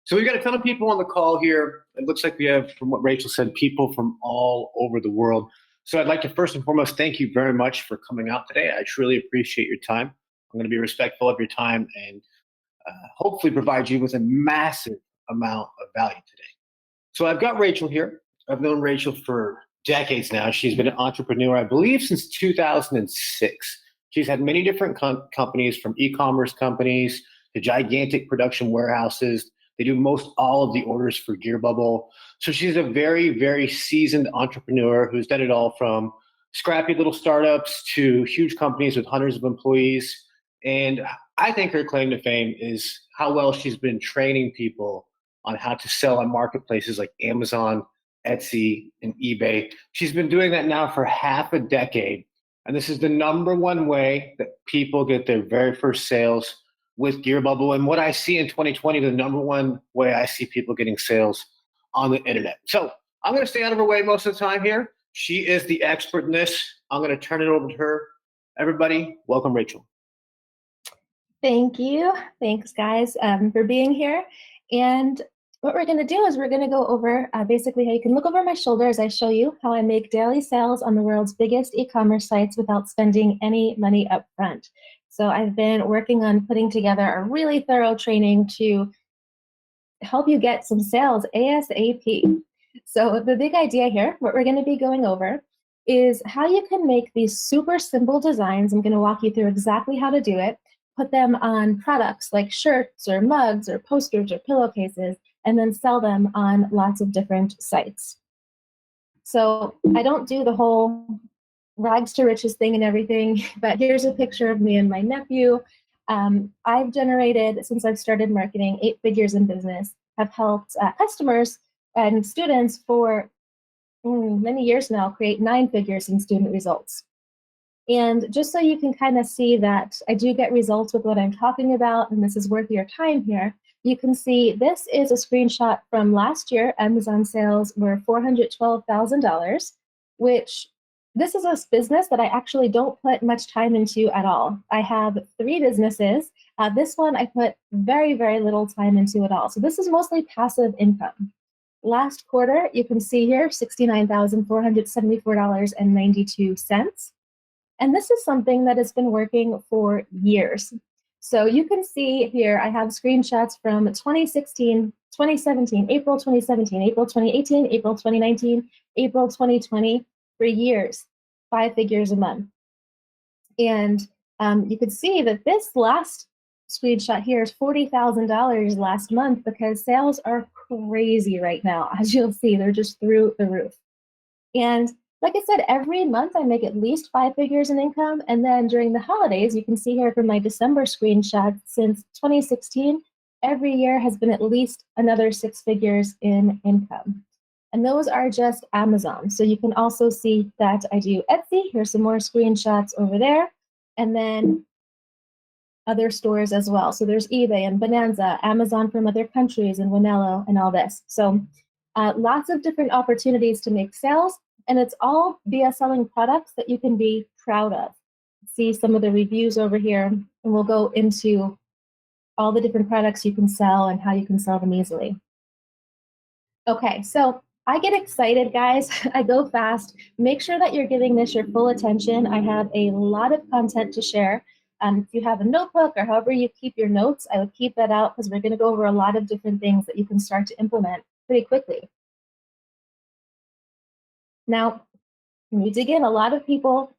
So we've got a ton of people on the call here. It looks like we have, from what Rachel said, people from all over the world. So I'd like to first and foremost thank you very much for coming out today. I truly appreciate your time. I'm going to be respectful of your time and hopefully provide you with a massive amount of value today. So I've got Rachel here. I've known Rachel for decades now. She's been an entrepreneur, I believe, since 2006. She's had many different companies, from e-commerce companies to gigantic production warehouses. They do most all of the orders for Gear Bubble. So she's a very, very seasoned entrepreneur who's done it all, from scrappy little startups to huge companies with hundreds of employees. And I think her claim to fame is how well she's been training people on how to sell on marketplaces like Amazon, Etsy, and eBay. She's been doing that now for half a decade. And this is the number one way that people get their very first sales with Gear Bubble. And what I see in 2020, the number one way I see people getting sales on the internet. So I'm going to stay out of her way most of the time here. She is the expert in this. I'm going to turn it over to her. Everybody, welcome Rachel. Thank you. Thanks, guys, for being here. And what we're going to do is we're going to go over basically how you can look over my shoulder as I show you how I make daily sales on the world's biggest e-commerce sites without spending any money up front. So I've been working on putting together a really thorough training to help you get some sales ASAP. So the big idea here, what we're going to be going over, is how you can make these super simple designs. I'm going to walk you through exactly how to do it, put them on products like shirts or mugs or posters or pillowcases, and then sell them on lots of different sites. So I don't do the whole rags to riches thing and everything, but here's a picture of me and my nephew. I've generated, since I've started marketing, 8 figures in business. I've helped customers and students for many years now create 9 figures in student results. And just so you can kind of see that I do get results with what I'm talking about, and this is worth your time here, you can see this is a screenshot from last year. Amazon sales were $412,000, which this is a business that I actually don't put much time into at all. I have 3 businesses. This one I put very, very little time into at all. So this is mostly passive income. Last quarter, you can see here, $69,474.92. And this is something that has been working for years. So you can see here, I have screenshots from 2016, 2017, April 2017, April 2018, April 2019, April 2020, for years, 5 figures a month. And you could see that this last screenshot here is $40,000 last month, because sales are crazy right now. As you'll see, they're just through the roof. And like I said, every month I make at least 5 figures in income. And then during the holidays, you can see here from my December screenshot, since 2016, every year has been at least another 6 figures in income. And those are just Amazon. So you can also see that I do Etsy. Here's some more screenshots over there. And then other stores as well. So there's eBay and Bonanza, Amazon from other countries, and Winello, and all this. So lots of different opportunities to make sales. And it's all via selling products that you can be proud of. See some of the reviews over here, and we'll go into all the different products you can sell and how you can sell them easily. Okay, so I get excited, guys. I go fast. Make sure that you're giving this your full attention. I have a lot of content to share. If you have a notebook or however you keep your notes, I would keep that out, because we're going to go over a lot of different things that you can start to implement pretty quickly. Now, when you dig in, a lot of people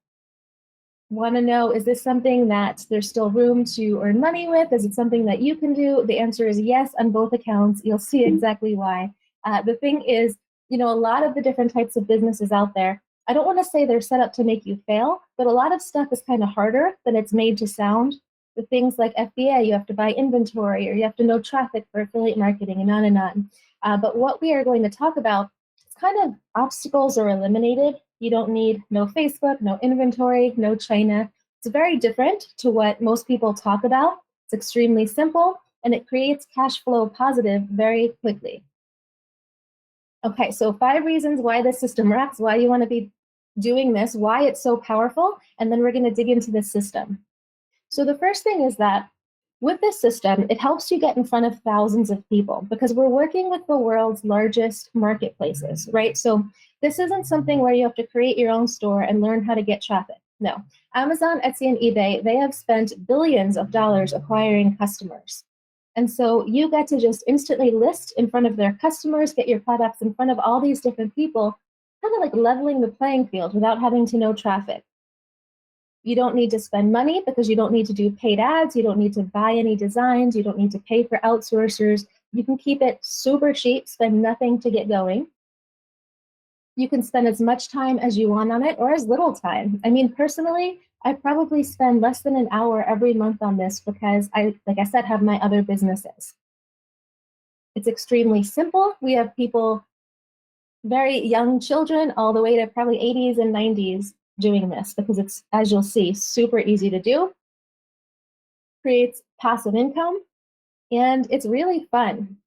want to know, is this something that there's still room to earn money with? Is it something that you can do? The answer is yes on both accounts. You'll see exactly why. The thing is, a lot of the different types of businesses out there, I don't want to say they're set up to make you fail, but a lot of stuff is kind of harder than it's made to sound. With things like FBA, you have to buy inventory, or you have to know traffic for affiliate marketing, and on and on. But what we are going to talk about, kind of obstacles are eliminated. You don't need no Facebook, no inventory, no China. It's very different to what most people talk about. It's extremely simple, and it creates cash flow positive very quickly. Okay, so 5 reasons why this system rocks, why you want to be doing this, why it's so powerful, and then we're going to dig into this system. So the first thing is that With this system, it helps you get in front of thousands of people because we're working with the world's largest marketplaces, right? So this isn't something where you have to create your own store and learn how to get traffic. No, Amazon, Etsy, and eBay, they have spent billions of dollars acquiring customers. And so you get to just instantly list in front of their customers, get your products in front of all these different people, kind of like leveling the playing field without having to know traffic. You don't need to spend money because you don't need to do paid ads. You don't need to buy any designs. You don't need to pay for outsourcers. You can keep it super cheap, spend nothing to get going. You can spend as much time as you want on it or as little time. I mean, personally, I probably spend less than an hour every month on this because I, like I said, have my other businesses. It's extremely simple. We have people, very young children, all the way to probably 80s and 90s doing this because it's, as you'll see, super easy to do, creates passive income, and it's really fun.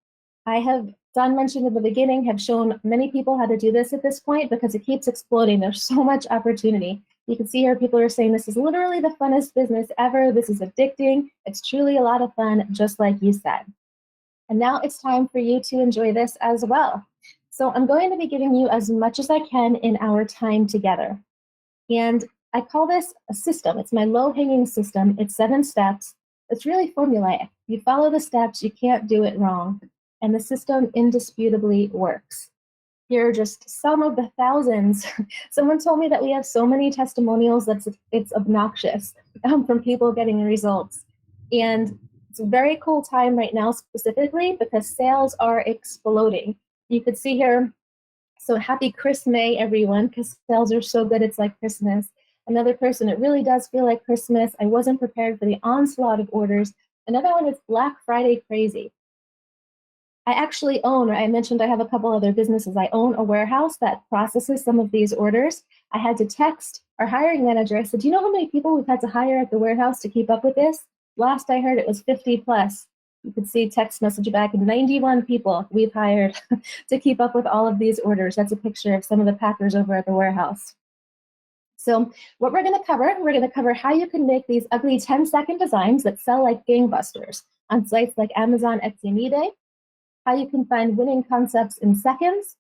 I have, Don mentioned in the beginning, have shown many people how to do this at this point because it keeps exploding. There's so much opportunity. You can see here people are saying this is literally the funnest business ever. This is addicting. It's truly a lot of fun, just like you said. And now it's time for you to enjoy this as well. So I'm going to be giving you as much as I can in our time together. And I call this a system. It's my low-hanging system. It's 7 steps. It's really formulaic. You follow the steps, you can't do it wrong. And the system indisputably works. Here are just some of the thousands. Someone told me that we have so many testimonials that it's obnoxious from people getting results. And it's a very cool time right now specifically because sales are exploding. You could see here, so happy Christmas, everyone, because sales are so good, it's like Christmas. Another person, it really does feel like Christmas. I wasn't prepared for the onslaught of orders. Another one is Black Friday crazy. I actually own, or I mentioned I have a couple other businesses. I own a warehouse that processes some of these orders. I had to text our hiring manager. I said, do you know how many people we've had to hire at the warehouse to keep up with this? Last I heard it was 50 plus. You could see text message back, 91 people we've hired to keep up with all of these orders. That's a picture of some of the packers over at the warehouse. So what we're going to cover how you can make these ugly 10-second designs that sell like gangbusters on sites like Amazon, Etsy, and eBay, how you can find winning concepts in seconds,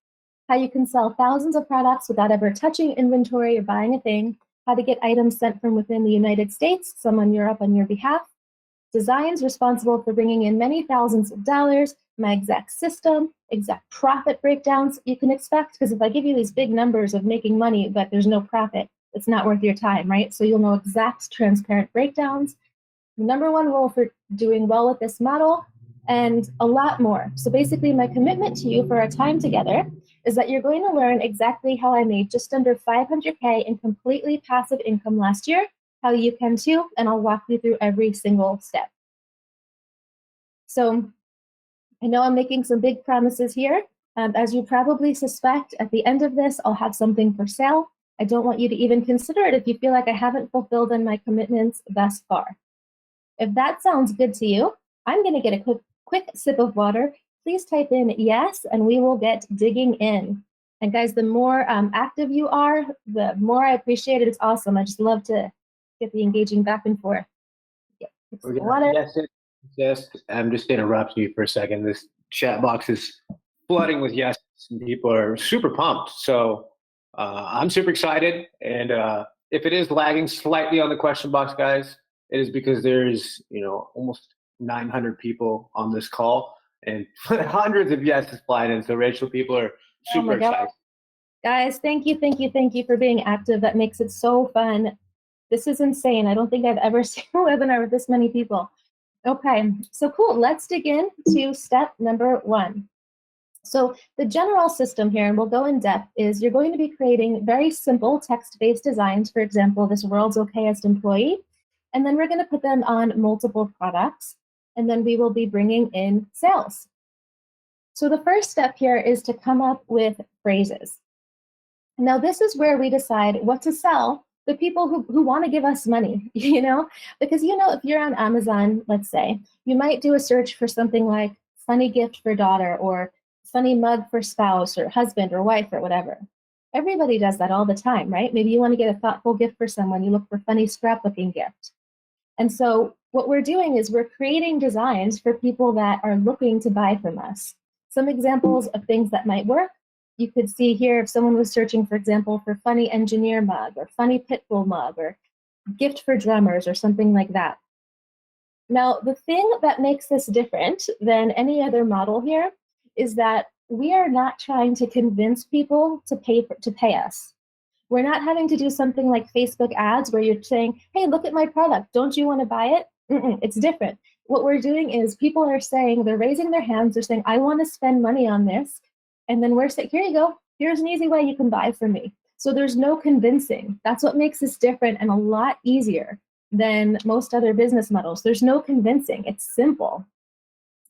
how you can sell thousands of products without ever touching inventory or buying a thing, how to get items sent from within the United States, some on Europe on your behalf, designs responsible for bringing in many thousands of dollars, my exact system, exact profit breakdowns you can expect, because if I give you these big numbers of making money but there's no profit, it's not worth your time, right? So you'll know exact transparent breakdowns, the #1 rule for doing well with this model, and a lot more. So basically my commitment to you for our time together is that you're going to learn exactly how I made just under 500K in completely passive income last year, how you can too, and I'll walk you through every single step. So I know I'm making some big promises here. As you probably suspect, at the end of this, I'll have something for sale. I don't want you to even consider it if you feel like I haven't fulfilled on my commitments thus far. If that sounds good to you, I'm going to get a quick sip of water. Please type in yes, and we will get digging in. And guys, the more active you are, the more I appreciate it. It's awesome. I just love to get the engaging back and forth. Water. Yes, I'm just interrupting you for a second. This chat box is flooding with yes, and people are super pumped. So I'm super excited. And if it is lagging slightly on the question box, guys, it is because there's almost 900 people on this call and hundreds of yeses flying in. So Rachel, people are super excited. Guys, thank you for being active. That makes it so fun. This is insane. I don't think I've ever seen a webinar with this many people. Okay, so cool. Let's dig into step #1. So the general system here, and we'll go in depth, is you're going to be creating very simple text-based designs. For example, this world's okayest employee. And then we're going to put them on multiple products. And then we will be bringing in sales. So the first step here is to come up with phrases. Now, this is where we decide what to sell the people who want to give us money, because if you're on Amazon, let's say, you might do a search for something like funny gift for daughter or funny mug for spouse or husband or wife or whatever. Everybody does that all the time, right? Maybe you want to get a thoughtful gift for someone. You look for funny scrapbooking gift. And so what we're doing is we're creating designs for people that are looking to buy from us. Some examples of things that might work. You could see here if someone was searching, for example, for funny engineer mug or funny pitbull mug or gift for drummers or something like that. Now, the thing that makes this different than any other model here is that we are not trying to convince people to pay us. We're not having to do something like Facebook ads where you're saying, hey, look at my product. Don't you want to buy it? It's different. What we're doing is people are saying, they're raising their hands. They're saying, I want to spend money on this. And then we're saying, here you go. Here's an easy way you can buy from me. So there's no convincing. That's what makes this different and a lot easier than most other business models. There's no convincing. It's simple.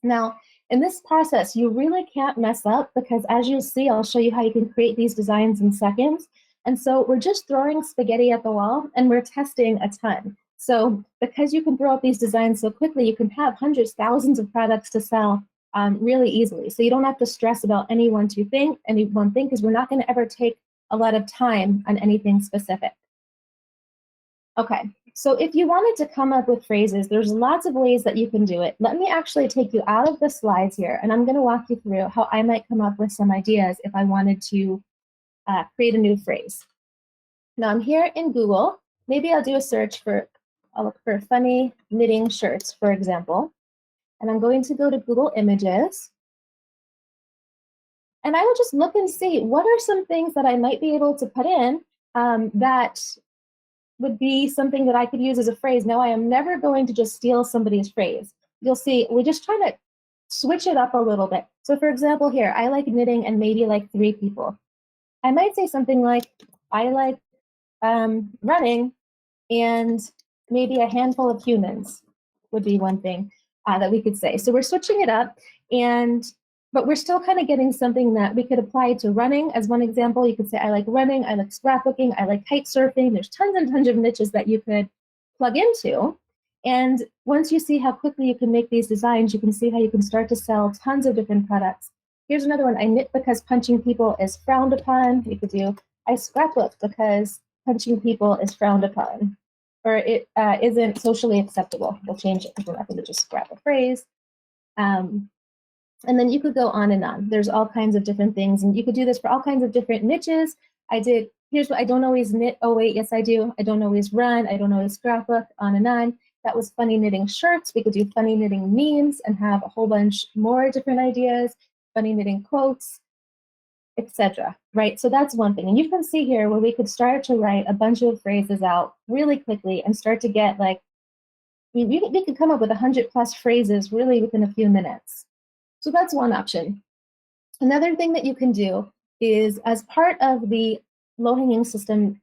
Now, in this process, you really can't mess up because as you'll see, I'll show you how you can create these designs in seconds. And so we're just throwing spaghetti at the wall and we're testing a ton. So because you can throw out these designs so quickly, you can have hundreds, thousands of products to sell really easily. So you don't have to stress about any one thing, because we're not going to ever take a lot of time on anything specific. Okay, so if you wanted to come up with phrases, there's lots of ways that you can do it. Let me actually take you out of the slides here, and I'm going to walk you through how I might come up with some ideas if I wanted to create a new phrase. Now I'm here in Google. Maybe I'll do a search I'll look for funny knitting shirts, for example. And I'm going to go to Google Images. And I will just look and see what are some things that I might be able to put in that would be something that I could use as a phrase. Now, I am never going to just steal somebody's phrase. You'll see, we're just trying to switch it up a little bit. So for example, here, I like knitting and maybe like 3 people. I might say something like, I like running and maybe a handful of humans would be one thing that we could say. So we're switching it up, but we're still kind of getting something that we could apply to running. As one example, you could say, I like running, I like scrapbooking, I like kite surfing. There's tons and tons of niches that you could plug into. And once you see how quickly you can make these designs, you can see how you can start to sell tons of different products. Here's another one. I knit because punching people is frowned upon. You could do, I scrapbook because punching people is frowned upon, or it isn't socially acceptable. We'll change it because we're not going to just scrap a phrase. And then you could go on and on. There's all kinds of different things, and you could do this for all kinds of different niches. Here's what I don't always knit. Oh wait, yes I do. I don't always run. I don't always scrapbook, on and on. That was funny knitting shirts. We could do funny knitting memes and have a whole bunch more different ideas, funny knitting quotes, etc. Right? So that's one thing. And you can see here where we could start to write a bunch of phrases out really quickly and start to get we could come up with 100+ phrases really within a few minutes. So that's one option. Another thing that you can do is, as part of the low-hanging system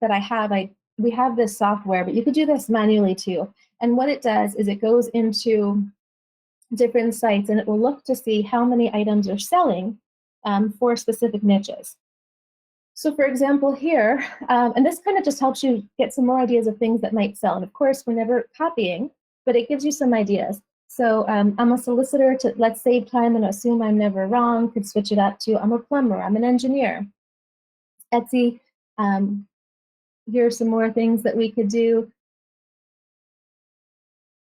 that I have, we have this software, but you could do this manually too. And what it does is it goes into different sites and it will look to see how many items are selling for specific niches. So for example here, and this kind of just helps you get some more ideas of things that might sell. And of course, we're never copying, but it gives you some ideas. So I'm a solicitor, let's save time and assume I'm never wrong. Could switch it up to I'm a plumber, I'm an engineer. Etsy, here are some more things that we could do.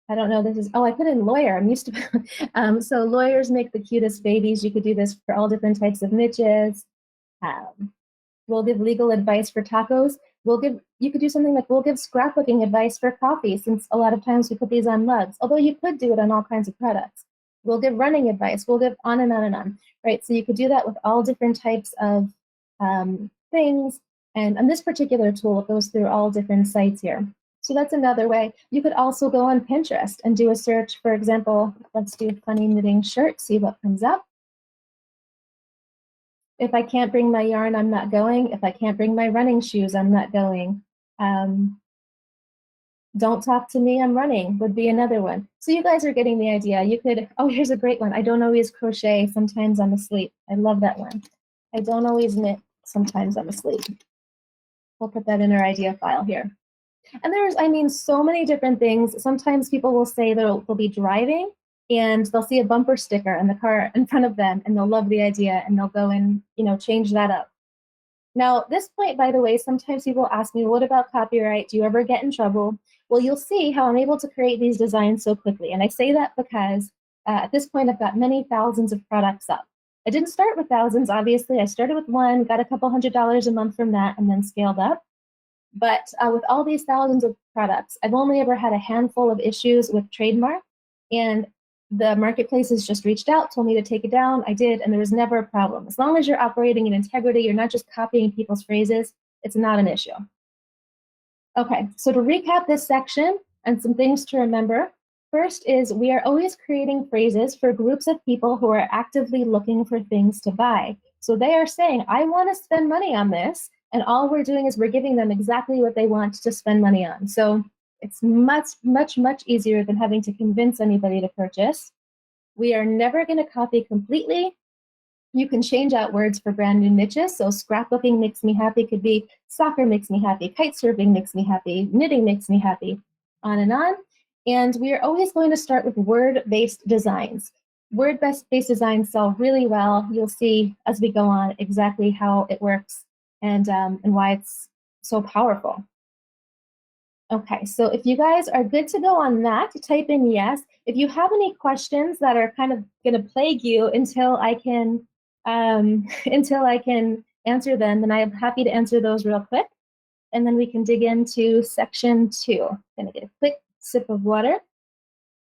I don't know, I put in lawyer, I'm used to, so lawyers make the cutest babies. You could do this for all different types of niches. We'll give legal advice for tacos. You could do something like, we'll give scrapbooking advice for coffee, since a lot of times we put these on mugs, although you could do it on all kinds of products. We'll give running advice. We'll give on and on and on, right? So you could do that with all different types of things. And on this particular tool, it goes through all different sites here. So that's another way. You could also go on Pinterest and do a search. For example, let's do funny knitting shirt, see what comes up. If I can't bring my yarn, I'm not going. If I can't bring my running shoes, I'm not going. Don't talk to me, I'm running would be another one. So you guys are getting the idea. You could, oh, here's a great one. I don't always crochet, sometimes I'm asleep. I love that one. I don't always knit, sometimes I'm asleep. We'll put that in our idea file here. And there's, so many different things. Sometimes people will say they'll be driving and they'll see a bumper sticker in the car in front of them and they'll love the idea and they'll go and, change that up. Now, this point, by the way, sometimes people ask me, what about copyright? Do you ever get in trouble? Well, you'll see how I'm able to create these designs so quickly. And I say that because at this point, I've got many thousands of products up. I didn't start with thousands, obviously. I started with one, got a couple $100s a month from that, and then scaled up. But with all these thousands of products, I've only ever had a handful of issues with trademark. And the marketplaces just reached out, told me to take it down. I did, and there was never a problem. As long as you're operating in integrity, you're not just copying people's phrases, it's not an issue. Okay, so to recap this section and some things to remember, first is we are always creating phrases for groups of people who are actively looking for things to buy. So they are saying, I want to spend money on this, and all we're doing is we're giving them exactly what they want to spend money on. So it's much, much, much easier than having to convince anybody to purchase. We are never going to copy completely. You can change out words for brand new niches. So scrapbooking makes me happy could be soccer makes me happy, kite surfing makes me happy, knitting makes me happy, on and on. And we are always going to start with word-based designs. Word-based designs sell really well. You'll see as we go on exactly how it works and why it's so powerful. Okay, so if you guys are good to go on that, type in yes. If you have any questions that are kind of going to plague you until I can answer them, then I'm happy to answer those real quick. And then we can dig into section 2. I'm going to get a quick sip of water.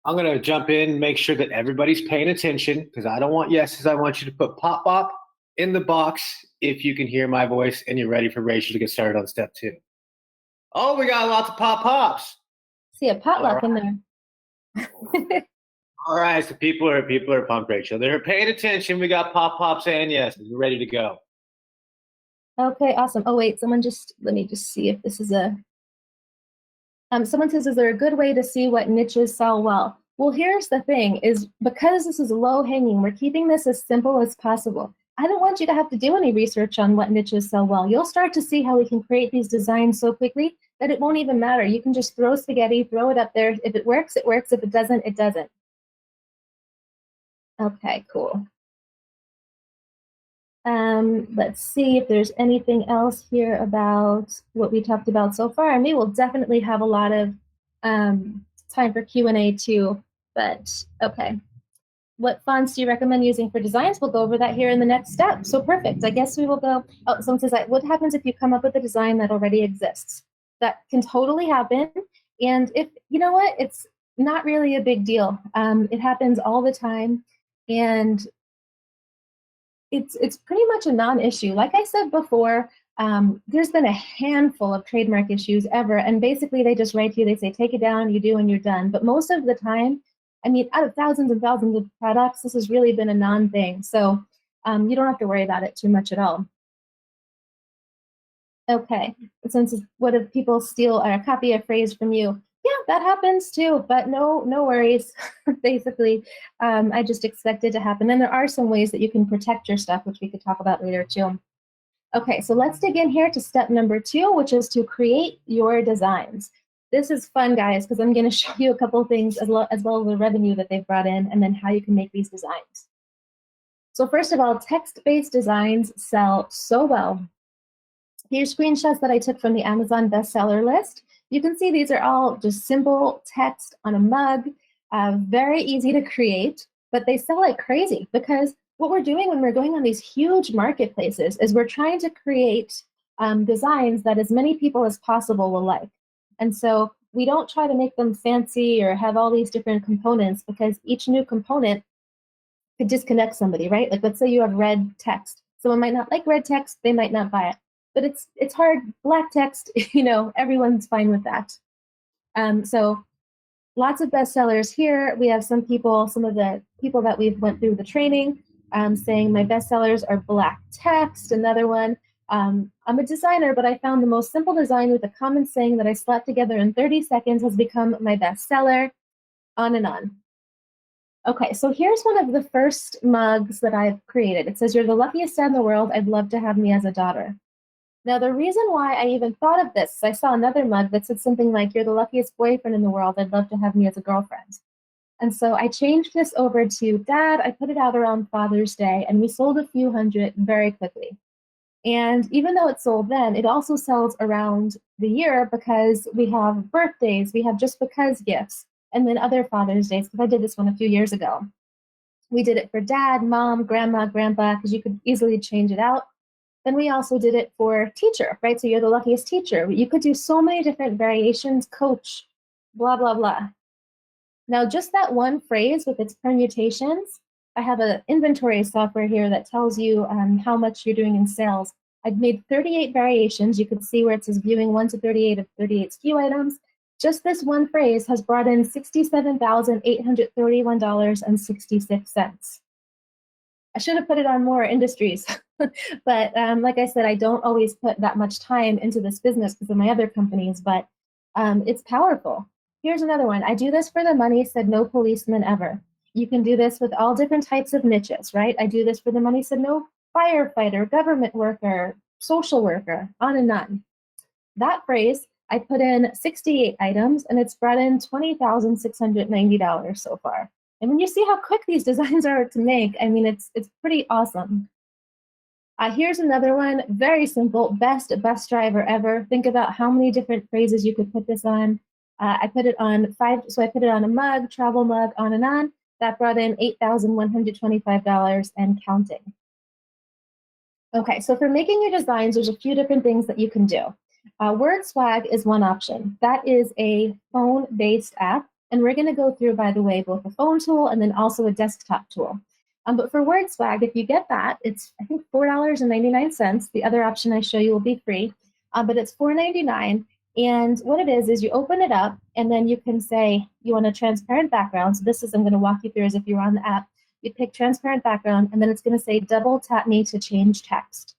I'm going to jump in, make sure that everybody's paying attention, because I don't want yeses. I want you to put pop bop in the box if you can hear my voice and you're ready for Rachel to get started on step 2. Oh, we got lots of pop pops. See a potluck in there. All right, so people are pumped, Rachel. They're paying attention. We got pop pops and yeses. We're ready to go. Okay, awesome. Oh wait, let me just see if this is a. Someone says, is there a good way to see what niches sell well? Well, here's the thing: is because this is low hanging, we're keeping this as simple as possible. I don't want you to have to do any research on what niches sell well. You'll start to see how we can create these designs so quickly that it won't even matter. You can just throw spaghetti, throw it up there. If it works, it works. If it doesn't, it doesn't. Okay, cool. Let's see if there's anything else here about what we talked about so far. And we will definitely have a lot of time for Q&A too, but okay. What fonts do you recommend using for designs? We'll go over that here in the next step. So perfect. I guess we will go. Oh, someone says, what happens if you come up with a design that already exists? That can totally happen. And if, you know what, it's not really a big deal. It happens all the time. And it's pretty much a non-issue. Like I said before, there's been a handful of trademark issues ever. And basically they just write to you, they say, take it down, you do, and you're done. But most of the time, I mean, out of thousands and thousands of products, this has really been a non-thing. So you don't have to worry about it too much at all. Okay, since what if people steal or copy a phrase from you? Yeah, that happens too, but no worries. Basically, I just expect it to happen. And there are some ways that you can protect your stuff, which we could talk about later too. Okay, so let's dig in here to step number 2, which is to create your designs. This is fun, guys, because I'm going to show you a couple things as well as the revenue that they've brought in and then how you can make these designs. So first of all, text-based designs sell so well. Here's screenshots that I took from the Amazon bestseller list. You can see these are all just simple text on a mug, very easy to create, but they sell like crazy because what we're doing when we're going on these huge marketplaces is we're trying to create designs that as many people as possible will like. And so we don't try to make them fancy or have all these different components because each new component could disconnect somebody, right? Like let's say you have red text. Someone might not like red text, they might not buy it. But it's hard, black text, you know, everyone's fine with that. So lots of bestsellers here. We have some of the people that we've went through the training saying my bestsellers are black text. Another one, I'm a designer, but I found the most simple design with a common saying that I slapped together in 30 seconds has become my bestseller, on and on. Okay, so here's one of the first mugs that I've created. It says, you're the luckiest dad in the world. I'd love to have me as a daughter. Now, the reason why I even thought of this, I saw another mug that said something like, you're the luckiest boyfriend in the world. I'd love to have me as a girlfriend. And so I changed this over to Dad. I put it out around Father's Day, and we sold a few hundred very quickly. And even though it sold then, it also sells around the year because we have birthdays, we have just because gifts, and then other Father's Days, because I did this one a few years ago. We did it for dad, mom, grandma, grandpa, because you could easily change it out. Then we also did it for teacher, right? So you're the luckiest teacher. You could do so many different variations, coach, blah, blah, blah. Now, just that one phrase with its permutations, I have an inventory software here that tells you how much you're doing in sales. I've made 38 variations. You can see where it says viewing 1 to 38 of 38 SKU items. Just this one phrase has brought in $67,831.66. I should have put it on more industries, but like I said, I don't always put that much time into this business because of my other companies, but it's powerful. Here's another one. I do this for the money, said no policeman ever. You can do this with all different types of niches, right? I do this for the money, said no firefighter, government worker, social worker, on and on. That phrase, I put in 68 items and it's brought in $20,690 so far. And when you see how quick these designs are to make, I mean, it's pretty awesome. Here's another one, very simple, best bus driver ever. Think about how many different phrases you could put this on. I put it on so I put it on a mug, travel mug, on and on. That brought in $8,125 and counting. Okay, so for making your designs, there's a few different things that you can do. WordSwag is one option. That is a phone-based app, and we're gonna go through, by the way, both a phone tool and then also a desktop tool. But for WordSwag, if you get that, it's, I think, $4.99. The other option I show you will be free, but it's $4.99. And what it is you open it up, and then you can say you want a transparent background. So this is, I'm going to walk you through as if you're on the app. You pick transparent background, and then it's going to say double tap me to change text.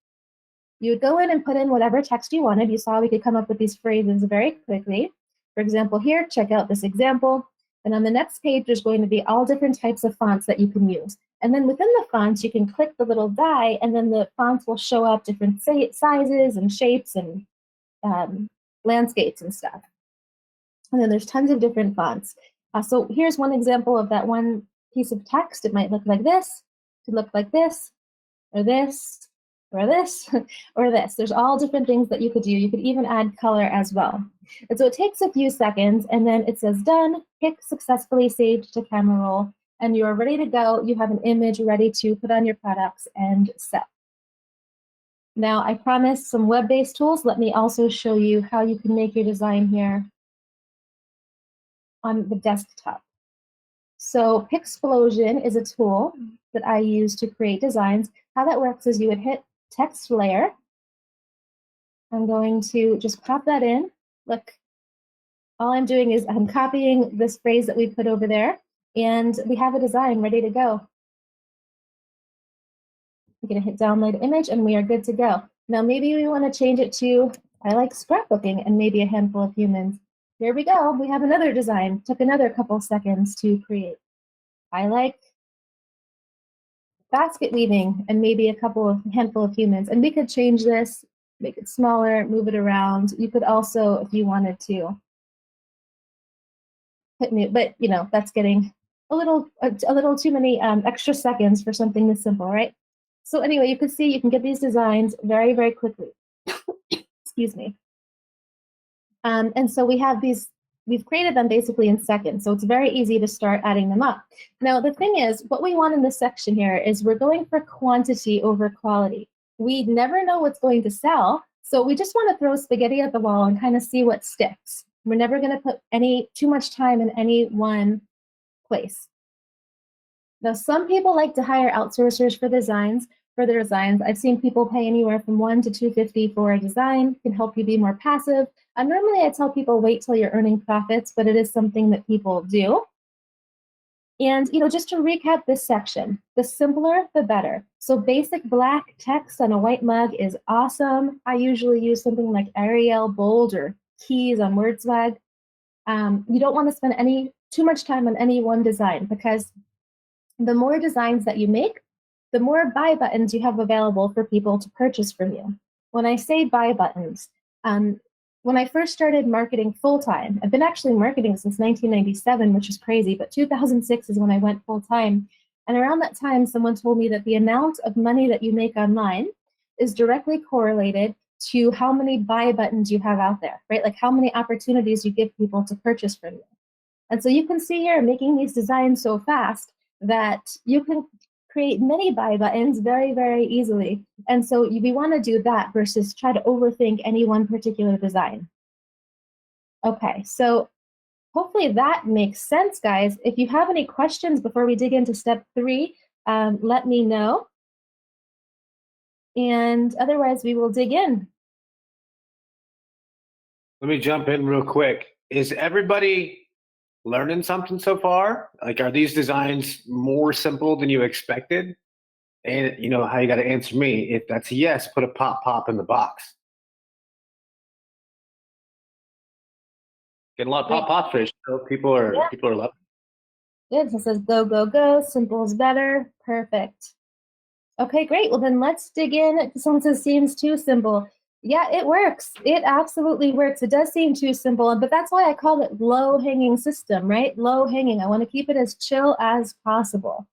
You would go in and put in whatever text you wanted. You saw we could come up with these phrases very quickly. For example, here, check out this example. And on the next page, there's going to be all different types of fonts that you can use. And then within the fonts, you can click the little die, and then the fonts will show up different sizes and shapes and landscapes and stuff. And then there's tons of different fonts. So here's one example of that one piece of text. It might look like this, it could look like this, or this, or this, or this. There's all different things that you could do. You could even add color as well. And so it takes a few seconds, and then it says done, pick successfully saved to camera roll, and you're ready to go. You have an image ready to put on your products and sell. Now, I promised some web-based tools. Let me also show you how you can make your design here on the desktop. So Pixplosion is a tool that I use to create designs. How that works is you would hit text layer. I'm going to just pop that in. Look, all I'm doing is I'm copying this phrase that we put over there, and we have a design ready to go. I'm going to hit download image, and we are good to go. Now, maybe we want to change it to, I like scrapbooking, and maybe a handful of humans. Here we go. We have another design. Took another couple seconds to create. I like basket weaving, and maybe a handful of humans. And we could change this, make it smaller, move it around. You could also, if you wanted to, hit mute, but you know, that's getting a little too many extra seconds for something this simple, right? So anyway, you can see you can get these designs very, very quickly. Excuse me. And so we have these, we've created them basically in seconds, so it's very easy to start adding them up. Now, the thing is, what we want in this section here is we're going for quantity over quality. We never know what's going to sell, so we just want to throw spaghetti at the wall and kind of see what sticks. We're never going to put too much time in any one place. Now, some people like to hire outsourcers for their designs. I've seen people pay anywhere from $1 to $250 for a design. It can help you be more passive. Normally, I tell people wait till you're earning profits, but it is something that people do. And just to recap this section, the simpler, the better. So basic black text on a white mug is awesome. I usually use something like Arial, Bold, or Keys on WordSwag. You don't want to spend too much time on any one design, because the more designs that you make, the more buy buttons you have available for people to purchase from you. When I say buy buttons, when I first started marketing full-time, I've been actually marketing since 1997, which is crazy, but 2006 is when I went full-time. And around that time, someone told me that the amount of money that you make online is directly correlated to how many buy buttons you have out there, right? Like how many opportunities you give people to purchase from you. And so you can see here, making these designs so fast that you can create many buy buttons very, very easily. And so we want to do that versus try to overthink any one particular design. Okay, so hopefully that makes sense, guys. If you have any questions before we dig into step 3, let me know. And otherwise, we will dig in. Let me jump in real quick. Is everybody learning something so far? Like, are these designs more simple than you expected? And you know how you got to answer me. If that's a yes, put a pop in the box. Getting a lot of pop fish. So people are loving it. Good. So it says go, go, go. Simple is better. Perfect. Okay, great. Well, then let's dig in. Someone says seems too simple. Yeah, it works. It absolutely works. It does seem too simple, but that's why I call it low-hanging system, right? Low-hanging. I want to keep it as chill as possible.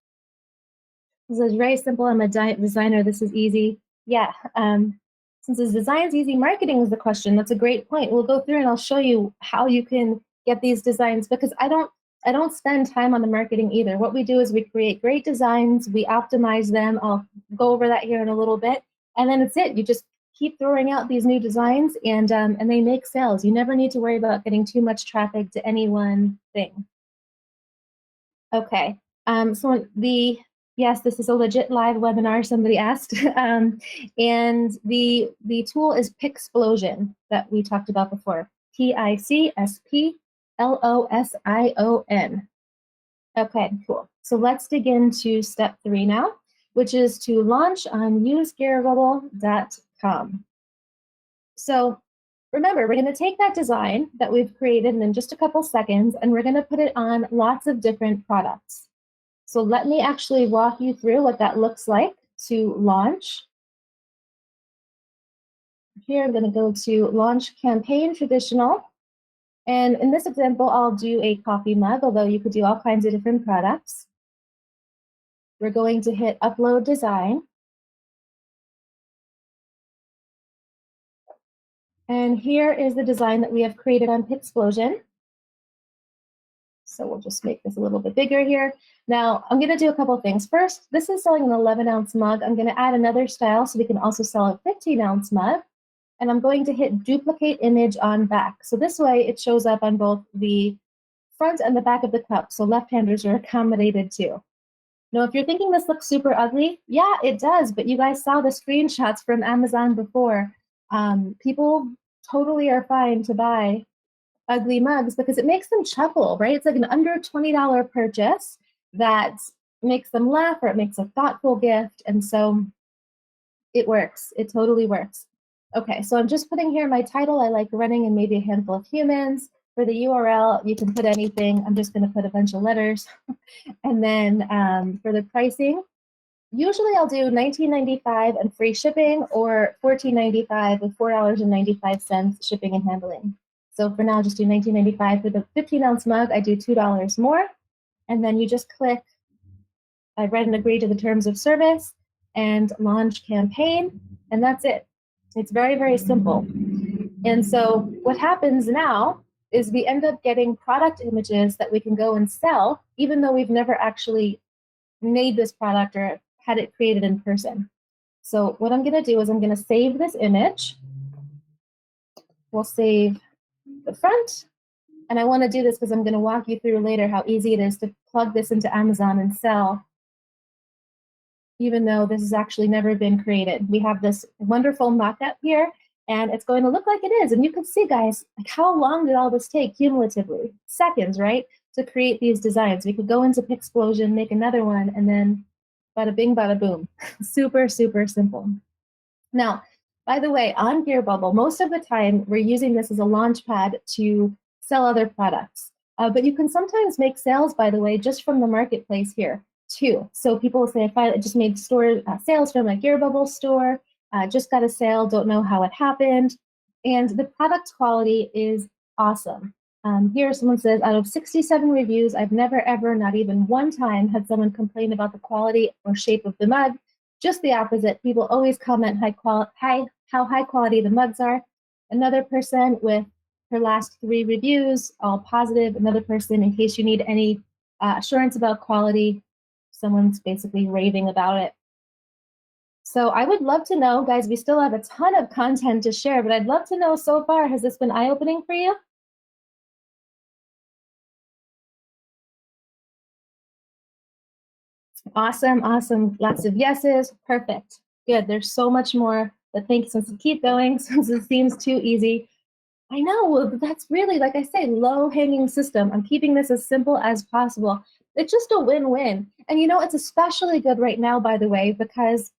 This is very simple. I'm a designer. This is easy. Yeah. Since this design's easy, marketing is the question. That's a great point. We'll go through and I'll show you how you can get these designs, because I don't spend time on the marketing either. What we do is we create great designs, we optimize them. I'll go over that here in a little bit, and then it's it. You just keep throwing out these new designs, and they make sales. You never need to worry about getting too much traffic to any one thing. Okay. Yes, this is a legit live webinar, somebody asked. And the tool is Pixplosion that we talked about before. Pixplosion. Okay, cool. So let's dig into step 3 now, which is to launch on usegearbubble.com. So remember, we're going to take that design that we've created in just a couple seconds, and we're going to put it on lots of different products. So let me actually walk you through what that looks like to launch. Here I'm going to go to Launch Campaign Traditional. And in this example, I'll do a coffee mug, although you could do all kinds of different products. We're going to hit Upload Design. And here is the design that we have created on Pixplosion. So we'll just make this a little bit bigger here. Now, I'm going to do a couple things. First, this is selling an 11-ounce mug. I'm going to add another style so we can also sell a 15-ounce mug. And I'm going to hit Duplicate Image on Back. So this way, it shows up on both the front and the back of the cup. So left-handers are accommodated too. Now, if you're thinking this looks super ugly, yeah, it does. But you guys saw the screenshots from Amazon before. People totally are fine to buy ugly mugs because it makes them chuckle, right? It's like an under $20 purchase that makes them laugh, or it makes a thoughtful gift. And so it works. It totally works. Okay, so I'm just putting here my title. I like running and maybe a handful of humans. For the URL, you can put anything. I'm just going to put a bunch of letters. And then for the pricing, usually I'll do $19.95 and free shipping, or $14.95 with $4.95 shipping and handling. So for now, I'll just do $19.95 for the 15-ounce mug. I do $2 more. And then you just click, I read and agree to the terms of service, and launch campaign, and that's it. It's very, very simple. And so what happens now is we end up getting product images that we can go and sell, even though we've never actually made this product or had it created in person. So what I'm going to do is I'm going to save this image. We'll save the front. And I want to do this because I'm going to walk you through later how easy it is to plug this into Amazon and sell, even though this has actually never been created. We have this wonderful mock-up here, and it's going to look like it is. And you can see, guys, like how long did all this take cumulatively? Seconds, right, to create these designs. We could go into Pixplosion, make another one, and then bada bing, bada boom. Super, super simple. Now, by the way, on GearBubble, most of the time we're using this as a launch pad to sell other products. But you can sometimes make sales, by the way, just from the marketplace here too. So people will say, if I just made sales from a GearBubble store, just got a sale, don't know how it happened. And the product quality is awesome. Here someone says, out of 67 reviews, I've never, ever, not even one time, had someone complain about the quality or shape of the mug. just the opposite. People always comment how high quality the mugs are. Another person with her last 3 reviews, all positive. Another person, in case you need any assurance about quality, someone's basically raving about it. So I would love to know, guys, we still have a ton of content to share, but I'd love to know so far, has this been eye-opening for you? Awesome, awesome. Lots of yeses. Perfect. Good. There's so much more, but thanks. Since we keep going, since it seems too easy. I know, but that's really, like I say, low-hanging system. I'm keeping this as simple as possible. It's just a win-win. And you know, it's especially good right now, by the way, because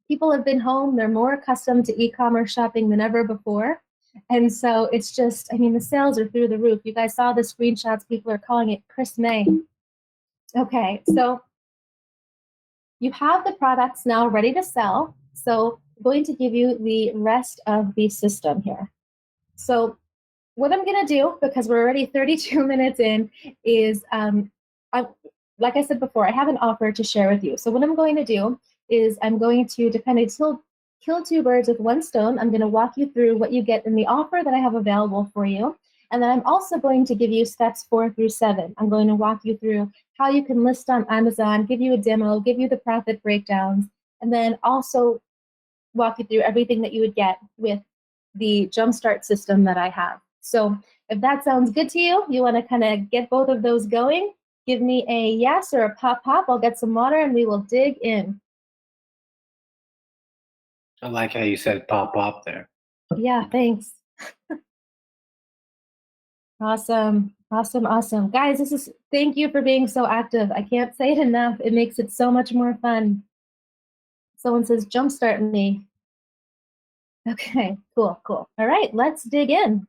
people have been home. They're more accustomed to e-commerce shopping than ever before. And so it's just, I mean, the sales are through the roof. You guys saw the screenshots. People are calling it Chris May. Okay, so you have the products now ready to sell. So I'm going to give you the rest of the system here. So what I'm going to do, because we're already 32 minutes in, is, like I said before, I have an offer to share with you. So what I'm going to do is I'm going to kind of kill 2 birds with 1 stone. I'm going to walk you through what you get in the offer that I have available for you. And then I'm also going to give you steps 4 through 7. I'm going to walk you through how you can list on Amazon, give you a demo, give you the profit breakdowns, and then also walk you through everything that you would get with the Jumpstart system that I have. So if that sounds good to you, you want to kind of get both of those going, give me a yes or a pop. I'll get some water and we will dig in. I like how you said pop there. Yeah, thanks. Awesome. Guys, thank you for being so active. I can't say it enough. It makes it so much more fun. Someone says, jumpstart me. Okay, cool. All right, let's dig in.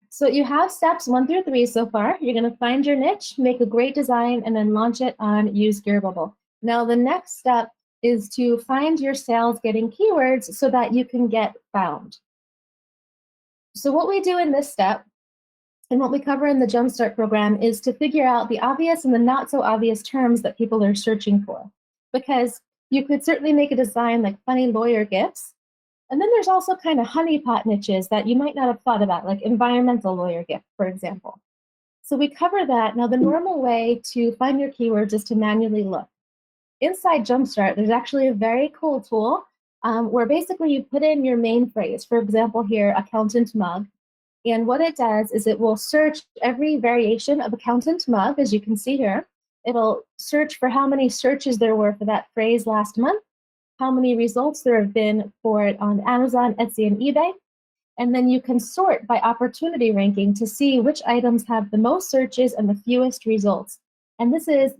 So you have steps 1 through 3 so far. You're going to find your niche, make a great design, and then launch it on Use Gearbubble. Now, the next step is to find your sales getting keywords so that you can get found. So what we do in this step, and what we cover in the Jumpstart program, is to figure out the obvious and the not so obvious terms that people are searching for. Because you could certainly make a design like funny lawyer gifts. And then there's also kind of honeypot niches that you might not have thought about, like environmental lawyer gift, for example. So we cover that. Now, the normal way to find your keywords is to manually look. Inside Jumpstart, there's actually a very cool tool where basically you put in your main phrase. For example, here, accountant mug. And what it does is it will search every variation of accountant mug, as you can see here. It'll search for how many searches there were for that phrase last month, how many results there have been for it on Amazon, Etsy, and eBay. And then you can sort by opportunity ranking to see which items have the most searches and the fewest results. And this is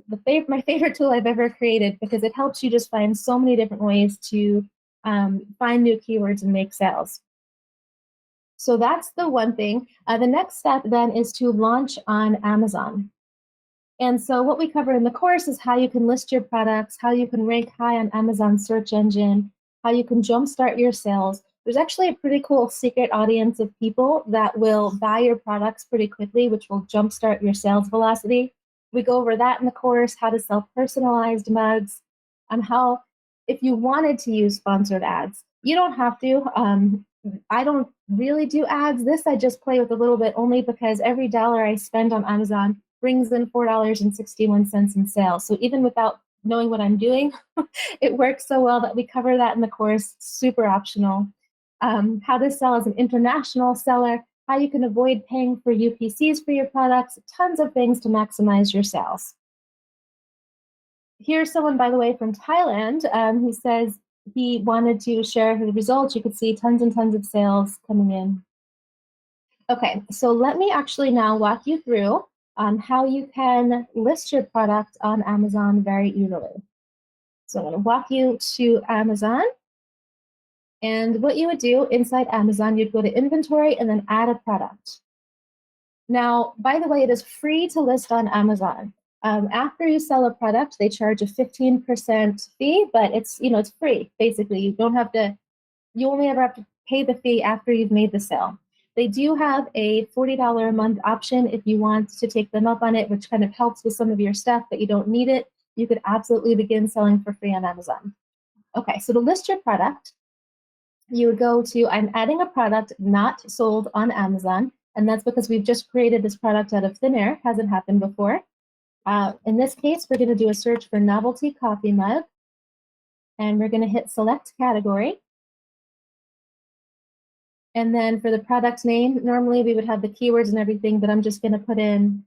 my favorite tool I've ever created because it helps you just find so many different ways to find new keywords and make sales. So that's the one thing. The next step then is to launch on Amazon. And so what we cover in the course is how you can list your products, how you can rank high on Amazon's search engine, how you can jumpstart your sales. There's actually a pretty cool secret audience of people that will buy your products pretty quickly, which will jumpstart your sales velocity. We go over that in the course, how to sell personalized mugs, and how, if you wanted to use sponsored ads, you don't have to. I don't really do ads. This I just play with a little bit only because every dollar I spend on Amazon brings in $4.61 in sales. So even without knowing what I'm doing, it works so well that we cover that in the course, super optional. How to sell as an international seller, how you can avoid paying for UPCs for your products, tons of things to maximize your sales. Here's someone, by the way, from Thailand who says he wanted to share his results. You could see tons and tons of sales coming in. Okay, so let me actually now walk you through how you can list your product on Amazon very easily. So I'm going to walk you to Amazon. And what you would do inside Amazon, you'd go to inventory and then add a product. Now, by the way, it is free to list on Amazon. After you sell a product, they charge a 15% fee, but it's free. Basically, you only ever have to pay the fee after you've made the sale. They do have a $40 a month option if you want to take them up on it, which kind of helps with some of your stuff, but you don't need it. you could absolutely begin selling for free on Amazon. Okay, so to list your product, you would go to, I'm adding a product not sold on Amazon, and that's because we've just created this product out of thin air, hasn't happened before. In this case, we're going to do a search for novelty coffee mug, and we're going to hit select category. And then for the product name, normally we would have the keywords and everything, but I'm just going to put in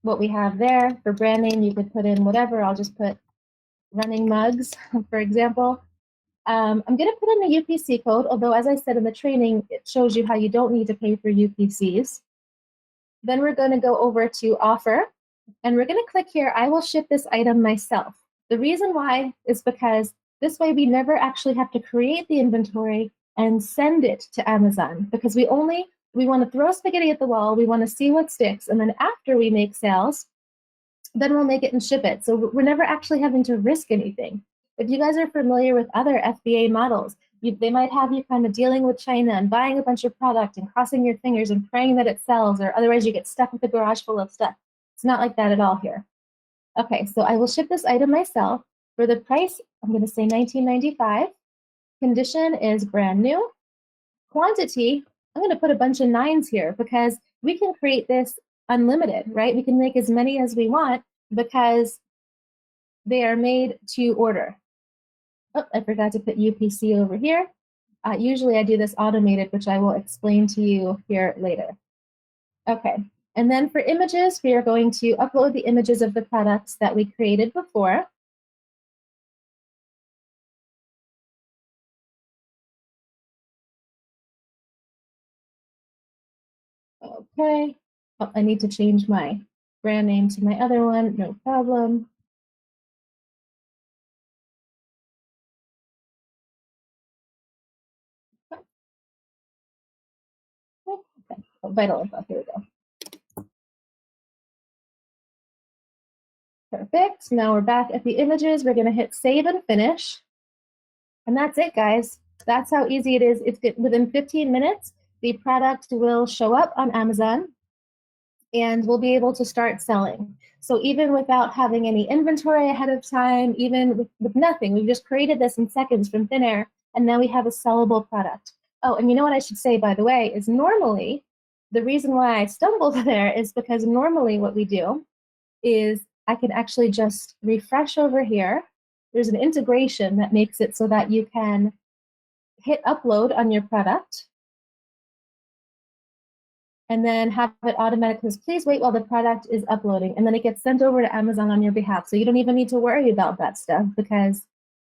what we have there. For brand name, you could put in whatever. I'll just put running mugs, for example. I'm going to put in the UPC code, although as I said in the training, it shows you how you don't need to pay for UPCs. Then we're going to go over to offer, and we're going to click here, I will ship this item myself. The reason why is because this way we never actually have to create the inventory and send it to Amazon, because we want to throw spaghetti at the wall, we want to see what sticks, and then after we make sales, then we'll make it and ship it. So we're never actually having to risk anything. If you guys are familiar with other FBA models, they might have you kind of dealing with China and buying a bunch of product and crossing your fingers and praying that it sells, or otherwise you get stuck with a garage full of stuff. It's not like that at all here. Okay, so I will ship this item myself. For the price, I'm going to say $19.95. Condition is brand new. Quantity, I'm going to put a bunch of 9s here because we can create this unlimited, right? We can make as many as we want because they are made to order. Oh, I forgot to put UPC over here. Usually I do this automated, which I will explain to you here later. Okay, and then for images, we are going to upload the images of the products that we created before. Okay, oh, I need to change my brand name to my other one, no problem. Okay. Oh, vital info, here we go. Perfect, now we're back at the images. We're gonna hit save and finish. And that's it, guys. That's how easy it is. It's within 15 minutes, the product will show up on Amazon and we'll be able to start selling. So even without having any inventory ahead of time, even with nothing, we've just created this in seconds from thin air, and now we have a sellable product. Oh, and you know what I should say, by the way, is normally, the reason why I stumbled there is because normally what we do is I can actually just refresh over here. There's an integration that makes it so that you can hit upload on your product and then have it automatically, please wait while the product is uploading, and then it gets sent over to Amazon on your behalf. So you don't even need to worry about that stuff because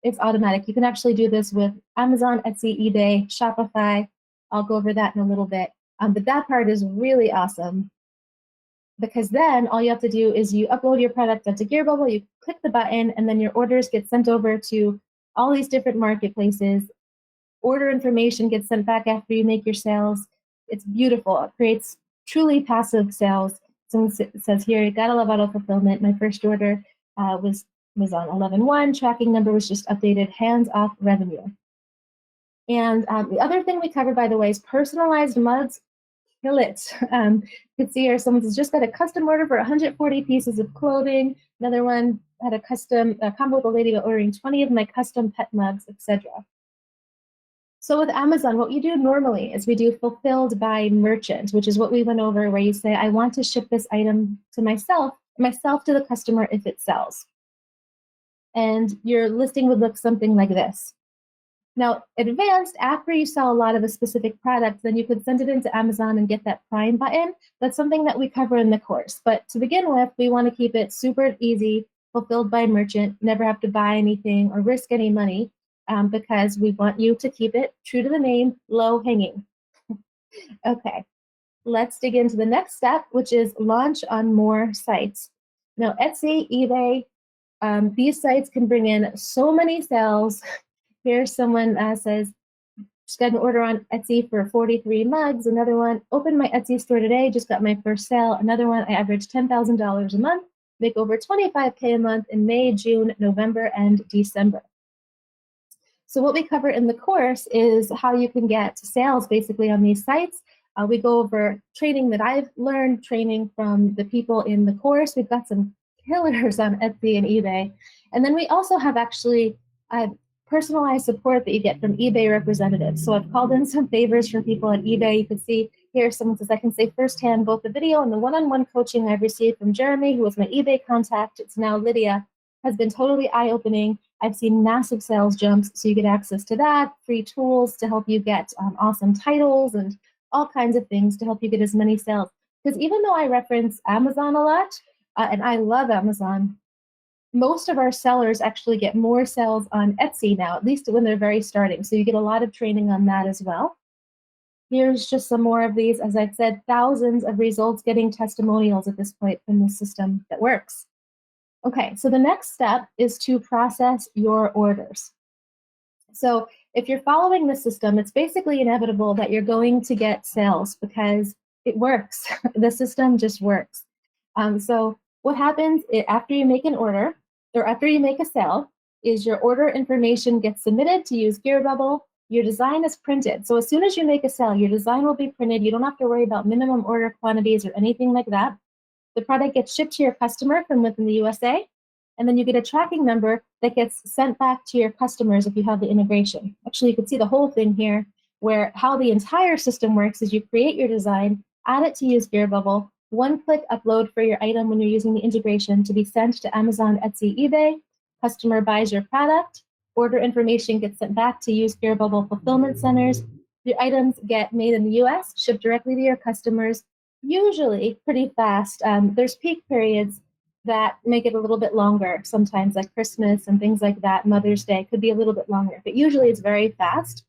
it's automatic. You can actually do this with Amazon, Etsy, eBay, Shopify. I'll go over that in a little bit. But that part is really awesome because then all you have to do is you upload your product onto Gearbubble, you click the button, and then your orders get sent over to all these different marketplaces. Order information gets sent back after you make your sales. It's beautiful. It creates truly passive sales. So it says here, you gotta love auto fulfillment. My first order was on 11/1. Tracking number was just updated. Hands off revenue. And the other thing we covered, by the way, is personalized mugs. Kill it. You can see here someone's just got a custom order for 140 pieces of clothing. Another one had a custom combo with a lady ordering 20 of my custom pet mugs, etc. So with Amazon, what you do normally is we do fulfilled by merchant, which is what we went over, where you say, I want to ship this item to myself to the customer if it sells. And your listing would look something like this. Now, advanced, after you sell a lot of a specific product, then you could send it into Amazon and get that Prime button. That's something that we cover in the course. But to begin with, we want to keep it super easy, fulfilled by merchant, never have to buy anything or risk any money. Because we want you to keep it true to the name, low hanging. Okay, let's dig into the next step, which is launch on more sites. Now, Etsy, eBay, these sites can bring in so many sales. Here someone says, just got an order on Etsy for 43 mugs. Another one, opened my Etsy store today, just got my first sale. Another one, I averaged $10,000 a month, make over $25K a month in May, June, November, and December. So what we cover in the course is how you can get sales basically on these sites. We go over training that I've learned, training from the people in the course. We've got some killers on Etsy and eBay. And then we also have actually personalized support that you get from eBay representatives. So I've called in some favors for people at eBay. You can see here, someone says, I can say firsthand both the video and the one-on-one coaching I've received from Jeremy, who was my eBay contact. It's now Lydia, has been totally eye-opening. I've seen massive sales jumps, so you get access to that, free tools to help you get awesome titles and all kinds of things to help you get as many sales. Because even though I reference Amazon a lot, and I love Amazon, most of our sellers actually get more sales on Etsy now, at least when they're very starting. So you get a lot of training on that as well. Here's just some more of these. As I've said, thousands of results getting testimonials at this point from the system that works. Okay, so the next step is to process your orders. So if you're following the system, it's basically inevitable that you're going to get sales because it works. The system just works. So what happens after you make an order or after you make a sale is your order information gets submitted to use GearBubble. Your design is printed. So as soon as you make a sale, your design will be printed. You don't have to worry about minimum order quantities or anything like that. The product gets shipped to your customer from within the USA, and then you get a tracking number that gets sent back to your customers if you have the integration. Actually, you can see the whole thing here, where how the entire system works is you create your design, add it to use GearBubble, one-click upload for your item when you're using the integration to be sent to Amazon, Etsy, eBay. Customer buys your product. Order information gets sent back to use GearBubble fulfillment centers. Your items get made in the US, shipped directly to your customers, usually pretty fast. There's peak periods that make it a little bit longer, sometimes like Christmas and things like that. Mother's Day could be a little bit longer, but usually it's very fast.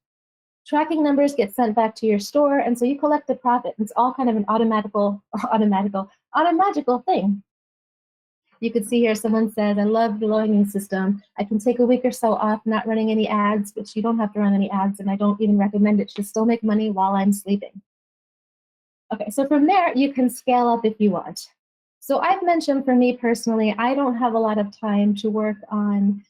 Tracking numbers get sent back to your store, and so you collect the profit. It's all kind of an automagical thing. You could see here someone says, I love the logging system. I can take a week or so off not running any ads, which you don't have to run any ads, and I don't even recommend it. You still make money while I'm sleeping. Okay, so from there, you can scale up if you want. So I've mentioned for me personally, I don't have a lot of time to work on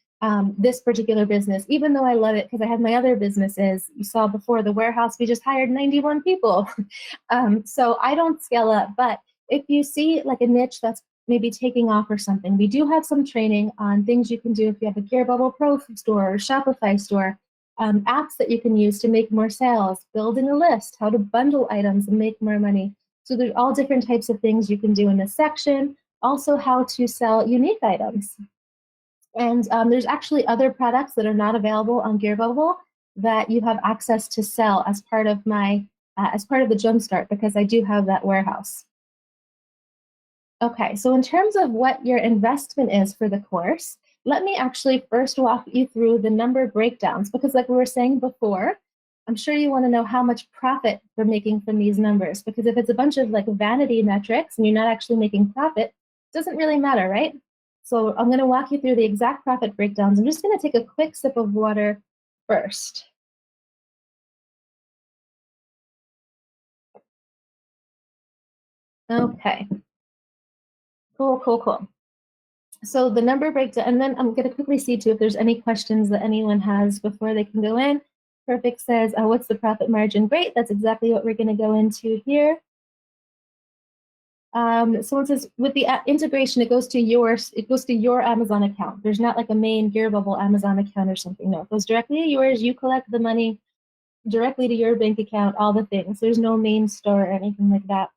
this particular business, even though I love it because I have my other businesses. You saw before the warehouse, we just hired 91 people. So I don't scale up, but if you see like a niche that's maybe taking off or something, we do have some training on things you can do if you have a GearBubble Pro store or Shopify store, apps that you can use to make more sales, building a list, how to bundle items and make more money. So there's all different types of things you can do in this section. Also how to sell unique items. And there's actually other products that are not available on GearBubble that you have access to sell as part of my, as part of the Jumpstart, because I do have that warehouse. Okay, so in terms of what your investment is for the course, let me actually first walk you through the number breakdowns, because like we were saying before, I'm sure you want to know how much profit we're making from these numbers, because if it's a bunch of like vanity metrics and you're not actually making profit, it doesn't really matter, right? So I'm going to walk you through the exact profit breakdowns. I'm just going to take a quick sip of water first. Okay. Cool. So the number breakdown, and then I'm going to quickly see too if there's any questions that anyone has before they can go in. Perfect says, what's the profit margin? Great, that's exactly what we're going to go into here. Someone says, with the integration, it goes to your Amazon account. There's not like a main GearBubble Amazon account or something. No, it goes directly to yours. You collect the money directly to your bank account, all the things. There's no main store or anything like that.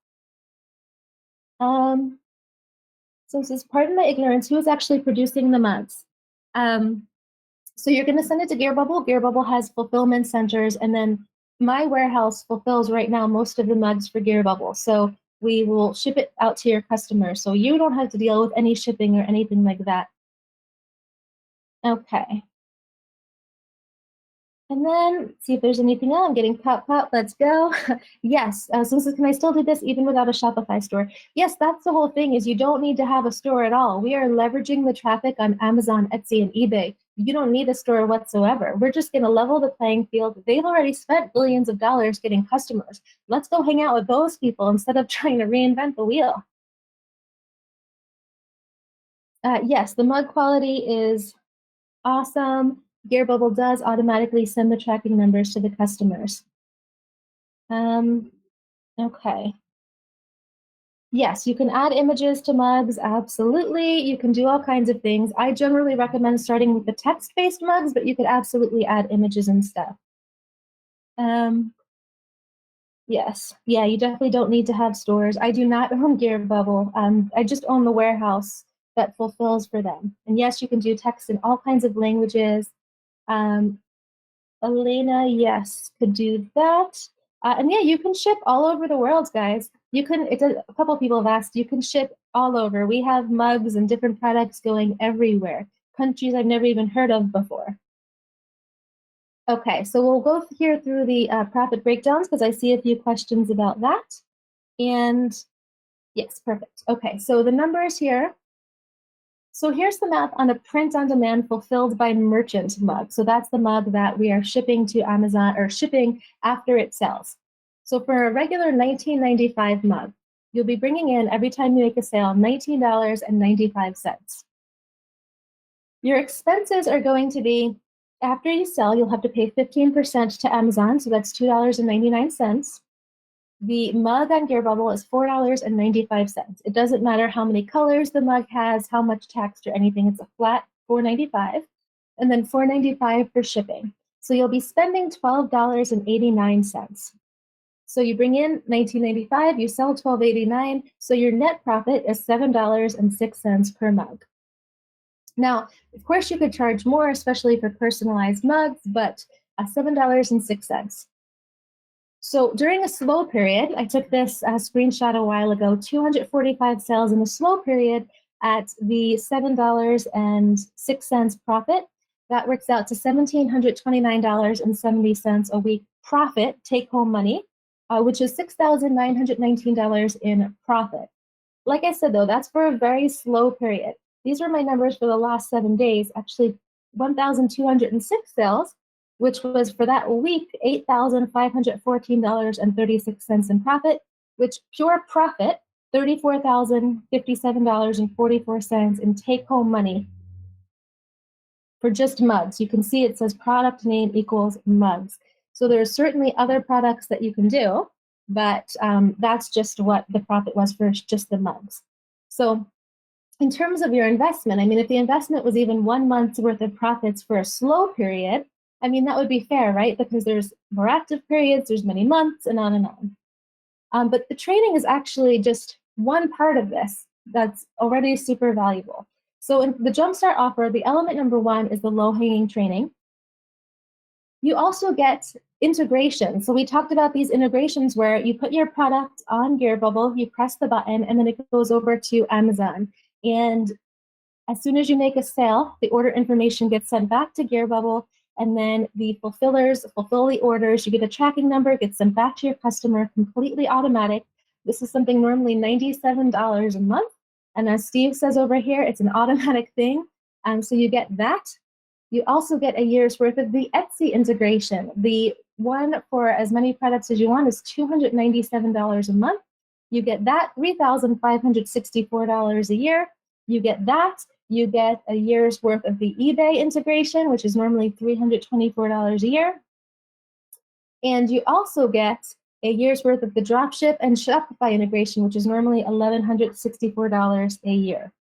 So it says, pardon my ignorance, who is actually producing the mugs? So you're going to send it to GearBubble. GearBubble has fulfillment centers, and then my warehouse fulfills right now most of the mugs for GearBubble. So we will ship it out to your customers. So you don't have to deal with any shipping or anything like that. Okay. And then see if there's anything else. I'm getting pop. Let's go. Yes. So can I still do this even without a Shopify store? Yes, that's the whole thing, is you don't need to have a store at all. We are leveraging the traffic on Amazon, Etsy, and eBay. You don't need a store whatsoever. We're just going to level the playing field. They've already spent billions of dollars getting customers. Let's go hang out with those people instead of trying to reinvent the wheel. Yes, the mug quality is awesome. GearBubble does automatically send the tracking numbers to the customers. Okay. Yes, you can add images to mugs, absolutely. You can do all kinds of things. I generally recommend starting with the text-based mugs, but you could absolutely add images and stuff. Yes, yeah, you definitely don't need to have stores. I do not own Gear Bubble. I just own the warehouse that fulfills for them. And yes, you can do text in all kinds of languages. Um, Elena, yes, could do that. And yeah, you can ship all over the world, guys. You can, a couple people have asked, you can ship all over. We have mugs and different products going everywhere, countries I've never even heard of before. Okay, so we'll go here through the profit breakdowns because I see a few questions about that. And yes, perfect. Okay, so the numbers here. So here's the math on a print on demand fulfilled by merchant mug. So that's the mug that we are shipping to Amazon or shipping after it sells. So for a regular $19.95 mug, you'll be bringing in every time you make a sale $19.95. Your expenses are going to be, after you sell, you'll have to pay 15% to Amazon, so that's $2.99. The mug on Gear Bubble is $4.95. It doesn't matter how many colors the mug has, how much text or anything, it's a flat $4.95. And then $4.95 for shipping. So you'll be spending $12.89. So you bring in $19.95, you sell $12.89, so your net profit is $7.06 per mug. Now, of course, you could charge more, especially for personalized mugs, but $7.06. So during a slow period, I took this screenshot a while ago, 245 sales in a slow period at the $7.06 profit. That works out to $1,729.70 a week profit, take-home money, which is $6,919 in profit. Like I said, though, that's for a very slow period. These are my numbers for the last 7 days, actually 1,206 sales, which was for that week, $8,514.36 in profit, which pure profit, $34,057.44 in take-home money for just mugs. You can see it says product name equals mugs. So there are certainly other products that you can do, but that's just what the profit was for just the mugs. So in terms of your investment, I mean, if the investment was even 1 month's worth of profits for a slow period, I mean, that would be fair, right? Because there's more active periods, there's many months, and on and on. But the training is actually just one part of this that's already super valuable. So in the Jumpstart offer, the element number 1 is the low-hanging training. You also get integration. So we talked about these integrations where you put your product on Gear Bubble, you press the button, and then it goes over to Amazon. And as soon as you make a sale, the order information gets sent back to Gear Bubble, and then the fulfillers fulfill the orders. You get a tracking number, it gets sent back to your customer, completely automatic. This is something normally $97 a month. And as Steve says over here, it's an automatic thing. So you get that. You also get a year's worth of the Etsy integration. The one for as many products as you want is $297 a month. You get that, $3,564 a year. You get that. You get a year's worth of the eBay integration, which is normally $324 a year. And you also get a year's worth of the dropship and Shopify integration, which is normally $1,164 a year.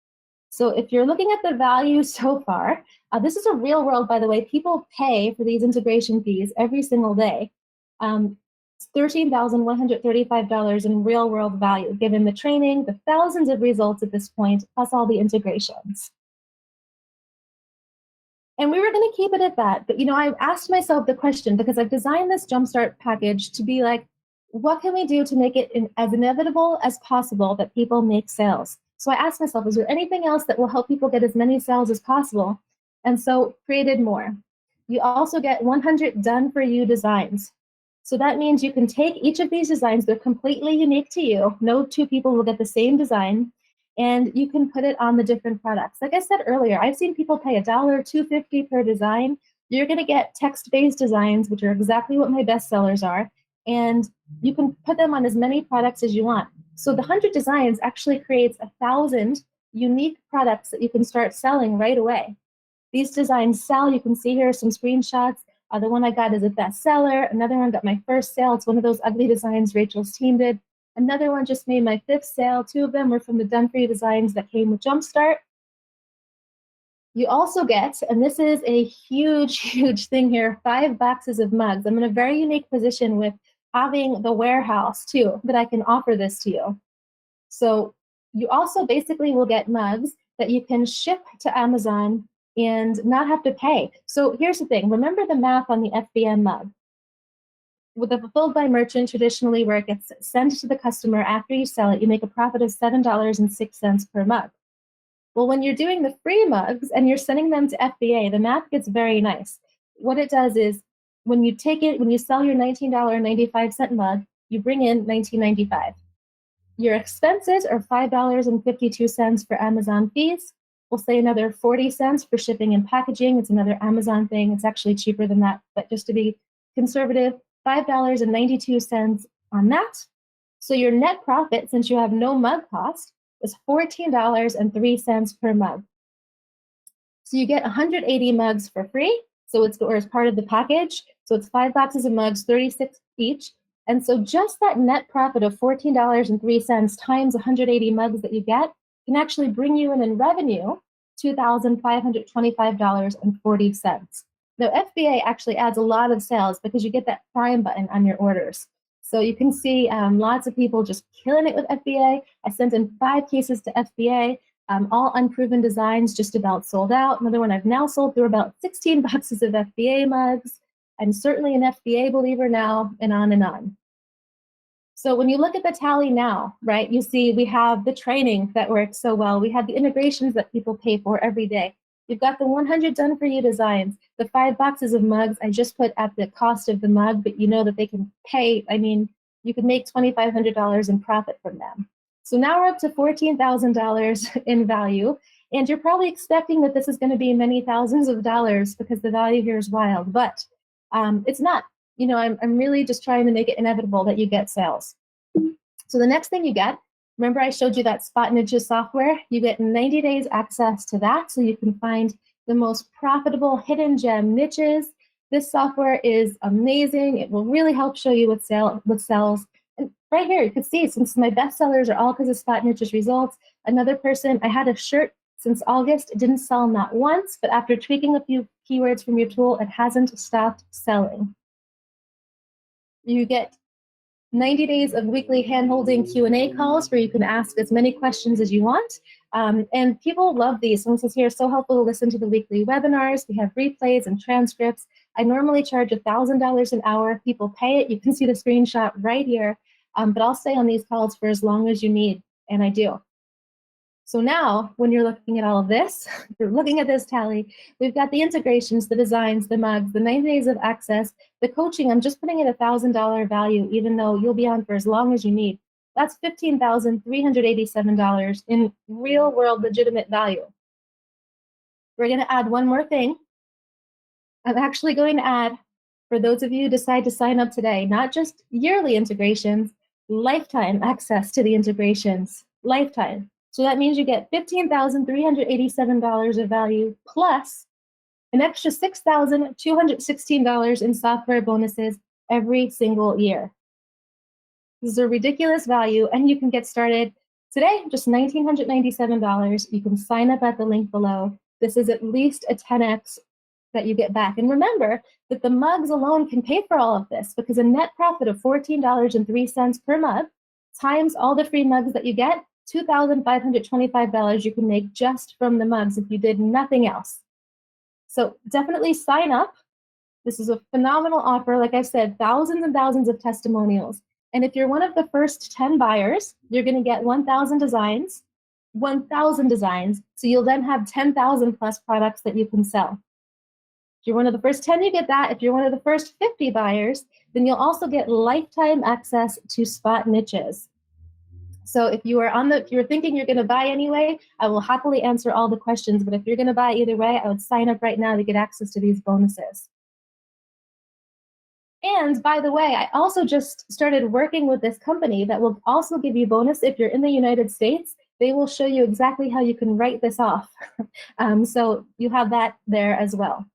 So if you're looking at the value so far, this is a real world, by the way. People pay for these integration fees every single day. It's $13,135 in real world value, given the training, the thousands of results at this point, plus all the integrations. And we were going to keep it at that. But, you know, I asked myself the question, because I've designed this Jumpstart package to be like, what can we do to make it as inevitable as possible that people make sales? So I asked myself, is there anything else that will help people get as many sales as possible? And so created more. You also get 100 done for you designs. So that means you can take each of these designs, they're completely unique to you. No two people will get the same design, and you can put it on the different products. Like I said earlier, I've seen people pay $1, $2.50 per design. You're gonna get text-based designs, which are exactly what my bestsellers are, and you can put them on as many products as you want. So the 100 designs actually creates 1,000 unique products that you can start selling right away. These designs sell. You can see here some screenshots. The one I got is a bestseller. Another one got my first sale. It's one of those ugly designs Rachel's team did. Another one just made my 5th sale. 2 of them were from the Done For You designs that came with Jumpstart. You also get, and this is a huge, huge thing here, 5 boxes of mugs. I'm in a very unique position with having the warehouse too, that I can offer this to you. So you also basically will get mugs that you can ship to Amazon and not have to pay. So here's the thing, remember the math on the FBM mug. With the fulfilled by merchant, traditionally where it gets sent to the customer after you sell it, you make a profit of $7.06 per mug. Well, when you're doing the free mugs and you're sending them to FBA, the math gets very nice. What it does is when you take it, when you sell your $19.95 mug, you bring in $19.95. Your expenses are $5.52 for Amazon fees. We'll say another 40 cents for shipping and packaging. It's another Amazon thing. It's actually cheaper than that, but just to be conservative, $5.92 on that. So your net profit, since you have no mug cost, is $14.03 per mug. So you get 180 mugs for free. So it's, or as part of the package. So it's 5 boxes of mugs, 36 each. And so just that net profit of $14.03 times 180 mugs that you get can actually bring you in revenue $2,525.40. Now, FBA actually adds a lot of sales because you get that Prime button on your orders. So you can see lots of people just killing it with FBA. I sent in 5 cases to FBA, all unproven designs, just about sold out. Another one I've now sold through about 16 boxes of FBA mugs. I'm certainly an FBA believer now, and on and on. So when you look at the tally now, right, you see we have the training that works so well. We have the integrations that people pay for every day. You've got the 100 done for you designs, the 5 boxes of mugs I just put at the cost of the mug, but you know that they can pay. I mean, you could make $2,500 in profit from them. So now we're up to $14,000 in value, and you're probably expecting that this is going to be many thousands of dollars because the value here is wild, but it's not. You know, I'm really just trying to make it inevitable that you get sales. So the next thing you get, remember I showed you that Spot Niches software? You get 90 days access to that so you can find the most profitable hidden gem niches. This software is amazing. It will really help show you what sells. And right here, you can see, since my bestsellers are all because of Spot Niches results, another person, I had a shirt since August, it didn't sell not once, but after tweaking a few keywords from your tool, it hasn't stopped selling. You get 90 days of weekly hand-holding Q&A calls where you can ask as many questions as you want. And people love these. Someone says here, so helpful to listen to the weekly webinars. We have replays and transcripts. I normally charge $1,000 an hour. People pay it. You can see the screenshot right here. But I'll stay on these calls for as long as you need, and I do. So now, when you're looking at all of this, you're looking at this tally, we've got the integrations, the designs, the mugs, the 90 days of access, the coaching. I'm just putting in $1,000 value, even though you'll be on for as long as you need. That's $15,387 in real world legitimate value. We're going to add one more thing. I'm actually going to add, for those of you who decide to sign up today, not just yearly integrations, lifetime access to the integrations, lifetime. So that means you get $15,387 of value plus an extra $6,216 in software bonuses every single year. This is a ridiculous value, and you can get started today, just $1,997. You can sign up at the link below. This is at least a 10x that you get back. And remember that the mugs alone can pay for all of this because a net profit of $14.03 per mug times all the free mugs that you get, $2,525 you can make just from the mugs if you did nothing else. So definitely sign up. This is a phenomenal offer. Like I said, thousands and thousands of testimonials. And if you're one of the first 10 buyers, you're going to get 1,000 designs. 1,000 designs. So you'll then have 10,000 plus products that you can sell. If you're one of the first 10, you get that. If you're one of the first 50 buyers, then you'll also get lifetime access to Spot Niches. So if you are if you're thinking you're going to buy anyway, I will happily answer all the questions. But if you're going to buy either way, I would sign up right now to get access to these bonuses. And by the way, I also just started working with this company that will also give you bonus if you're in the United States. They will show you exactly how you can write this off. So you have that there as well.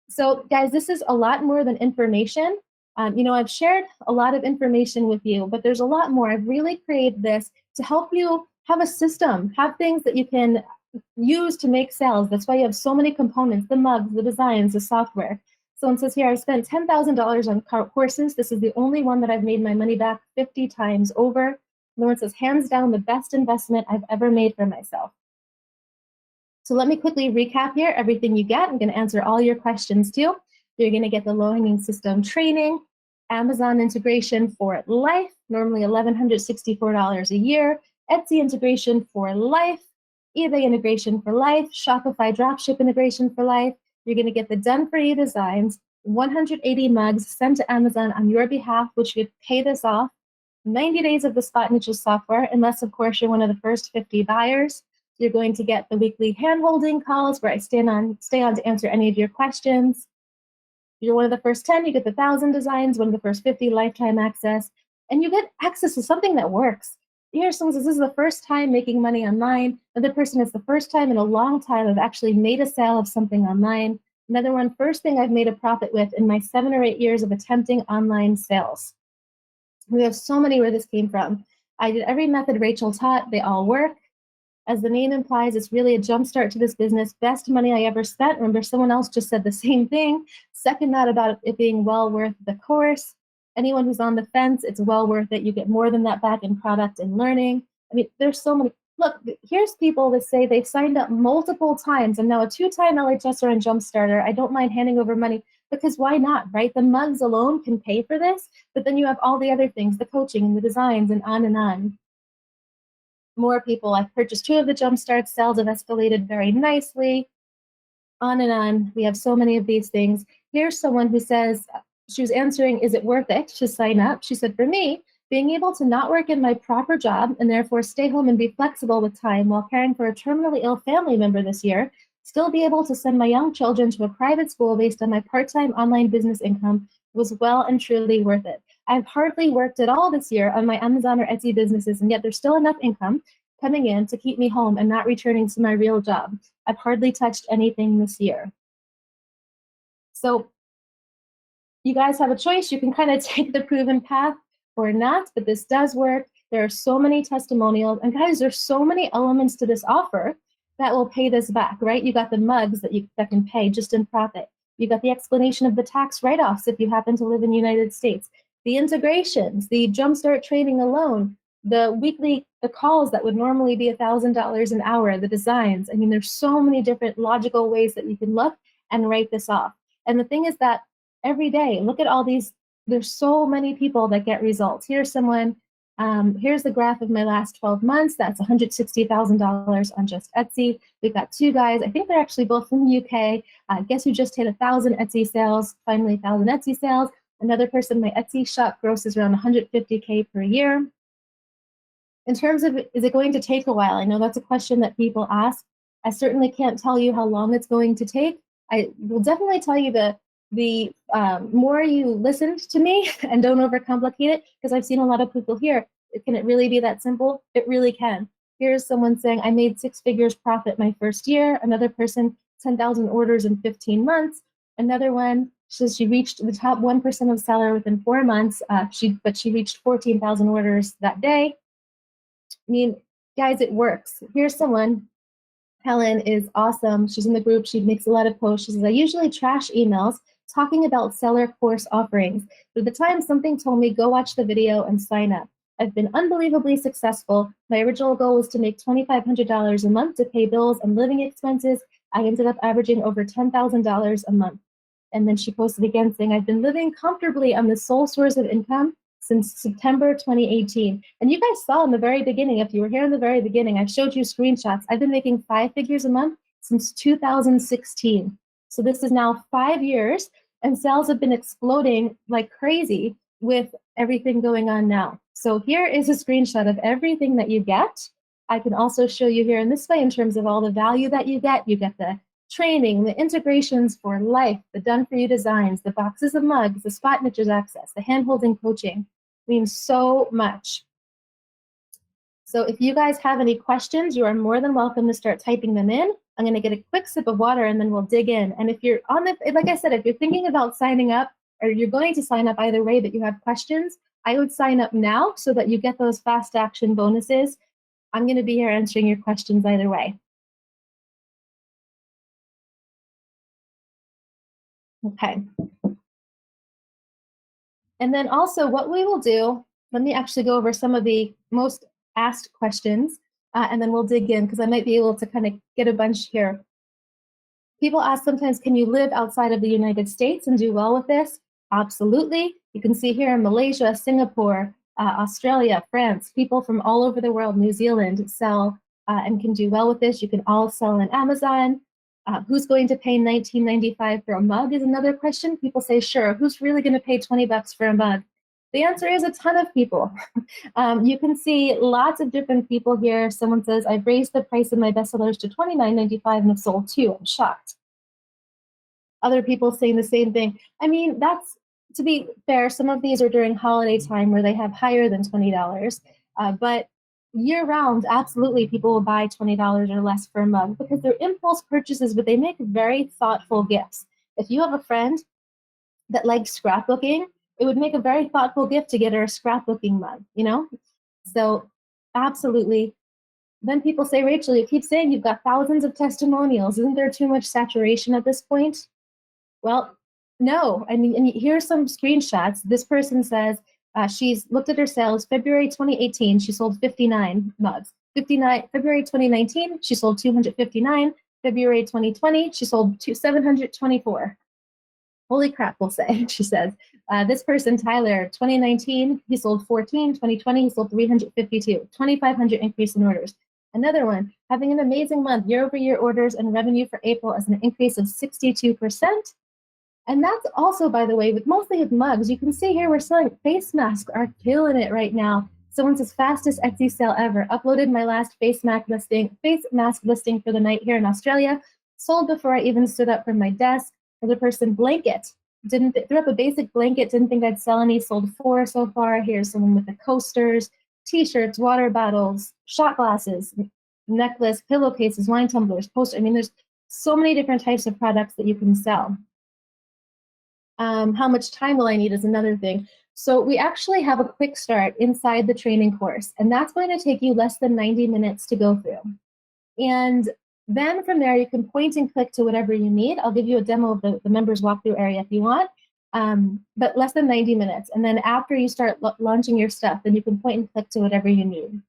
So guys, this is a lot more than information. I've shared a lot of information with you, but there's a lot more. I've really created this to help you have a system, have things that you can use to make sales. That's why you have so many components, the mugs, the designs, the software. Someone says here, I spent $10,000 on courses. This is the only one that I've made my money back 50 times over. Lauren says, hands down, the best investment I've ever made for myself. So let me quickly recap here everything you get. I'm going to answer all your questions too. You're going to get the low-hanging system training, Amazon integration for life, normally $1,164 a year, Etsy integration for life, eBay integration for life, Shopify dropship integration for life. You're going to get the done-for-you designs, 180 mugs sent to Amazon on your behalf, which you pay this off, 90 days of the Spot Niches software, unless, of course, you're one of the first 50 buyers. You're going to get the weekly hand-holding calls where I stay on to answer any of your questions. You're one of the first 10, you get the 1,000 designs, one of the first 50 lifetime access, and you get access to something that works. Here, someone says, this is the first time making money online. Another person, it's the first time in a long time I've actually made a sale of something online. Another one, first thing I've made a profit with in my 7 or 8 years of attempting online sales. We have so many where this came from. I did every method Rachel taught, they all work. As the name implies, it's really a jumpstart to this business. Best money I ever spent. Remember, someone else just said the same thing. Second that about it being well worth the course. Anyone who's on the fence, it's well worth it. You get more than that back in product and learning. I mean, there's so many. Look, here's people that say they've signed up multiple times. I'm now a 2-time LHSer and Jumpstarter. I don't mind handing over money because why not, right? The mugs alone can pay for this, but then you have all the other things, the coaching and the designs and on and on. More people. I've purchased 2 of the Jumpstart sales have escalated very nicely. On and on. We have so many of these things. Here's someone who says, she was answering, is it worth it to sign up? She said, for me, being able to not work in my proper job and therefore stay home and be flexible with time while caring for a terminally ill family member this year, still be able to send my young children to a private school based on my part-time online business income was well and truly worth it. I've hardly worked at all this year on my Amazon or Etsy businesses, and yet there's still enough income coming in to keep me home and not returning to my real job. I've hardly touched anything this year. So you guys have a choice. You can kind of take the proven path or not, but this does work. There are so many testimonials, and guys, there's so many elements to this offer that will pay this back, right? You got the mugs that can pay just in profit. You got the explanation of the tax write-offs if you happen to live in the United States. The integrations, the Jumpstart training alone, the calls that would normally be $1,000 an hour, the designs. I mean, there's so many different logical ways that you can look and write this off. And the thing is that every day, look at all these, there's so many people that get results. Here's someone, here's the graph of my last 12 months. That's $160,000 on just Etsy. We've got 2 guys, I think they're actually both from the UK. Guess who just hit 1,000 Etsy sales, finally 1,000 Etsy sales. Another person, my Etsy shop grosses around $150K per year. In terms of, is it going to take a while? I know that's a question that people ask. I certainly can't tell you how long it's going to take. I will definitely tell you the more you listen to me and don't overcomplicate it, because I've seen a lot of people here. Can it really be that simple? It really can. Here's someone saying, I made 6 figures profit my first year. Another person, 10,000 orders in 15 months. Another one says she reached the top 1% of seller within 4 months, but she reached 14,000 orders that day. I mean, guys, it works. Here's someone, Helen is awesome. She's in the group. She makes a lot of posts. She says, I usually trash emails talking about seller course offerings. But at the time, something told me, go watch the video and sign up. I've been unbelievably successful. My original goal was to make $2,500 a month to pay bills and living expenses. I ended up averaging over $10,000 a month. And then she posted again saying, I've been living comfortably on the sole source of income since September 2018. And you guys saw in the very beginning, if you were here in the very beginning, I showed you screenshots. I've been making 5 figures a month since 2016. So this is now 5 years, and sales have been exploding like crazy with everything going on now. So here is a screenshot of everything that you get. I can also show you here in this way in terms of all the value that you get. You get the training, the integrations for life, the done-for-you designs, the boxes of mugs, the Spot Niches access, the hand-holding coaching. Means so much. So if you guys have any questions, you are more than welcome to start typing them in. I'm going to get a quick sip of water and then we'll dig in. And if you're on the, like I said, if you're thinking about signing up, or you're going to sign up either way, but you have questions, I would sign up now so that you get those fast action bonuses. I'm going to be here answering your questions either way. Okay. And then also what we will do, let me actually go over some of the most asked questions, and then we'll dig in because I might be able to kind of get a bunch here. People ask sometimes, can you live outside of the United States and do well with this? Absolutely. You can see here in Malaysia, Singapore, Australia, France, people from all over the world, New Zealand, sell and can do well with this. You can all sell on Amazon. Who's going to pay $19.95 for a mug is another question. People say, sure, who's really going to pay 20 bucks for a mug? The answer is a ton of people. You can see lots of different people here. Someone says, I've raised the price of my bestsellers to $29.95 and have sold 2. I'm shocked. Other people saying the same thing. I mean, that's, to be fair, some of these are during holiday time where they have higher than $20. But year-round, absolutely, people will buy $20 or less for a mug because they're impulse purchases, but they make very thoughtful gifts. If you have a friend that likes scrapbooking, it would make a very thoughtful gift to get her a scrapbooking mug, you know? So absolutely. Then people say, Rachel, you keep saying you've got thousands of testimonials. Isn't there too much saturation at this point? Well, no. I mean, and here's some screenshots. This person says she's looked at her sales. February 2018, she sold 59 mugs. February 2019, she sold 259. February 2020, she sold 724. Holy crap, we'll say, she says. This person, Tyler, 2019, he sold 14. 2020, he sold 352. 2,500 increase in orders. Another one, having an amazing month. Year-over-year orders and revenue for April is an increase of 62%. And that's also, by the way, mostly with mugs. You can see here we're selling face masks, are killing it right now. Someone says, fastest Etsy sale ever. Uploaded my last face mask listing for the night here in Australia. Sold before I even stood up from my desk. Another person, blanket. Threw up a basic blanket, didn't think I'd sell any, sold 4 so far. Here's someone with the coasters, t-shirts, water bottles, shot glasses, necklace, pillowcases, wine tumblers, posters. I mean, there's so many different types of products that you can sell. How much time will I need is another thing. So we actually have a quick start inside the training course, and that's going to take you less than 90 minutes to go through. And then from there, you can point and click to whatever you need. I'll give you a demo of the members walkthrough area if you want, but less than 90 minutes. And then after you start launching your stuff, then you can point and click to whatever you need.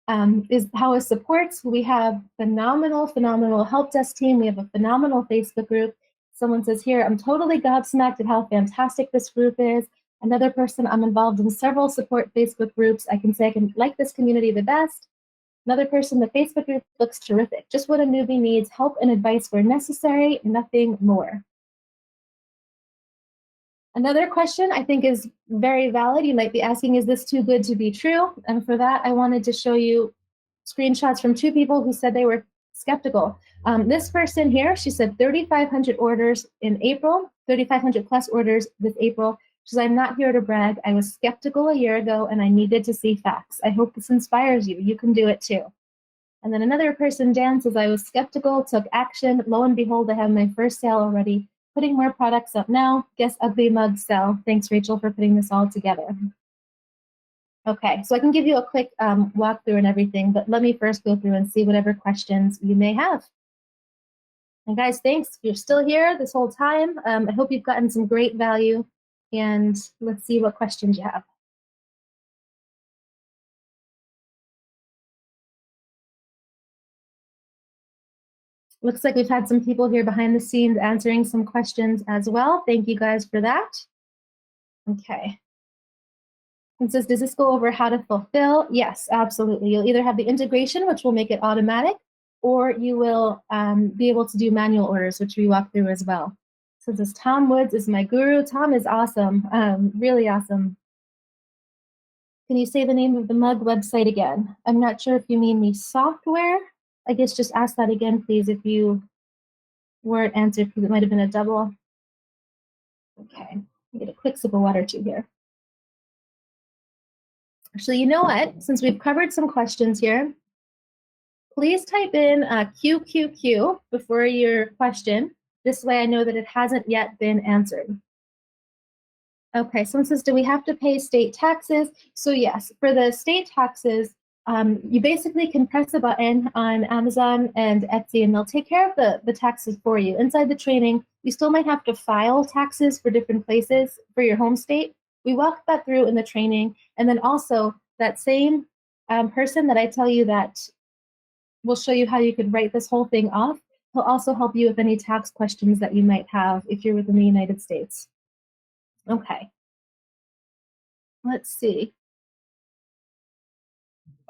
How is supports? We have phenomenal help desk team. We have a phenomenal Facebook group. Someone says here, I'm totally gobsmacked at how fantastic this group is. Another person, I'm involved in several support Facebook groups. I can say I can like this community the best. Another person, the Facebook group looks terrific. Just what a newbie needs, help and advice where necessary, nothing more. Another question I think is very valid. You might be asking, is this too good to be true? And for that, I wanted to show you screenshots from 2 people who said they were skeptical. This person here, she said 3,500 orders in April, 3,500 plus orders this April. She says, I'm not here to brag. I was skeptical a year ago and I needed to see facts. I hope this inspires you. You can do it too. And then another person, Dan, says, I was skeptical, took action. Lo and behold, I have my first sale already. Putting more products up now. Guess ugly mugs sell. Thanks, Rachel, for putting this all together. Okay, so I can give you a quick walkthrough and everything, but let me first go through and see whatever questions you may have. And guys, thanks. If you're still here this whole time, I hope you've gotten some great value. And let's see what questions you have. Looks like we've had some people here behind the scenes answering some questions as well. Thank you guys for that. Okay. It says, does this go over how to fulfill? Yes, absolutely. You'll either have the integration, which will make it automatic, or you will be able to do manual orders, which we walk through as well. So this Tom Woods is my guru. Tom is awesome, really awesome. Can you say the name of the mug website again? I'm not sure if you mean the software. I guess just ask that again, please, if you weren't answered, because it might have been a double. Okay, I'll get a quick sip of water too here. Actually, you know what? Since we've covered some questions here, please type in QQQ before your question. This way I know that it hasn't yet been answered. Okay, so it says, do we have to pay state taxes? So yes, for the state taxes, you basically can press a button on Amazon and Etsy and they'll take care of the taxes for you. Inside the training, you still might have to file taxes for different places for your home state. We walk that through in the training. And then also that same person that I tell you that will show you how you could write this whole thing off. He'll also help you with any tax questions that you might have if you're within the United States. Okay. Let's see.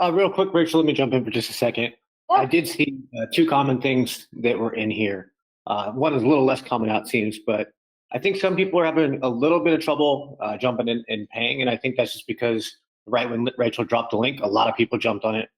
Real quick, Rachel, let me jump in for just a second. Yeah. I did see two common things that were in here. One is a little less common, it seems, but I think some people are having a little bit of trouble jumping in and paying, and I think that's just because right when Rachel dropped the link, a lot of people jumped on it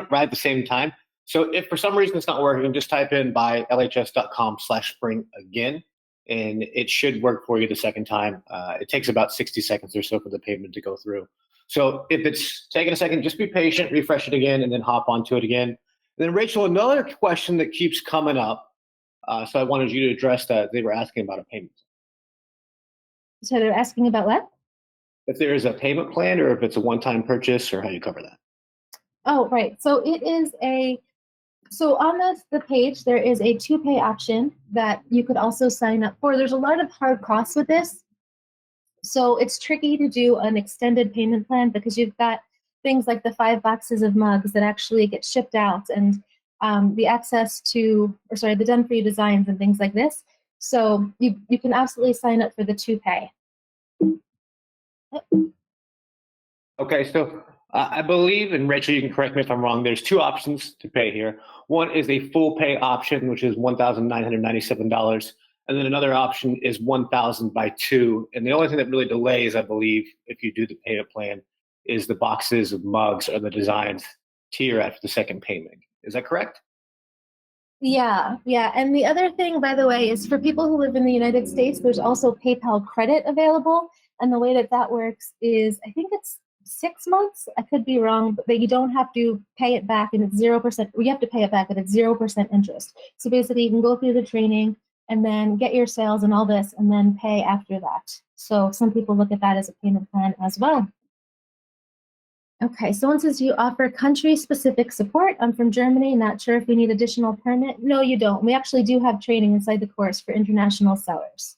right at the same time. So if for some reason it's not working, just type in by lhs.com/spring again, and it should work for you the second time. It takes about 60 seconds or so for the payment to go through. So if it's taking a second, just be patient, refresh it again, and then hop onto it again. And then Rachel, another question that keeps coming up. So I wanted you to address that. They were asking about a payment. So they're asking about what? If there is a payment plan or if it's a one-time purchase or how you cover that. Oh, right. So it is so on the page, there is a 2-pay option that you could also sign up for. There's a lot of hard costs with this. So it's tricky to do an extended payment plan because you've got things like the 5 boxes of mugs that actually get shipped out and the access to, the done for you designs and things like this. So you can absolutely sign up for the 2-pay. Okay, so I believe, and Rachel, you can correct me if I'm wrong, there's 2 options to pay here. One is a full pay option, which is $1,997. And then another option is 1,000 by 2. And the only thing that really delays, I believe, if you do the payment plan, is the boxes of mugs or the designs tier after the second payment. Is that correct? Yeah. And the other thing, by the way, is for people who live in the United States, there's also PayPal credit available. And the way that works is, I think it's 6 months. I could be wrong, but you don't have to pay it back, and it's 0%. You have to pay it back, but it's 0% interest. So basically, you can go through the training and then get your sales and all this, and then pay after that. So some people look at that as a payment plan as well. Okay, someone says you offer country-specific support. I'm from Germany, not sure if we need additional permit. No, you don't. We actually do have training inside the course for international sellers.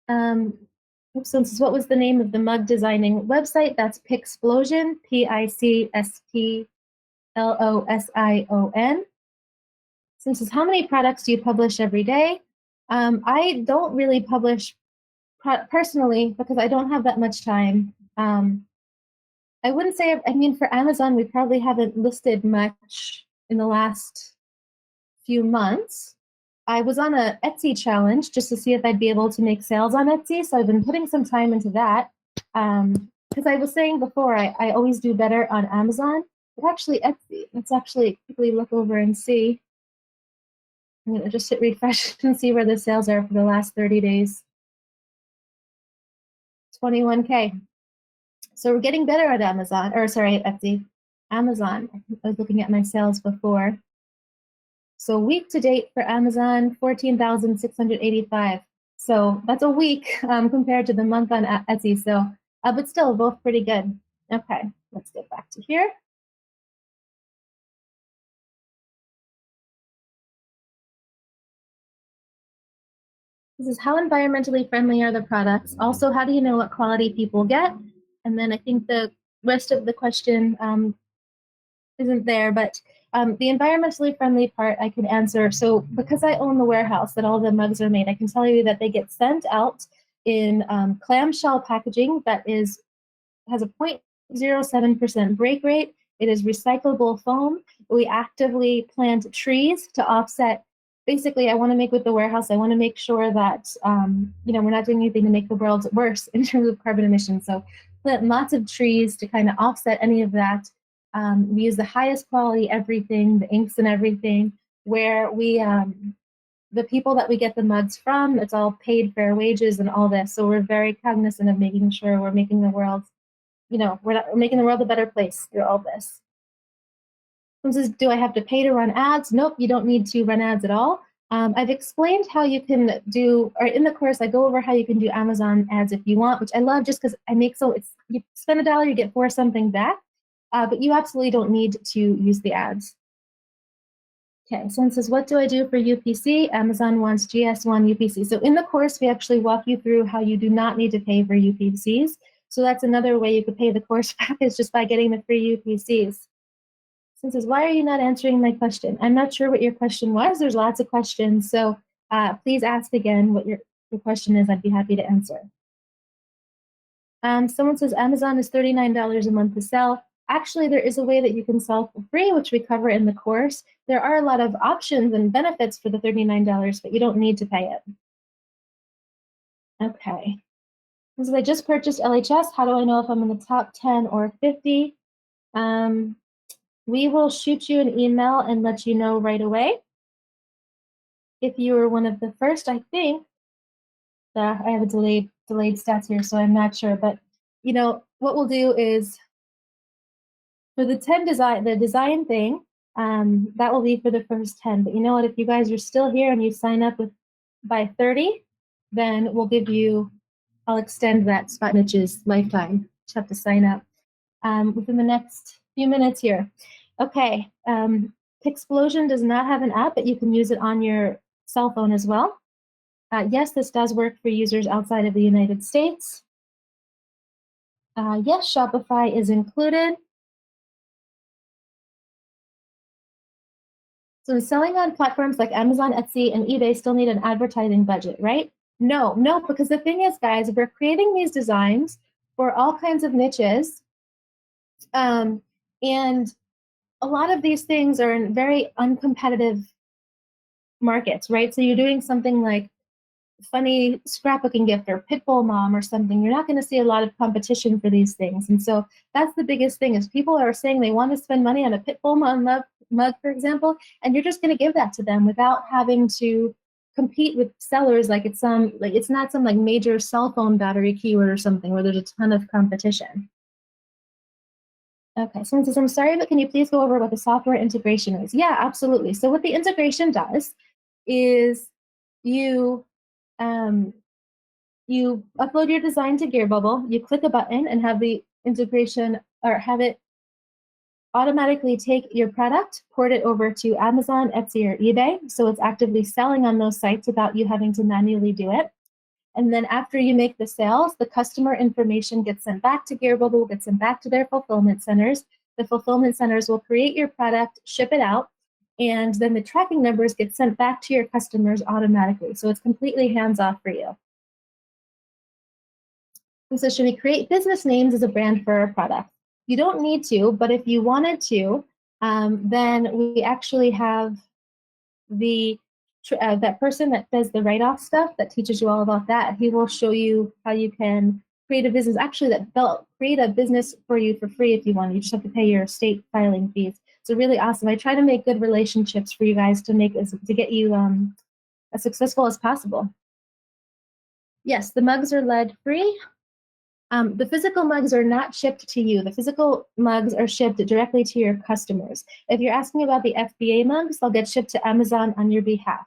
Someone says, what was the name of the mug designing website? That's Pixplosion, Pixplosion. Someone says, how many products do you publish every day? I don't really publish personally because I don't have that much time. I wouldn't say, for Amazon, we probably haven't listed much in the last few months. I was on a Etsy challenge just to see if I'd be able to make sales on Etsy. So I've been putting some time into that. Because I was saying before, I always do better on Amazon, but actually Etsy, let's actually quickly look over and see. I'm going to just hit refresh and see where the sales are for the last 30 days. 21K. So we're getting better at Amazon, Etsy. Amazon, I was looking at my sales before. So week to date for Amazon, 14,685. So that's a week compared to the month on Etsy. So, but still both pretty good. Okay, let's get back to here. This is how environmentally friendly are the products? Also, how do you know what quality people get? And then I think the rest of the question isn't there, but the environmentally friendly part I can answer. So because I own the warehouse that all the mugs are made, I can tell you that they get sent out in clamshell packaging that has a 0.07% break rate. It is recyclable foam. We actively plant trees to offset. Basically, I want to make with the warehouse, I want to make sure that we're not doing anything to make the world worse in terms of carbon emissions. So plant lots of trees to kind of offset any of that. We use the highest quality everything, the inks and everything, where we, the people that we get the mugs from, it's all paid fair wages and all this. So we're very cognizant of making sure we're making the world, we're making the world a better place through all this. Someone says, do I have to pay to run ads? Nope, you don't need to run ads at all. I've explained how you can do, or in the course, I go over how you can do Amazon ads if you want, which I love just because I make you spend $1, you get 4 something back, but you absolutely don't need to use the ads. Okay, so it says, what do I do for UPC? Amazon wants GS1 UPC. So in the course, we actually walk you through how you do not need to pay for UPCs. So that's another way you could pay the course back is just by getting the free UPCs. So it says, why are you not answering my question? I'm not sure what your question was. There's lots of questions. So please ask again what your question is. I'd be happy to answer. Someone says Amazon is $39 a month to sell. Actually, there is a way that you can sell for free, which we cover in the course. There are a lot of options and benefits for the $39, but you don't need to pay it. Okay. So I just purchased LHS. How do I know if I'm in the top 10 or 50? We will shoot you an email and let you know right away. If you were one of the first, I think, I have a delayed stats here, so I'm not sure. But you know what we'll do is for the 10 design thing, that will be for the first 10. But you know what? If you guys are still here and you sign up by 30, then we'll give you. I'll extend that spot niches lifetime. Just have to sign up within the next few minutes here. Okay, Pixplosion does not have an app, but you can use it on your cell phone as well. Yes, this does work for users outside of the United States. Yes, Shopify is included. So selling on platforms like Amazon, Etsy, and eBay still need an advertising budget, right? No, because the thing is, guys, we're creating these designs for all kinds of niches. And a lot of these things are in very uncompetitive markets, right? So you're doing something like funny scrapbooking gift or Pitbull mom or something. You're not going to see a lot of competition for these things. And so that's the biggest thing is people are saying they want to spend money on a Pitbull mom mug, for example, and you're just going to give that to them without having to compete with sellers like it's not some like major cell phone battery keyword or something where there's a ton of competition. Okay, someone says, I'm sorry, but can you please go over what the software integration is? Yeah, absolutely. So what the integration does is you upload your design to Gearbubble, you click a button and have the integration or have it automatically take your product, port it over to Amazon, Etsy, or eBay. So it's actively selling on those sites without you having to manually do it. And then after you make the sales, the customer information gets sent back to Gearbubble, gets sent back to their fulfillment centers. The fulfillment centers will create your product, ship it out, and then the tracking numbers get sent back to your customers automatically. So it's completely hands-off for you. And so should we create business names as a brand for our product? You don't need to, but if you wanted to, then we actually have that person that does the write-off stuff that teaches you all about that. He will show you how you can create a business. Actually, they'll create a business for you for free if you want. You just have to pay your state filing fees. So really awesome. I try to make good relationships for you guys to get you as successful as possible. Yes, the mugs are lead free. The physical mugs are not shipped to you. The physical mugs are shipped directly to your customers. If you're asking about the FBA mugs, they'll get shipped to Amazon on your behalf.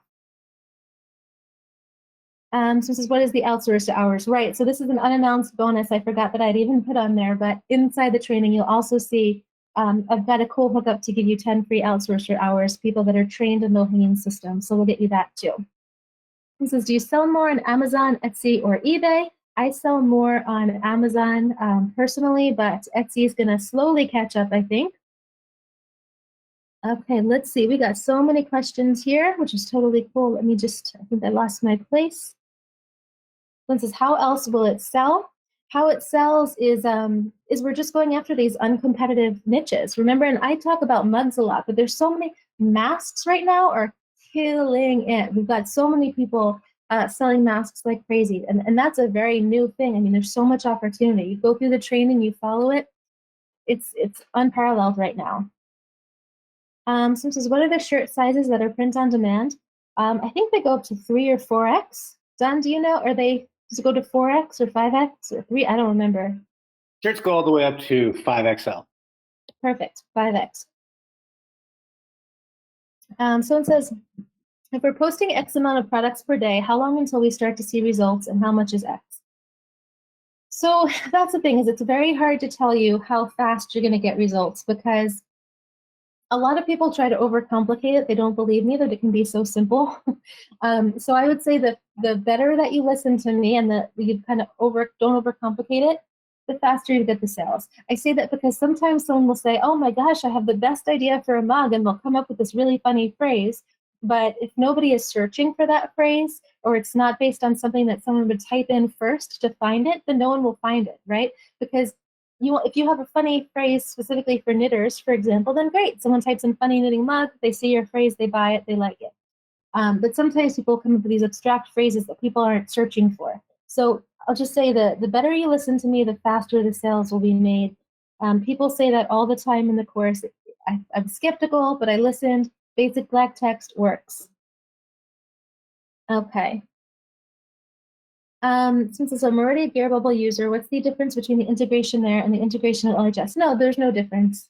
So this is what is the outsourced to hours? Right, so this is an unannounced bonus I forgot that I'd even put on there, but inside the training, you'll also see I've got a cool hookup to give you 10 free outsourcer hours, people that are trained in the hanging system, so we'll get you that too. This is, do you sell more on Amazon, Etsy, or eBay? I sell more on Amazon personally, but Etsy is going to slowly catch up, I think. Okay, let's see. We got so many questions here, which is totally cool. Let me just, I think I lost my place. This is, how else will it sell? How it sells is we're just going after these uncompetitive niches. Remember, and I talk about mugs a lot, but there's so many masks right now are killing it. We've got so many people selling masks like crazy. And that's a very new thing. I mean, there's so much opportunity. You go through the training, you follow it. It's unparalleled right now. So this is, what are the shirt sizes that are print on demand? I think they go up to 3 or 4X. Don, do you know? Does it go to 4X or 5X or 3? I don't remember. Shirts go all the way up to 5XL. Perfect, 5X. So it says, If we're posting X amount of products per day, how long until we start to see results and how much is X? So that's the thing, is it's very hard to tell you how fast you're going to get results because a lot of people try to overcomplicate it. They don't believe me that it can be so simple. So I would say that the better that you listen to me and that you kind of don't overcomplicate it, the faster you get the sales. I say that because sometimes someone will say, oh my gosh, I have the best idea for a mug, and they'll come up with this really funny phrase. But if nobody is searching for that phrase, or it's not based on something that someone would type in first to find it, then no one will find it, right? Because if you have a funny phrase specifically for knitters, for example, then great. Someone types in funny knitting mug, they see your phrase, they buy it, they like it. But sometimes people come up with these abstract phrases that people aren't searching for. So I'll just say that the better you listen to me, the faster the sales will be made. People say that all the time in the course. I'm skeptical, but I listened. Basic black text works. Okay. Since I'm already a Gear Bubble user, what's the difference between the integration there and the integration at LHS? No, there's no difference.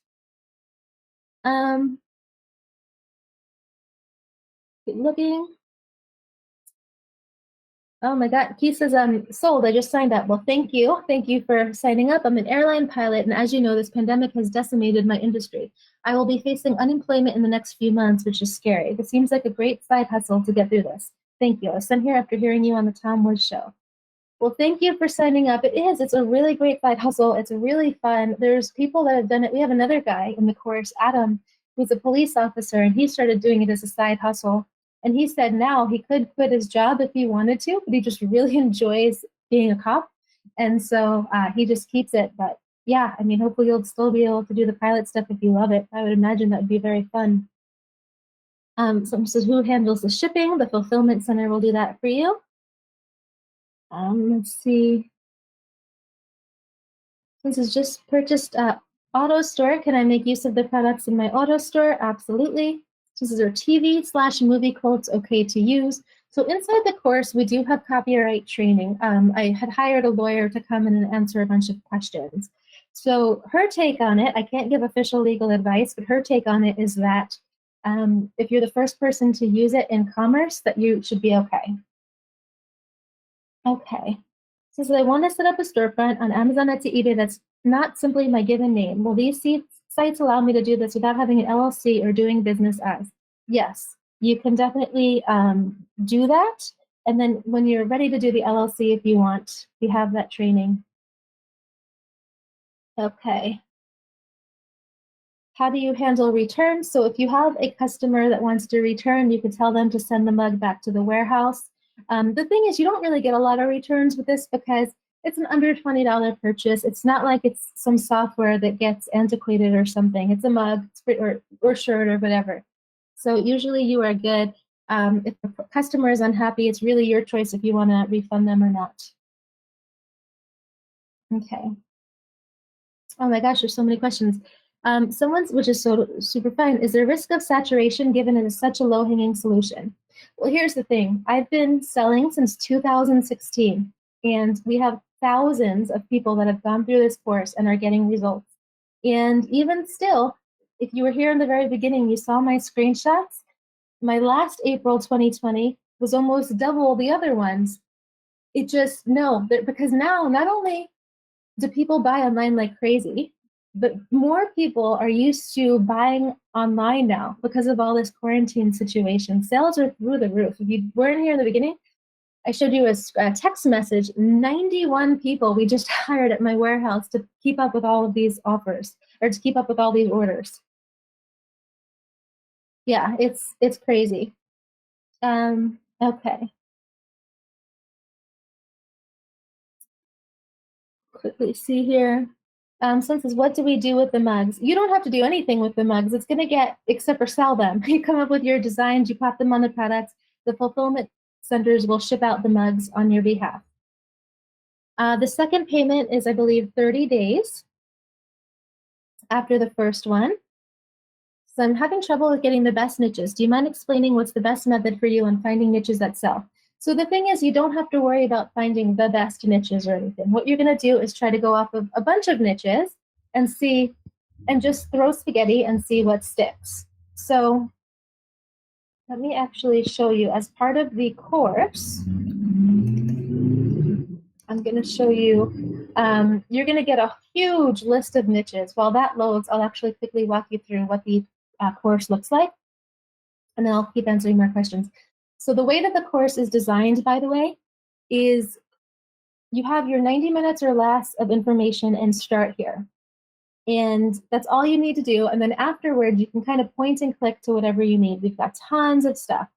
Keep looking. Oh my God, Keith says I'm sold. I just signed up. Well, thank you. Thank you for signing up. I'm an airline pilot, and as you know, this pandemic has decimated my industry. I will be facing unemployment in the next few months, which is scary. This seems like a great side hustle to get through this. Thank you. I was sent here after hearing you on the Tom Woods show. Well, thank you for signing up. It is. It's a really great side hustle. It's really fun. There's people that have done it. We have another guy in the course, Adam, who's a police officer, and he started doing it as a side hustle. And he said now he could quit his job if he wanted to, but he just really enjoys being a cop. And so he just keeps it. But yeah, I mean, hopefully you'll still be able to do the pilot stuff if you love it. I would imagine that would be very fun. Someone says, who handles the shipping? The fulfillment center will do that for you. Let's see. This is just purchased auto store. Can I make use of the products in my auto store? Absolutely. This is our TV/movie quotes, okay to use. So inside the course, we do have copyright training. I had hired a lawyer to come in and answer a bunch of questions. So her take on it, I can't give official legal advice, but her take on it is that if you're the first person to use it in commerce, that you should be okay. Okay. So I want to set up a storefront on Amazon, Etsy, eBay that's not simply my given name. Will these sites allow me to do this without having an LLC or doing business as? Yes, you can definitely do that. And then when you're ready to do the LLC, if you want, we have that training. Okay. How do you handle returns? So if you have a customer that wants to return, you can tell them to send the mug back to the warehouse. The thing is, you don't really get a lot of returns with this because it's an under $20 purchase. It's not like it's some software that gets antiquated or something. It's a mug or shirt or whatever. So usually you are good. If the customer is unhappy, it's really your choice if you want to refund them or not. Okay. Oh my gosh, there's so many questions. Which is so super fun, is there risk of saturation given it is such a low-hanging solution? Well, here's the thing. I've been selling since 2016, and we have thousands of people that have gone through this course and are getting results. And even still, if you were here in the very beginning, you saw my screenshots. My last April 2020 was almost double the other ones. It just, no, because now not only do people buy online like crazy, but more people are used to buying online now because of all this quarantine situation. Sales are through the roof. If you weren't here in the beginning, I showed you a text message. 91 people we just hired at my warehouse to keep up with all of these offers, or to keep up with all these orders. Yeah, it's crazy. Okay. Quickly see here. Someone says, what do we do with the mugs? You don't have to do anything with the mugs. It's going to get, except for sell them. You come up with your designs, you pop them on the products. The fulfillment centers will ship out the mugs on your behalf. The second payment is, I believe, 30 days after the first one. So I'm having trouble with getting the best niches. Do you mind explaining what's the best method for you on finding niches that sell? So the thing is, you don't have to worry about finding the best niches or anything. What you're going to do is try to go off of a bunch of niches and see, and just throw spaghetti and see what sticks. So let me actually show you as part of the course. I'm going to show you, you're going to get a huge list of niches. While that loads, I'll actually quickly walk you through what the course looks like, and then I'll keep answering more questions. So the way that the course is designed, by the way, is you have your 90 minutes or less of information and start here. And that's all you need to do. And then afterward, you can kind of point and click to whatever you need. We've got tons of stuff.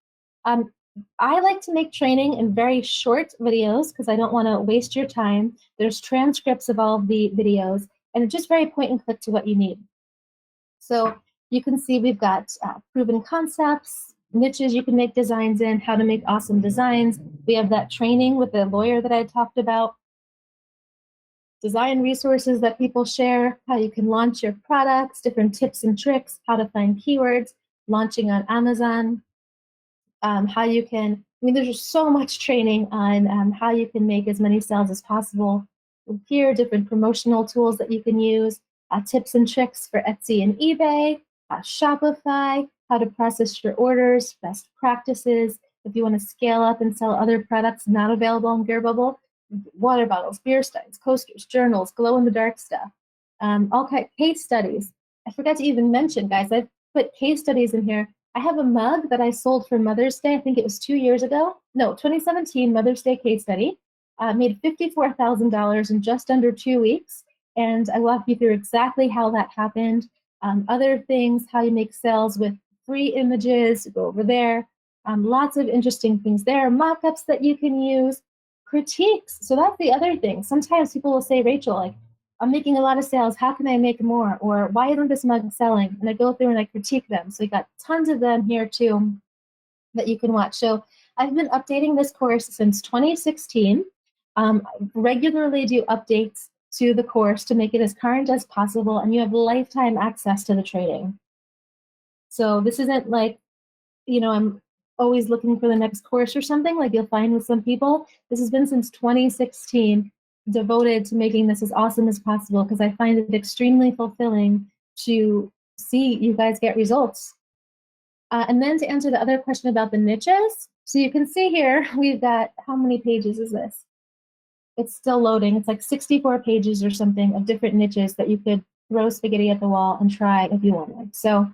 I like to make training in very short videos because I don't want to waste your time. There's transcripts of all of the videos, and it's just very point and click to what you need. So you can see we've got proven concepts, niches you can make designs in, how to make awesome designs. We have that training with the lawyer that I talked about, design resources that people share, how you can launch your products, different tips and tricks, how to find keywords, launching on Amazon, how you can, I mean, there's just so much training on how you can make as many sales as possible. Here, different promotional tools that you can use, tips and tricks for Etsy and eBay, Shopify, how to process your orders, best practices. If you want to scale up and sell other products not available on Gearbubble, water bottles, beer steins, coasters, journals, glow-in-the-dark stuff, all kind of case studies. I forgot to even mention, guys, I've put case studies in here. I have a mug that I sold for Mother's Day. I think it was 2 years ago. No, 2017 Mother's Day case study. Made $54,000 in just under 2 weeks. And I walk you through exactly how that happened. Other things, how you make sales with free images, go over there. Lots of interesting things there. Mock-ups that you can use. Critiques. So that's the other thing. Sometimes people will say, Rachel, like, I'm making a lot of sales. How can I make more? Or why isn't this mug selling? And I go through and I critique them. So we got tons of them here too that you can watch. So I've been updating this course since 2016. Regularly do updates to the course to make it as current as possible, and you have lifetime access to the training. So this isn't like, you know, I'm always looking for the next course or something like you'll find with some people. This has been since 2016, devoted to making this as awesome as possible because I find it extremely fulfilling to see you guys get results. And then to answer the other question about the niches, so you can see here, we've got, how many pages is this? It's still loading. It's like 64 pages or something of different niches that you could throw spaghetti at the wall and try if you wanted. So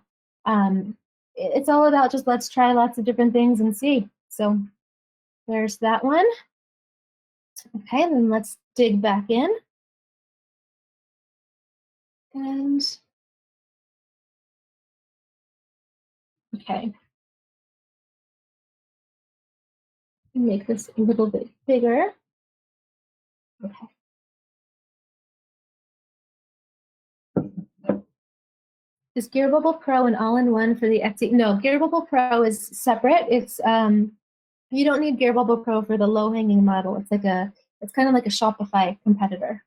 it's all about just let's try lots of different things and see. So there's that one. Okay, then let's dig back in. And okay, make this a little bit bigger. Okay. Is Gearbubble Pro an all-in-one for the Etsy? No, Gearbubble Pro is separate. It's you don't need Gearbubble Pro for the low-hanging model. It's like it's kind of like a Shopify competitor,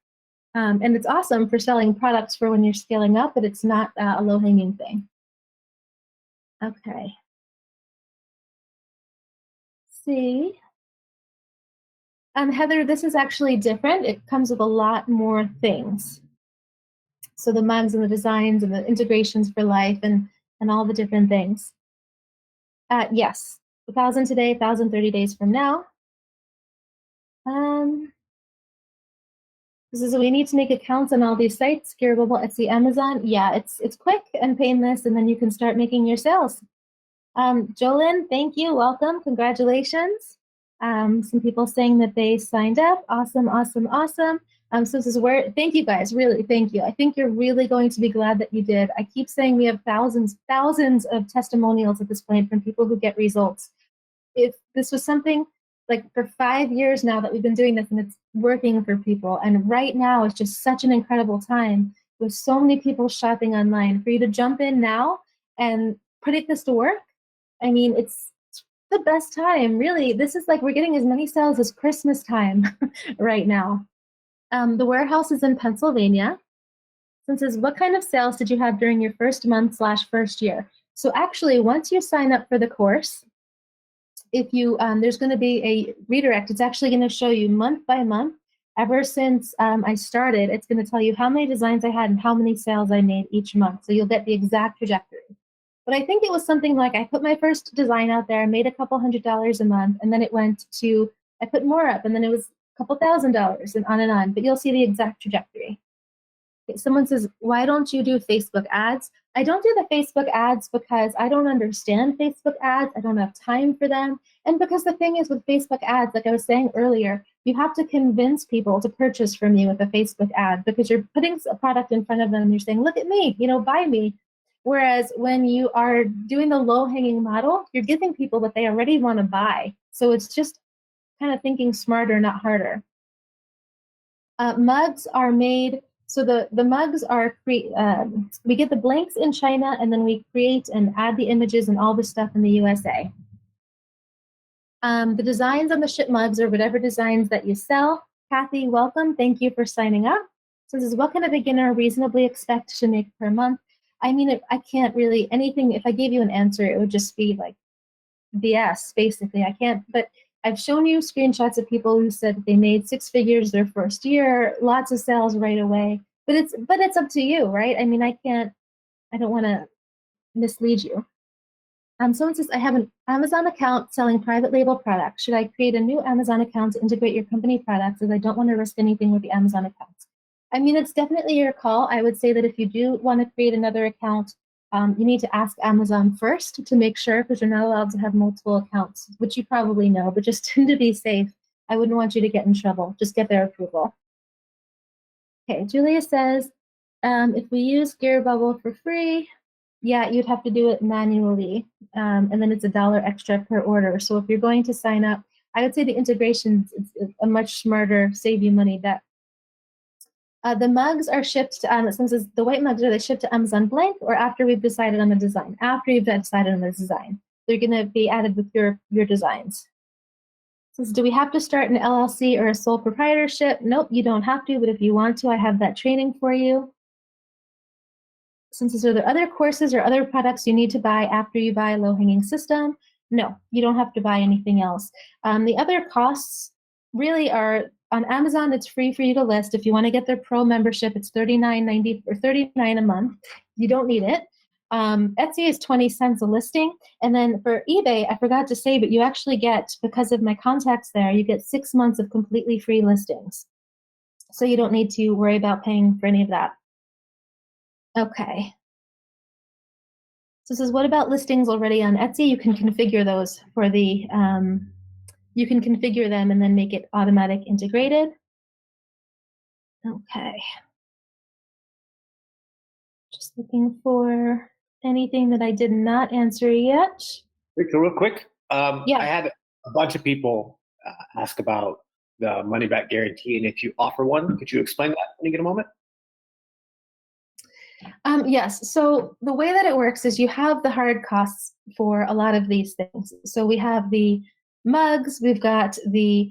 and it's awesome for selling products for when you're scaling up, but it's not a low-hanging thing. Okay. See. Heather, this is actually different. It comes with a lot more things. So the mugs and the designs and the integrations for life and all the different things. Yes, 1,000 today, 1,030 days from now. This is, we need to make accounts on all these sites, Gearbubble, Etsy, Amazon. Yeah, it's quick and painless, and then you can start making your sales. Jolyn, thank you, welcome, congratulations. Some people saying that they signed up. Awesome, awesome, awesome. So this is where, thank you guys, really, thank you. I think you're really going to be glad that you did. I keep saying we have thousands of testimonials at this point from people who get results. If this was something like for 5 years now that we've been doing this and it's working for people, and right now it's just such an incredible time with so many people shopping online. For you to jump in now and put this to work, I mean, it's the best time, really. This is like we're getting as many sales as Christmas time right now. The warehouse is in Pennsylvania. It says, what kind of sales did you have during your first month / first year? So actually, once you sign up for the course, if you there's going to be a redirect. It's actually going to show you month by month. Ever since I started, it's going to tell you how many designs I had and how many sales I made each month. So you'll get the exact trajectory. But I think it was something like I put my first design out there, made a couple $100 a month, and then it went to, I put more up, and then it was a couple $1,000 and on and on. But you'll see the exact trajectory. Someone says, why don't you do Facebook ads? I don't do the Facebook ads because I don't understand Facebook ads. I don't have time for them. And because the thing is with Facebook ads, like I was saying earlier, you have to convince people to purchase from you with a Facebook ad because you're putting a product in front of them and you're saying, look at me, buy me. Whereas when you are doing the low-hanging model, you're giving people what they already want to buy. So it's just kind of thinking smarter, not harder. Mugs are made, so the mugs are, we get the blanks in China and then we create and add the images and all the stuff in the USA. The designs on the ship mugs are whatever designs that you sell. Kathy, welcome. Thank you for signing up. So this is what can a beginner reasonably expect to make per month? I mean, I can't really, anything, if I gave you an answer, it would just be like BS, basically. I can't, but I've shown you screenshots of people who said they made 6 figures their first year, lots of sales right away. But it's up to you, right? I mean, I don't want to mislead you. Someone says, I have an Amazon account selling private label products. Should I create a new Amazon account to integrate your company products, as I don't want to risk anything with the Amazon accounts? I mean, it's definitely your call. I would say that if you do want to create another account, you need to ask Amazon first to make sure, because you're not allowed to have multiple accounts, which you probably know, but just to be safe, I wouldn't want you to get in trouble. Just get their approval. Okay, Julia says, if we use Gear Bubble for free, yeah, you'd have to do it manually, and then it's $1 extra per order. So if you're going to sign up, I would say the integration is a much smarter, save you money bet. The mugs are shipped to, since the white mugs, are they shipped to Amazon blank or after we've decided on the design? After you've decided on the design. They're going to be added with your designs. Says, do we have to start an LLC or a sole proprietorship? Nope, you don't have to, but if you want to, I have that training for you. Since are there other courses or other products you need to buy after you buy a low-hanging system? No, you don't have to buy anything else. The other costs really are, on Amazon, it's free for you to list. If you want to get their pro membership, it's $39.90 or $39 a month. You don't need it. Etsy is 20 cents a listing. And then for eBay, I forgot to say, but you actually get, because of my contacts there, you get 6 months of completely free listings. So you don't need to worry about paying for any of that. Okay. So this is, what about listings already on Etsy? You can configure those for the, you can configure them and then make it automatic integrated. Okay. Just looking for anything that I did not answer yet. Rachel, real quick. Yeah. I had a bunch of people ask about the money back guarantee, and if you offer one, could you explain that when you get a moment? Yes. So the way that it works is you have the hard costs for a lot of these things. So we have the mugs, we've got the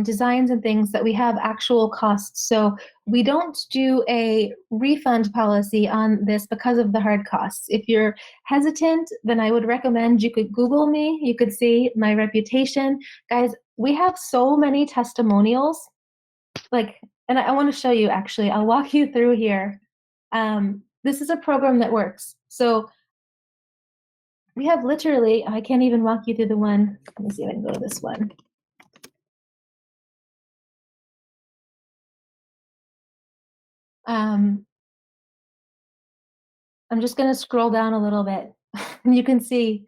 designs and things that we have actual costs. So we don't do a refund policy on this because of the hard costs. If you're hesitant, then I would recommend you could Google me. You could see my reputation. Guys, we have so many testimonials. And I want to show you, actually. I'll walk you through here. This is a program that works. So we have literally, I can't even walk you through the one. Let me see if I can go to this one. I'm just going to scroll down a little bit. You can see,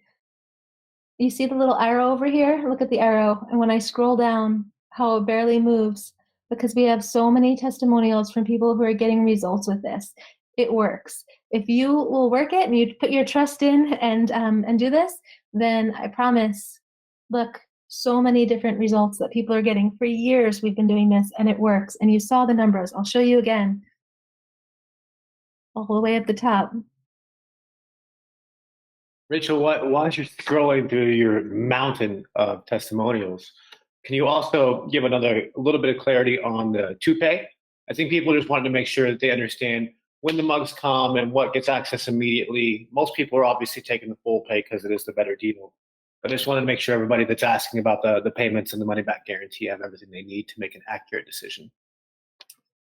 you see the little arrow over here? Look at the arrow. And when I scroll down, how it barely moves, because we have so many testimonials from people who are getting results with this. It works. If you will work it and you put your trust in and do this, then I promise, look, so many different results that people are getting. For years we've been doing this and it works. And you saw the numbers. I'll show you again. All the way at the top. Rachel, while you're scrolling through your mountain of testimonials, can you also give a little bit of clarity on the to-pay? I think people just wanted to make sure that they understand when the mugs come and what gets access immediately. Most people are obviously taking the full pay because it is the better deal. But I just wanted to make sure everybody that's asking about the payments and the money back guarantee have everything they need to make an accurate decision.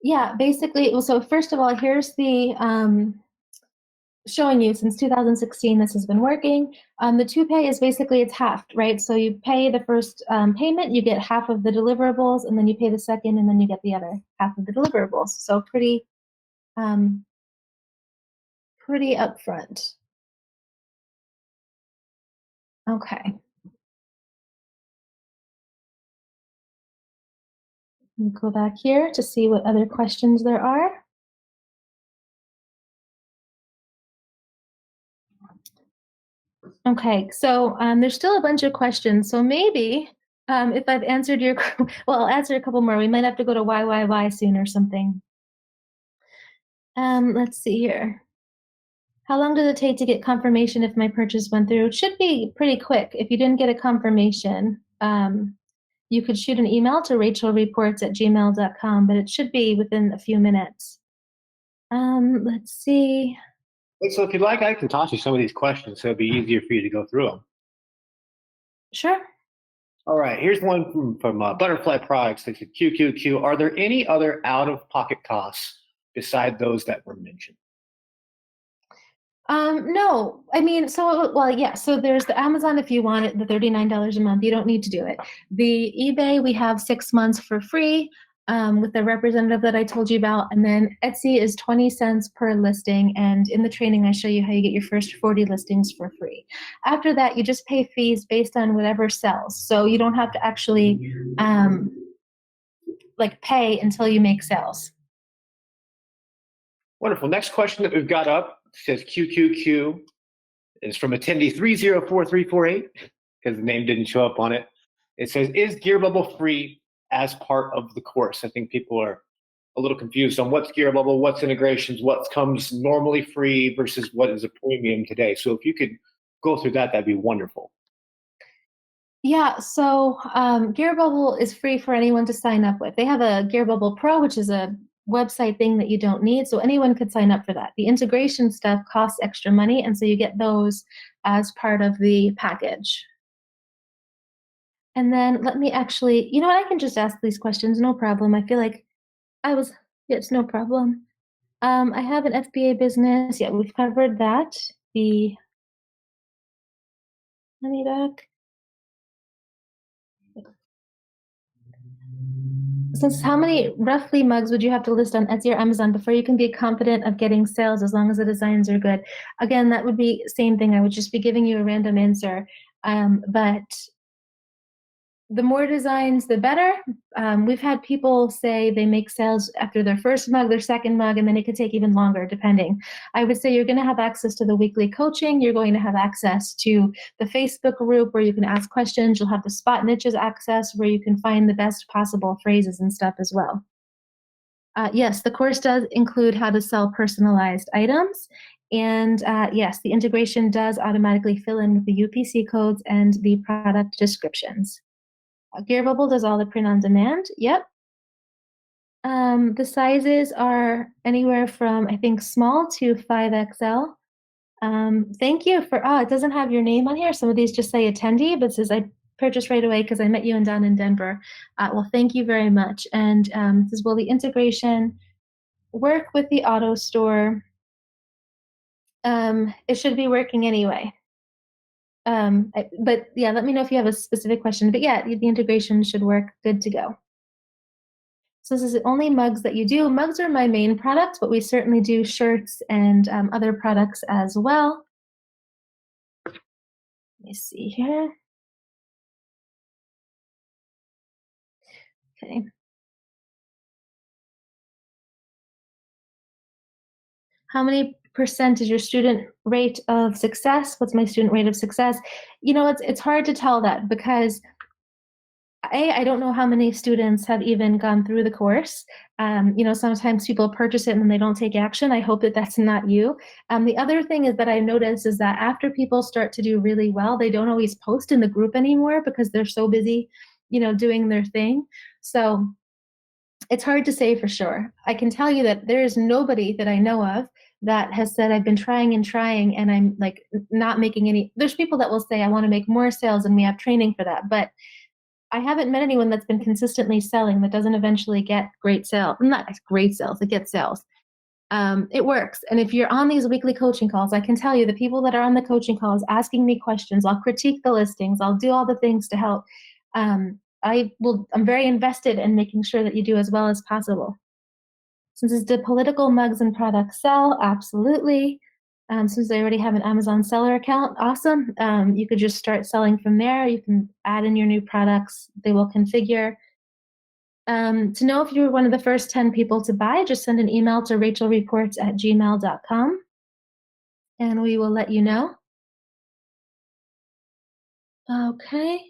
Yeah, basically, so first of all, here's the showing you since 2016 this has been working. The 2Pay is basically it's halved, right? So you pay the first payment, you get half of the deliverables, and then you pay the second, and then you get the other half of the deliverables. So pretty upfront. Okay. Let me go back here to see what other questions there are. Okay, so there's still a bunch of questions. So maybe if I've answered your, well, I'll answer a couple more. We might have to go to why soon or something. Let's see here. How long does it take to get confirmation if my purchase went through? It should be pretty quick. If you didn't get a confirmation, you could shoot an email to rachelreports@gmail.com, but it should be within a few minutes. Let's see. So if you'd like, I can toss you some of these questions so it'd be easier for you to go through them. Sure. All right, here's one from Butterfly Products. They said, QQQ, are there any other out-of-pocket costs beside those that were mentioned? No, I mean, well, yeah, so there's the Amazon if you want it, the $39 a month, you don't need to do it. The eBay, we have 6 months for free with the representative that I told you about. And then Etsy is 20 cents per listing. And in the training, I show you how you get your first 40 listings for free. After that, you just pay fees based on whatever sells. So you don't have to actually like pay until you make sales. Wonderful. Next question that we've got up says QQQ is from attendee 304348 because the name didn't show up on it. It says, is Gear Bubble free as part of the course? I think people are a little confused on what's Gear Bubble, what's integrations, what comes normally free versus what is a premium today. So if you could go through that, that'd be wonderful. Yeah, so Gear Bubble is free for anyone to sign up with. They have a Gear Bubble Pro, which is a website thing that you don't need, so anyone could sign up for that. The integration stuff costs extra money, and so you get those as part of the package. And then let me actually, you know what, I can just ask these questions, no problem. I feel like it's no problem. I have an FBA business. Yeah, we've covered that. The money back. Since how many roughly mugs would you have to list on Etsy or Amazon before you can be confident of getting sales as long as the designs are good? Again, that would be same thing. I would just be giving you a random answer. But the more designs, the better. We've had people say they make sales after their first mug, their second mug, and then it could take even longer depending. I would say you're going to have access to the weekly coaching. You're going to have access to the Facebook group where you can ask questions. You'll have the Spot Niches access where you can find the best possible phrases and stuff as well. Yes, the course does include how to sell personalized items. And yes, the integration does automatically fill in with the UPC codes and the product descriptions. Gear Bubble does all the print on demand. Yep. The sizes are anywhere from, I think, small to 5XL. Thank you for, it doesn't have your name on here. Some of these just say attendee, but it says I purchased right away because I met you down in Denver. Well, thank you very much. And this is, will the integration work with the auto store? It should be working anyway. But yeah, let me know if you have a specific question. But yeah, the integration should work good to go. So this is the only mugs that you do. Mugs are my main product, but we certainly do shirts and other products as well. Let me see here. Okay. How many percent is your student rate of success? What's my student rate of success? You know, it's hard to tell that because I don't know how many students have even gone through the course. You know, sometimes people purchase it and then they don't take action. I hope that that's not you. The other thing is that I noticed is that after people start to do really well, they don't always post in the group anymore because they're so busy, you know, doing their thing. So it's hard to say for sure. I can tell you that there is nobody that I know of that has said I've been trying and I'm like not making any. There's people that will say I want to make more sales and we have training for that, but I haven't met anyone that's been consistently selling that doesn't eventually get great sales. Not great sales, it gets sales. It works. And if you're on these weekly coaching calls, I can tell you the people that are on the coaching calls asking me questions, I'll critique the listings, I'll do all the things to help. I'm very invested in making sure that you do as well as possible. Since it's the political mugs and products sell, absolutely. Since they already have an Amazon seller account, awesome. You could just start selling from there. You can add in your new products. They will configure. To know if you were one of the first 10 people to buy, just send an email to rachelreports@gmail.com and we will let you know. Okay.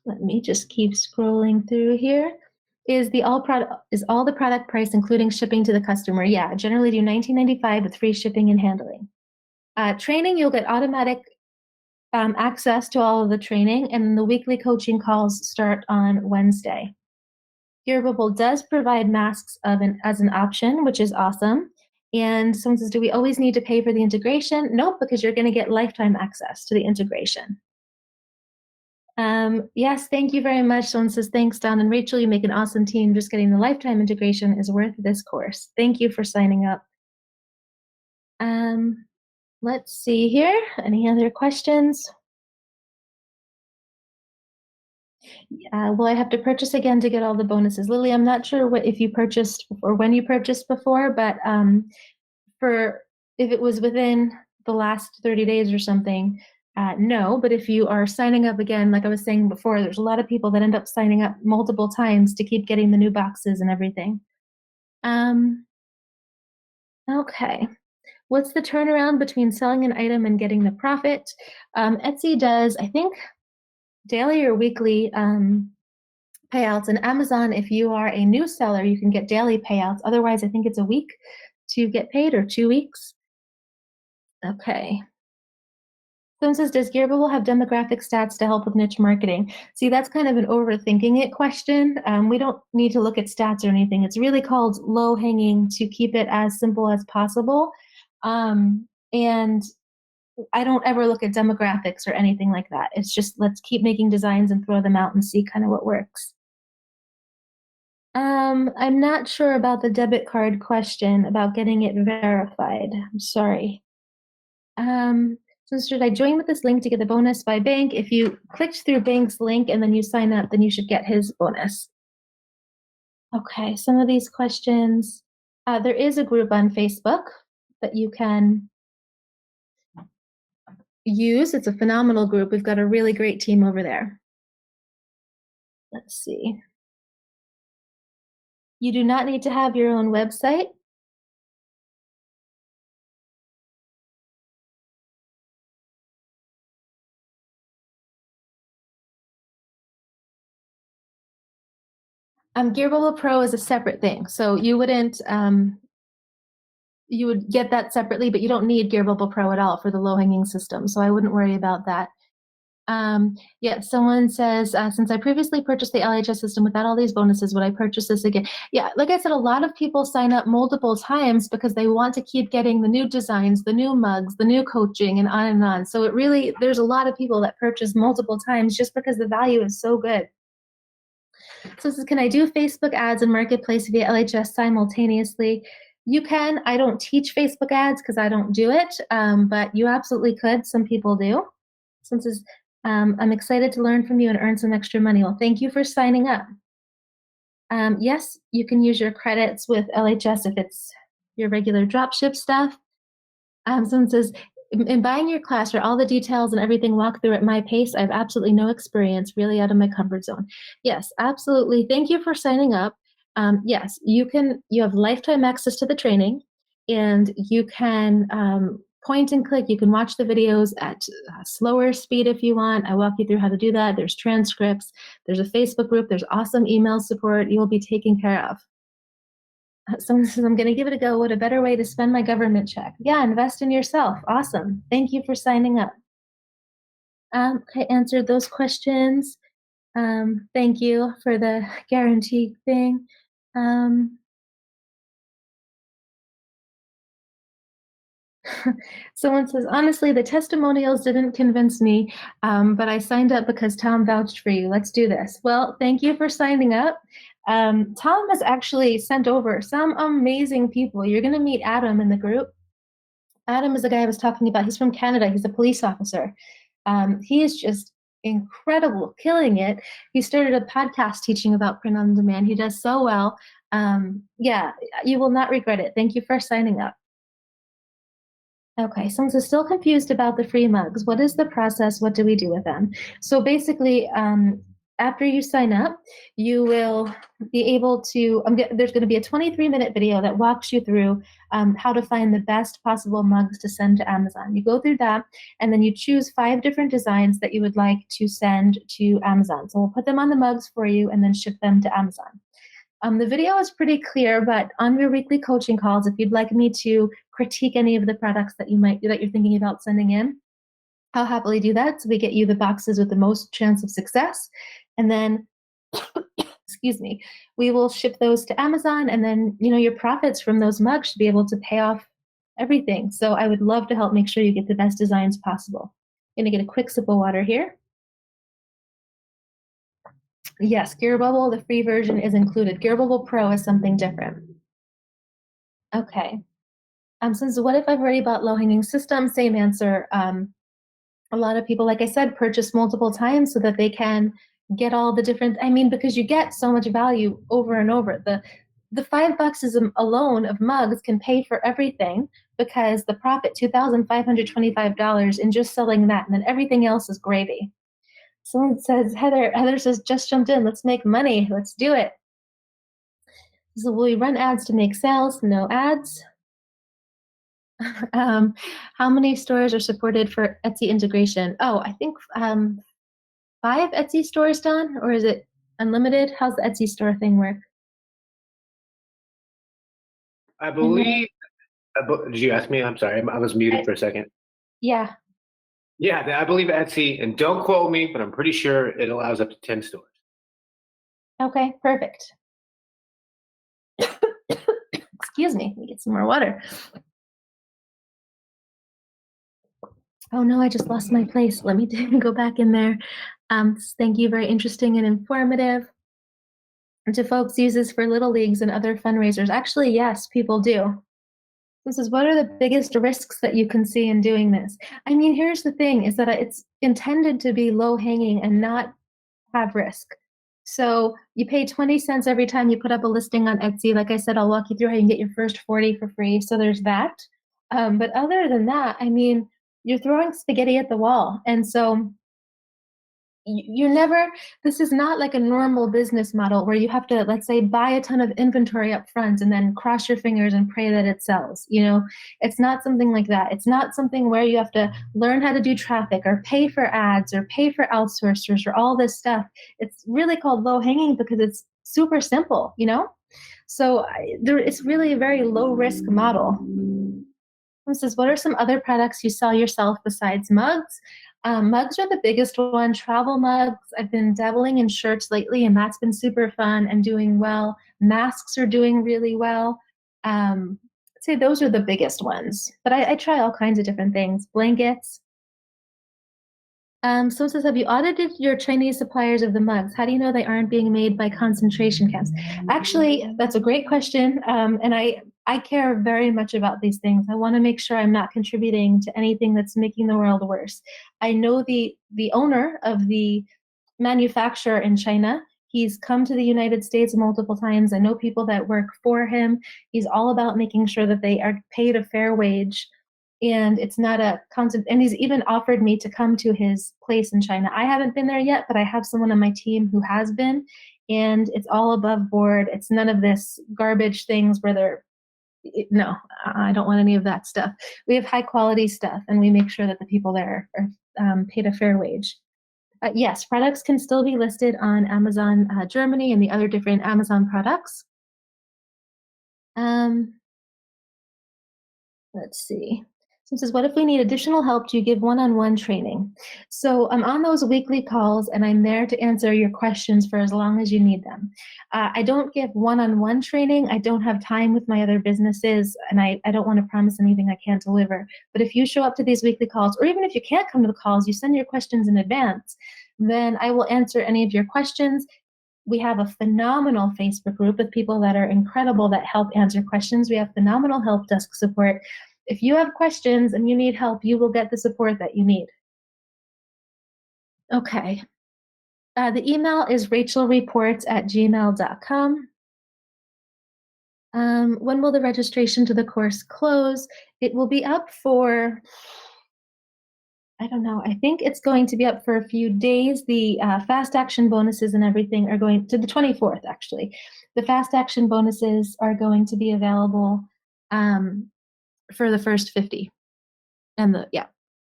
Let me just keep scrolling through here. Is all the product price including shipping to the customer? Yeah, generally do $19.95 with free shipping and handling. Training, you'll get automatic access to all of the training, and the weekly coaching calls start on Wednesday. Gearbable does provide masks as an option, which is awesome. And someone says, do we always need to pay for the integration? Nope, because you're going to get lifetime access to the integration. Yes, thank you very much. Someone says, thanks, Don and Rachel. You make an awesome team. Just getting the lifetime integration is worth this course. Thank you for signing up. Let's see here. Any other questions? Will I have to purchase again to get all the bonuses? Lily, I'm not sure if you purchased or when you purchased before, but if it was within the last 30 days or something, no. But if you are signing up again, like I was saying before, there's a lot of people that end up signing up multiple times to keep getting the new boxes and everything. Okay. What's the turnaround between selling an item and getting the profit? Etsy does, I think, daily or weekly payouts. And Amazon, if you are a new seller, you can get daily payouts. Otherwise, I think it's a week to get paid, or 2 weeks. Okay. Someone says, does Gearbable have demographic stats to help with niche marketing? See, that's kind of an overthinking it question. We don't need to look at stats or anything. It's really called low hanging to keep it as simple as possible. And I don't ever look at demographics or anything like that. It's just, let's keep making designs and throw them out and see kind of what works. I'm not sure about the debit card question about getting it verified. I'm sorry. So should I join with this link to get the bonus by Bank? If you clicked through Bank's link and then you sign up, then you should get his bonus. Okay, some of these questions. There is a group on Facebook that you can use. It's a phenomenal group. We've got a really great team over there. Let's see. You do not need to have your own website. Gearbable Pro is a separate thing, so you wouldn't. You would get that separately, but you don't need Gearbable Pro at all for the low-hanging system, so I wouldn't worry about that. Yeah, someone says, since I previously purchased the LHS system without all these bonuses, would I purchase this again? Yeah, like I said, a lot of people sign up multiple times because they want to keep getting the new designs, the new mugs, the new coaching, and on and on. So there's a lot of people that purchase multiple times just because the value is so good. So this is, can I do Facebook ads and marketplace via LHS simultaneously? You can. I don't teach Facebook ads because I don't do it, but you absolutely could. Some people do. Since I'm excited to learn from you and earn some extra money. Well, thank you for signing up. Yes, you can use your credits with LHS if it's your regular dropship stuff. Someone says, in buying your class, are all the details and everything walk through at my pace? I have absolutely no experience, really out of my comfort zone. Yes, absolutely. Thank you for signing up. Yes, you have lifetime access to the training, and you can point and click. You can watch the videos at slower speed if you want. I walk you through how to do that. There's transcripts. There's a Facebook group. There's awesome email support. You will be taken care of. Someone says, I'm going to give it a go. What a better way to spend my government check. Yeah, invest in yourself. Awesome. Thank you for signing up. I answered those questions. Thank you for the guarantee thing. Someone says, honestly, the testimonials didn't convince me, but I signed up because Tom vouched for you. Let's do this. Well, thank you for signing up. Tom has actually sent over some amazing people. You're going to meet Adam in the group. Adam is the guy I was talking about. He's from Canada. He's a police officer. He is just incredible, killing it. He started a podcast teaching about print on demand. He does so well. Yeah, you will not regret it. Thank you for signing up. Okay, someone says still confused about the free mugs. What is the process? What do we do with them? So basically, after you sign up, you will be able to, there's going to be a 23-minute video that walks you through how to find the best possible mugs to send to Amazon. You go through that, and then you choose 5 different designs that you would like to send to Amazon. So we'll put them on the mugs for you and then ship them to Amazon. The video is pretty clear, but on your weekly coaching calls, if you'd like me to critique any of the products that you're thinking about sending in, I'll happily do that. So we get you the boxes with the most chance of success. And then, excuse me, we will ship those to Amazon, and then, your profits from those mugs should be able to pay off everything. So I would love to help make sure you get the best designs possible. I'm going to get a quick sip of water here. Yes, Gear Bubble, the free version is included. Gear Bubble Pro is something different. Okay. Since what if I've already bought low-hanging systems? Same answer. A lot of people, like I said, purchase multiple times so that they can get all the different, because you get so much value over and over. The $5 alone of mugs can pay for everything, because the profit, $2,525 in just selling that, and then everything else is gravy. Someone says, Heather says, just jumped in. Let's make money. Let's do it. So will we run ads to make sales? No ads. How many stores are supported for Etsy integration? Oh, I think 5 Etsy stores done, or is it unlimited? How's the Etsy store thing work? I believe, did you ask me? I'm sorry, I was muted for a second. Yeah. Yeah, I believe Etsy, and don't quote me, but I'm pretty sure it allows up to 10 stores. Okay, perfect. Excuse me, let me get some more water. Oh no, I just lost my place. Let me go back in there. Thank you, very interesting and informative. And do folks use this for little leagues and other fundraisers? Actually, yes, people do. This is, what are the biggest risks that you can see in doing this? Here's the thing, is that it's intended to be low hanging and not have risk. So you pay 20 cents every time you put up a listing on Etsy. Like I said, I'll walk you through how you can get your first 40 for free. So there's that. But other than that, you're throwing spaghetti at the wall. And so this is not like a normal business model where you have to, let's say, buy a ton of inventory up front and then cross your fingers and pray that it sells. It's not something like that. It's not something where you have to learn how to do traffic or pay for ads or pay for outsourcers or all this stuff. It's really called low hanging because it's super simple, So it's really a very low risk model. This is, what are some other products you sell yourself besides mugs? Mugs are the biggest one. Travel mugs. I've been dabbling in shirts lately, and that's been super fun and doing well. Masks are doing really well. I'd say those are the biggest ones. But I try all kinds of different things. Blankets. Someone says, have you audited your Chinese suppliers of the mugs? How do you know they aren't being made by concentration camps? Actually, that's a great question. And I care very much about these things. I want to make sure I'm not contributing to anything that's making the world worse. I know the owner of the manufacturer in China. He's come to the United States multiple times. I know people that work for him. He's all about making sure that they are paid a fair wage, and it's not a constant. And he's even offered me to come to his place in China. I haven't been there yet, but I have someone on my team who has been, and it's all above board. It's none of this garbage things where no, I don't want any of that stuff. We have high quality stuff, and we make sure that the people there are paid a fair wage. Yes, products can still be listed on Amazon Germany and the other different Amazon products. Let's see. So it says, what if we need additional help? Do you give one-on-one training? So I'm on those weekly calls, and I'm there to answer your questions for as long as you need them. I don't give one-on-one training. I don't have time with my other businesses, and I don't want to promise anything I can't deliver. But if you show up to these weekly calls, or even if you can't come to the calls, you send your questions in advance, then I will answer any of your questions. We have a phenomenal Facebook group with people that are incredible that help answer questions. We have phenomenal help desk support. If you have questions and you need help, you will get the support that you need. Okay. The email is rachelreports@gmail.com. When will the registration to the course close? It will be up for, I don't know, I think it's going to be up for a few days. The fast action bonuses and everything are going to the 24th, actually. The fast action bonuses are going to be available for the first 50. And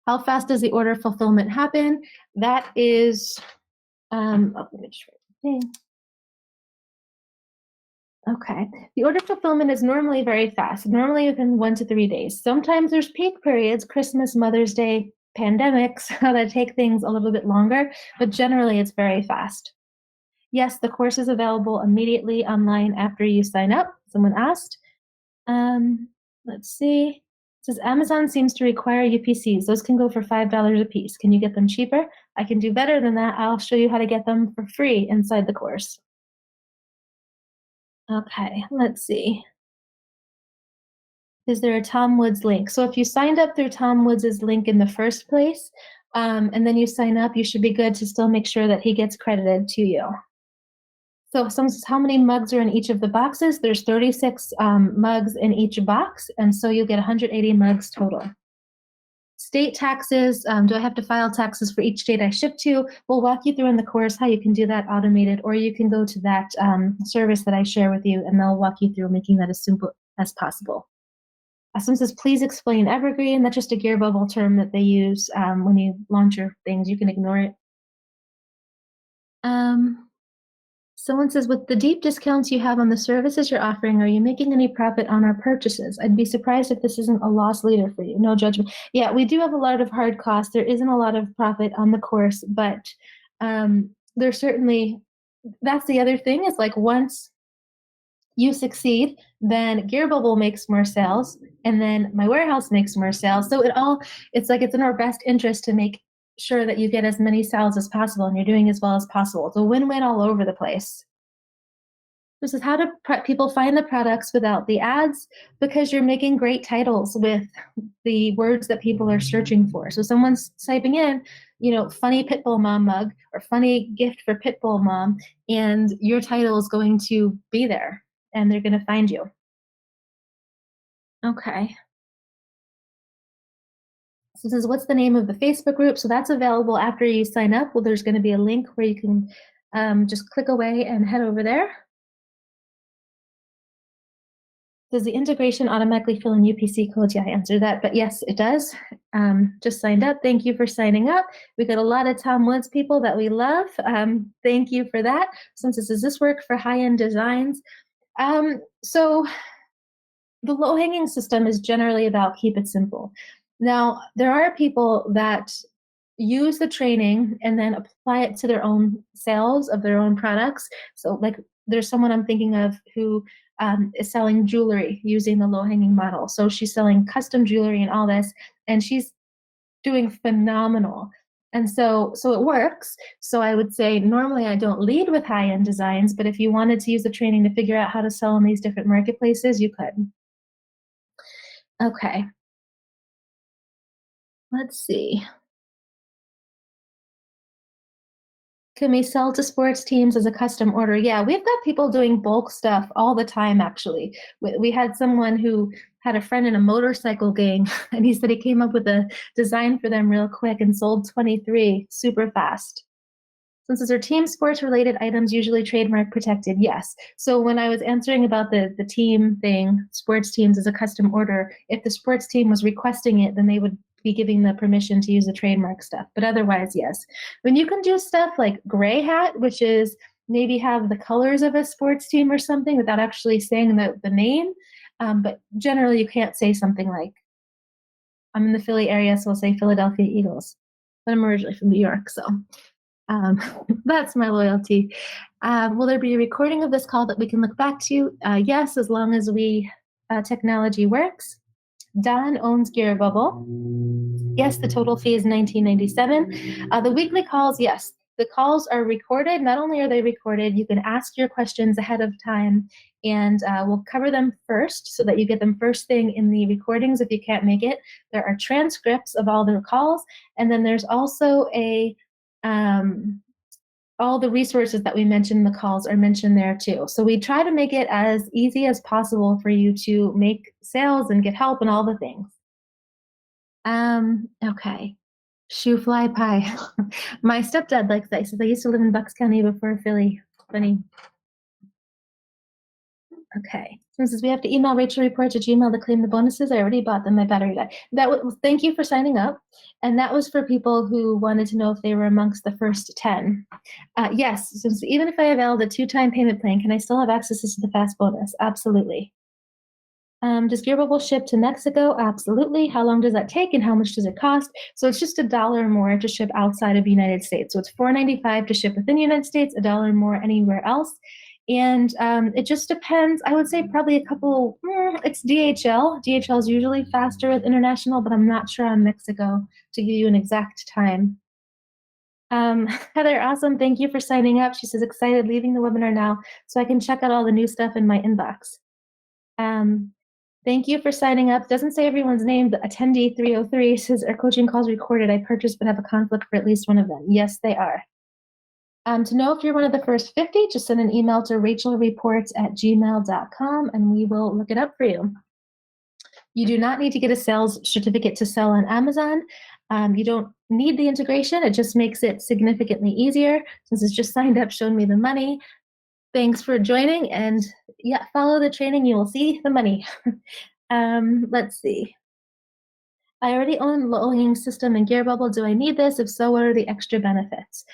how fast does the order fulfillment happen? That is, let me just write the thing. Okay, the order fulfillment is normally very fast, normally within 1 to 3 days. Sometimes there's peak periods, Christmas, Mother's Day, pandemics, that take things a little bit longer, but generally it's very fast. Yes, the course is available immediately online after you sign up. Someone asked. Let's see. It says Amazon seems to require UPCs. Those can go for $5 a piece. Can you get them cheaper? I can do better than that. I'll show you how to get them for free inside the course. Okay, let's see. Is there a Tom Woods link? So if you signed up through Tom Woods' link in the first place, and then you sign up, you should be good to still make sure that he gets credited to you. So someone says, how many mugs are in each of the boxes? There's 36 mugs in each box, and so you'll get 180 mugs total. State taxes, do I have to file taxes for each state I ship to? We'll walk you through in the course how you can do that automated, or you can go to that service that I share with you, and they'll walk you through making that as simple as possible. Someone says, please explain evergreen. That's just a gear bubble term that they use when you launch your things. You can ignore it. Someone says, with the deep discounts you have on the services you're offering, are you making any profit on our purchases? I'd be surprised if this isn't a loss leader for you. No judgment. Yeah, we do have a lot of hard costs. There isn't a lot of profit on the course, but there's certainly, that's the other thing is like once you succeed, then Gear Bubble makes more sales, and then my warehouse makes more sales. So it's like it's in our best interest to make sure that you get as many sales as possible and you're doing as well as possible. It's a win-win all over the place. This is how do people find the products without the ads? Because you're making great titles with the words that people are searching for. So someone's typing in, funny Pitbull mom mug or funny gift for Pitbull mom, and your title is going to be there and they're going to find you. Okay. So this is what's the name of the Facebook group? So that's available after you sign up. Well, there's going to be a link where you can just click away and head over there. Does the integration automatically fill in UPC codes? Yeah, I answered that, but yes, it does. Just signed up. Thank you for signing up. We got a lot of Tom Woods people that we love. Thank you for that. Since does this work for high-end designs? So the low-hanging system is generally about keep it simple. Now, there are people that use the training and then apply it to their own sales of their own products. So like there's someone I'm thinking of who is selling jewelry using the low-hanging model. So she's selling custom jewelry and all this, and she's doing phenomenal. And so it works. So I would say normally I don't lead with high-end designs, but if you wanted to use the training to figure out how to sell in these different marketplaces, you could. Okay. Let's see. Can we sell to sports teams as a custom order? Yeah, we've got people doing bulk stuff all the time, actually. We had someone who had a friend in a motorcycle gang, and he said he came up with a design for them real quick and sold 23 super fast. Since these are team sports related items, usually trademark protected, yes. So when I was answering about the team thing, sports teams as a custom order, if the sports team was requesting it, then they would be giving the permission to use the trademark stuff. But otherwise, yes. When you can do stuff like gray hat, which is maybe have the colors of a sports team or something without actually saying the name, but generally you can't say something like, I'm in the Philly area, so I'll say Philadelphia Eagles. But I'm originally from New York, so that's my loyalty. Will there be a recording of this call that we can look back to? Yes, as long as technology works. Don owns Gear Bubble. Yes, the total fee is $19.97. The weekly calls, yes, The calls are recorded. Not only are they recorded, you can ask your questions ahead of time, and we'll cover them first so that you get them first thing in the recordings if you can't make it. There are transcripts of all the calls, and then there's also all the resources that we mentioned in the calls are mentioned there too. So we try to make it as easy as possible for you to make sales and get help and all the things. Okay. Shoe fly pie. My stepdad likes that. He says, I used to live in Bucks County before Philly. Funny. Okay. Someone says, we have to email Rachel Report to Gmail to claim the bonuses. I already bought them. My battery died. Thank you for signing up. And that was for people who wanted to know if they were amongst the first 10. Yes. So even if I avail the 2-time payment plan, can I still have access to the fast bonus? Absolutely. Does Gear Bubble ship to Mexico? Absolutely. How long does that take and how much does it cost? So it's just $1 more to ship outside of the United States. So it's $4.95 to ship within the United States, $1 more anywhere else. And it just depends. I would say probably a couple, it's DHL. DHL is usually faster with international, but I'm not sure on Mexico to give you an exact time. Heather, awesome. Thank you for signing up. She says, excited leaving the webinar now so I can check out all the new stuff in my inbox. Thank you for signing up. Doesn't say everyone's name, but attendee 303 says, our coaching calls recorded. I purchased but have a conflict for at least one of them. Yes, they are. To know if you're one of the first 50, just send an email to rachelreports@gmail.com and we will look it up for you. You do not need to get a sales certificate to sell on Amazon. You don't need the integration. It just makes it significantly easier. Since it's just signed up, shown me the money. Thanks for joining, and yeah, follow the training. You will see the money. Let's see. I already own low-hanging system and Gear Bubble. Do I need this? If so, what are the extra benefits?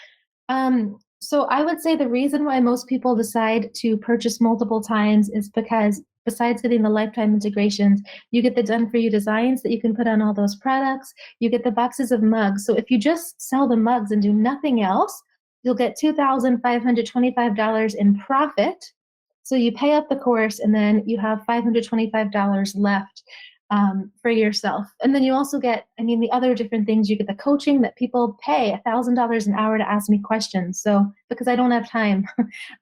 So I would say the reason why most people decide to purchase multiple times is because besides getting the lifetime integrations, you get the done-for-you designs that you can put on all those products. You get the boxes of mugs. So if you just sell the mugs and do nothing else, you'll get $2,525 in profit. So you pay up the course and then you have $525 left for yourself. And then you also get, the other different things, you get the coaching that people pay $1,000 an hour to ask me questions. So because I don't have time,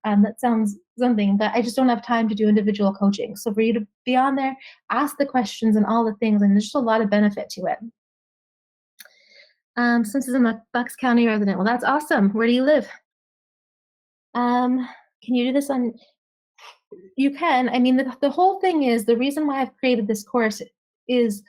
that sounds something, but I just don't have time to do individual coaching. So for you to be on there, ask the questions and all the things, and there's just a lot of benefit to it. Since it's a Bucks County resident, well, that's awesome. Where do you live? Can you do this on? You can. The whole thing is, the reason why I've created this course is,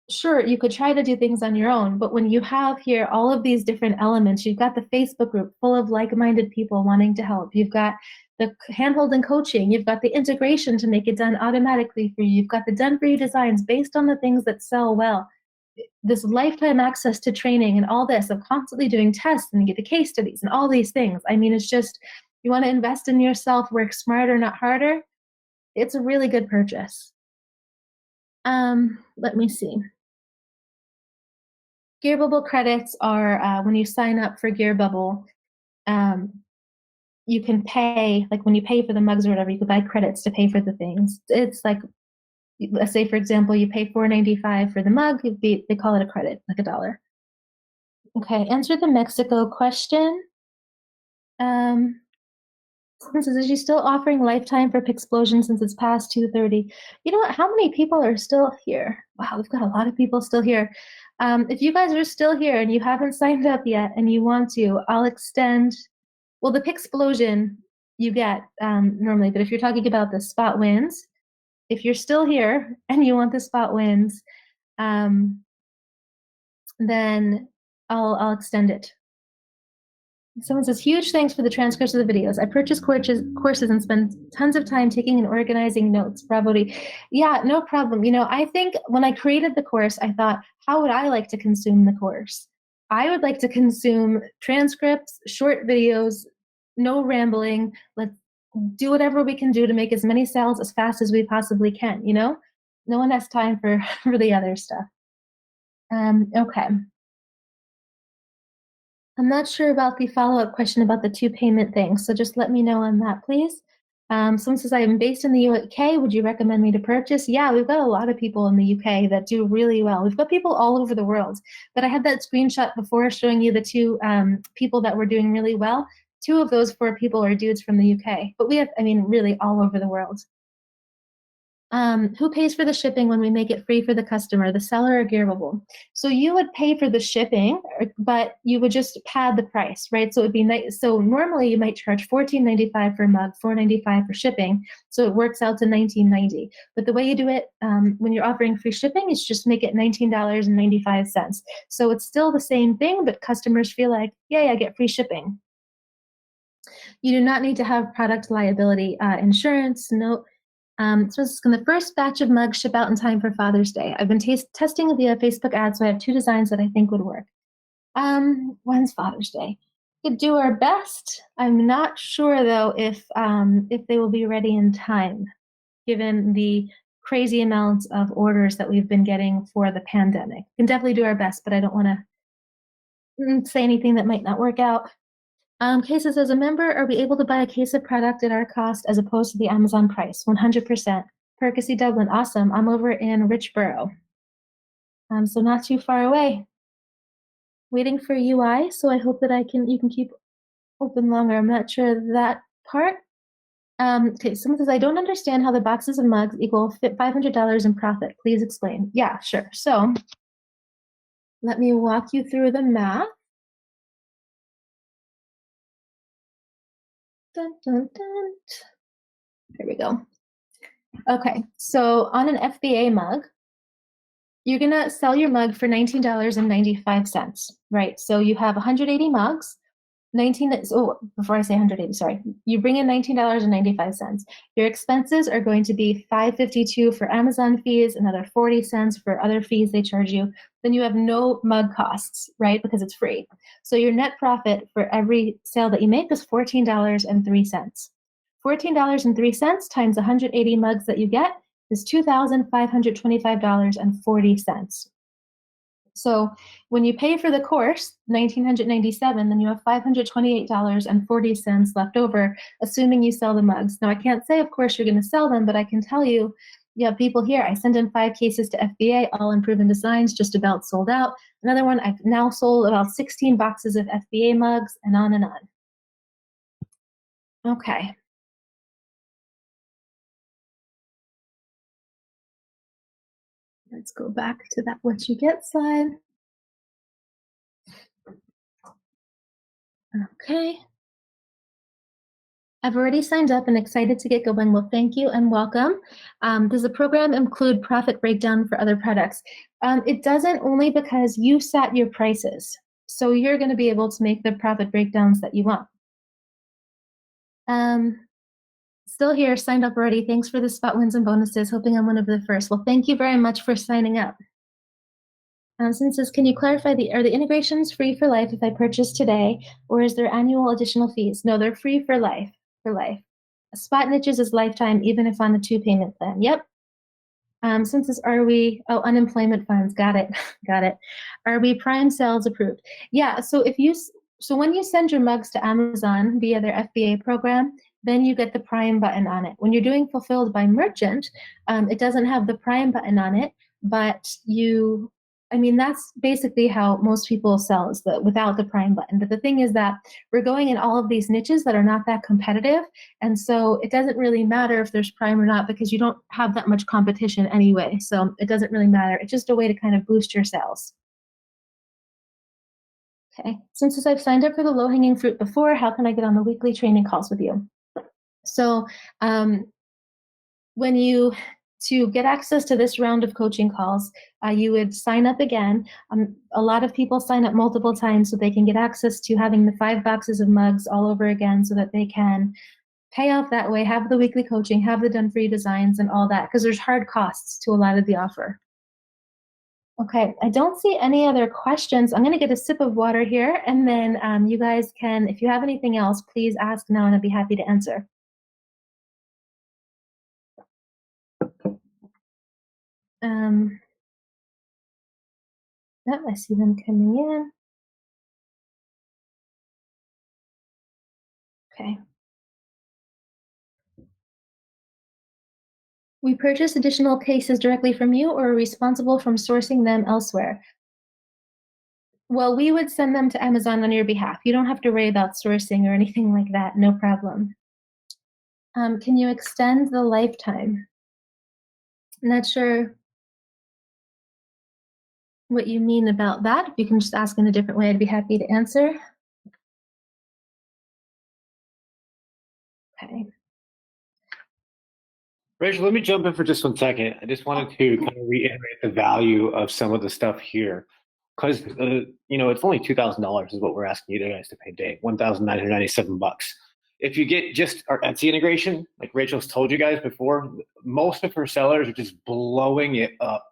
sure, you could try to do things on your own, but when you have here all of these different elements, you've got the Facebook group full of like-minded people wanting to help. You've got the hand-holding coaching. You've got the integration to make it done automatically for you. You've got the done-for-you designs based on the things that sell well. This lifetime access to training and all this. I'm constantly doing tests and you get the case studies and all these things. It's just, you want to invest in yourself, work smarter, not harder. It's a really good purchase. Let me see. Gear Bubble credits are when you sign up for Gear Bubble, you can pay, like when you pay for the mugs or whatever, you can buy credits to pay for the things. It's like, let's say, for example, you pay $4.95 for the mug, they call it a credit, like $1. Okay, answer the Mexico question. Someone says, is she still offering lifetime for Pixplosion since it's past 2:30? You know what? How many people are still here? Wow, we've got a lot of people still here. If you guys are still here and you haven't signed up yet and you want to, I'll extend. Well, the Pixplosion you get normally, but if you're talking about the spot wins, if you're still here and you want the spot wins, then I'll extend it. Someone says, huge thanks for the transcripts of the videos. I purchased courses and spend tons of time taking and organizing notes. Bravo. Yeah, no problem. I think when I created the course, I thought, how would I like to consume the course? I would like to consume transcripts, short videos, no rambling. Let's do whatever we can do to make as many sales as fast as we possibly can, No one has time for the other stuff. Okay. I'm not sure about the follow-up question about the 2 payment thing, so just let me know on that, please. Someone says, I'm based in the UK. Would you recommend me to purchase? Yeah, we've got a lot of people in the UK that do really well. We've got people all over the world. But I had that screenshot before showing you the two people that were doing really well. Two of those four people are dudes from the UK. But we have, I mean, really all over the world. Who pays for the shipping when we make it free for the customer, the seller or Gearbable? So you would pay for the shipping, but you would just pad the price, right? So it would be nice. So normally you might charge $14.95 for a mug, $4.95 for shipping. So it works out to $19.90. But the way you do it when you're offering free shipping is just make it $19.95. So it's still the same thing, but customers feel like, yay, I get free shipping. You do not need to have product liability insurance. No. So this is the first batch of mugs ship out in time for Father's Day. I've been testing via Facebook ads, so I have two designs that I think would work. When's Father's Day? We could do our best. I'm not sure though if they will be ready in time, given the crazy amounts of orders that we've been getting for the pandemic. We can definitely do our best, but I don't want to say anything that might not work out. Cases as a member, are we able to buy a case of product at our cost as opposed to the Amazon price? 100%. Percy Dublin, awesome. I'm over in Richborough. So not too far away. Waiting for UI, so I hope that you can keep open longer. I'm not sure of that part. Okay, someone says, I don't understand how the boxes of mugs equal $500 in profit. Please explain. Yeah, sure. So let me walk you through the math. Dun, dun, dun. There we go. Okay, so on an FBA mug, you're gonna sell your mug for $19.95, right? So you have 180 mugs, before I say 180, sorry. You bring in $19.95. Your expenses are going to be $5.52 for Amazon fees, another 40 cents for other fees they charge you. Then you have no mug costs, right? Because it's free. So your net profit for every sale that you make is $14.03. $14.03 times 180 mugs that you get is $2,525.40. So when you pay for the course, $1,997, then you have $528.40 left over, assuming you sell the mugs. Now, I can't say, of course, you're going to sell them, but I can tell you, you have people here. I sent in 5 cases to FBA, all Improving Designs, just about sold out. Another one, I've now sold about 16 boxes of FBA mugs, and on and on. Okay. Let's go back to that what you get slide. Okay. I've already signed up and excited to get going. Well, thank you and welcome. Does the program include profit breakdown for other products? It doesn't, only because you set your prices. So you're going to be able to make the profit breakdowns that you want. Still here, signed up already. Thanks for the spot wins and bonuses. Hoping I'm one of the first. Well, thank you very much for signing up. Since this, can you clarify, are the integrations free for life if I purchase today, or is there annual additional fees? No, they're free for life. Spot niches is lifetime, even if on a 2-payment plan. Yep. Since this, unemployment funds. Got it. Got it. Are we Prime sales approved? Yeah. So when you send your mugs to Amazon via their FBA program, then you get the Prime button on it. When you're doing fulfilled by merchant, it doesn't have the Prime button on it, but that's basically how most people sell, is without the Prime button. But the thing is that we're going in all of these niches that are not that competitive. And so it doesn't really matter if there's Prime or not, because you don't have that much competition anyway. So it doesn't really matter. It's just a way to kind of boost your sales. Okay, since I've signed up for the low-hanging fruit before, how can I get on the weekly training calls with you? So to get access to this round of coaching calls, you would sign up again. A lot of people sign up multiple times so they can get access to having the 5 boxes of mugs all over again, so that they can pay off that way, have the weekly coaching, have the done for you designs and all that, because there's hard costs to a lot of the offer. Okay, I don't see any other questions. I'm going to get a sip of water here, and then you guys can, if you have anything else, please ask now and I'd be happy to answer. I see them coming in. Okay. We purchase additional cases directly from you or are responsible from sourcing them elsewhere. Well, we would send them to Amazon on your behalf. You don't have to worry about sourcing or anything like that, no problem. Can you extend the lifetime? Not sure what you mean about that. If you can just ask in a different way, I'd be happy to answer. Okay. Rachel, let me jump in for just 1 second. I just wanted to kind of reiterate the value of some of the stuff here. Because it's only $2,000 is what we're asking you guys to pay today, $1,997. If you get just our Etsy integration, like Rachel's told you guys before, most of her sellers are just blowing it up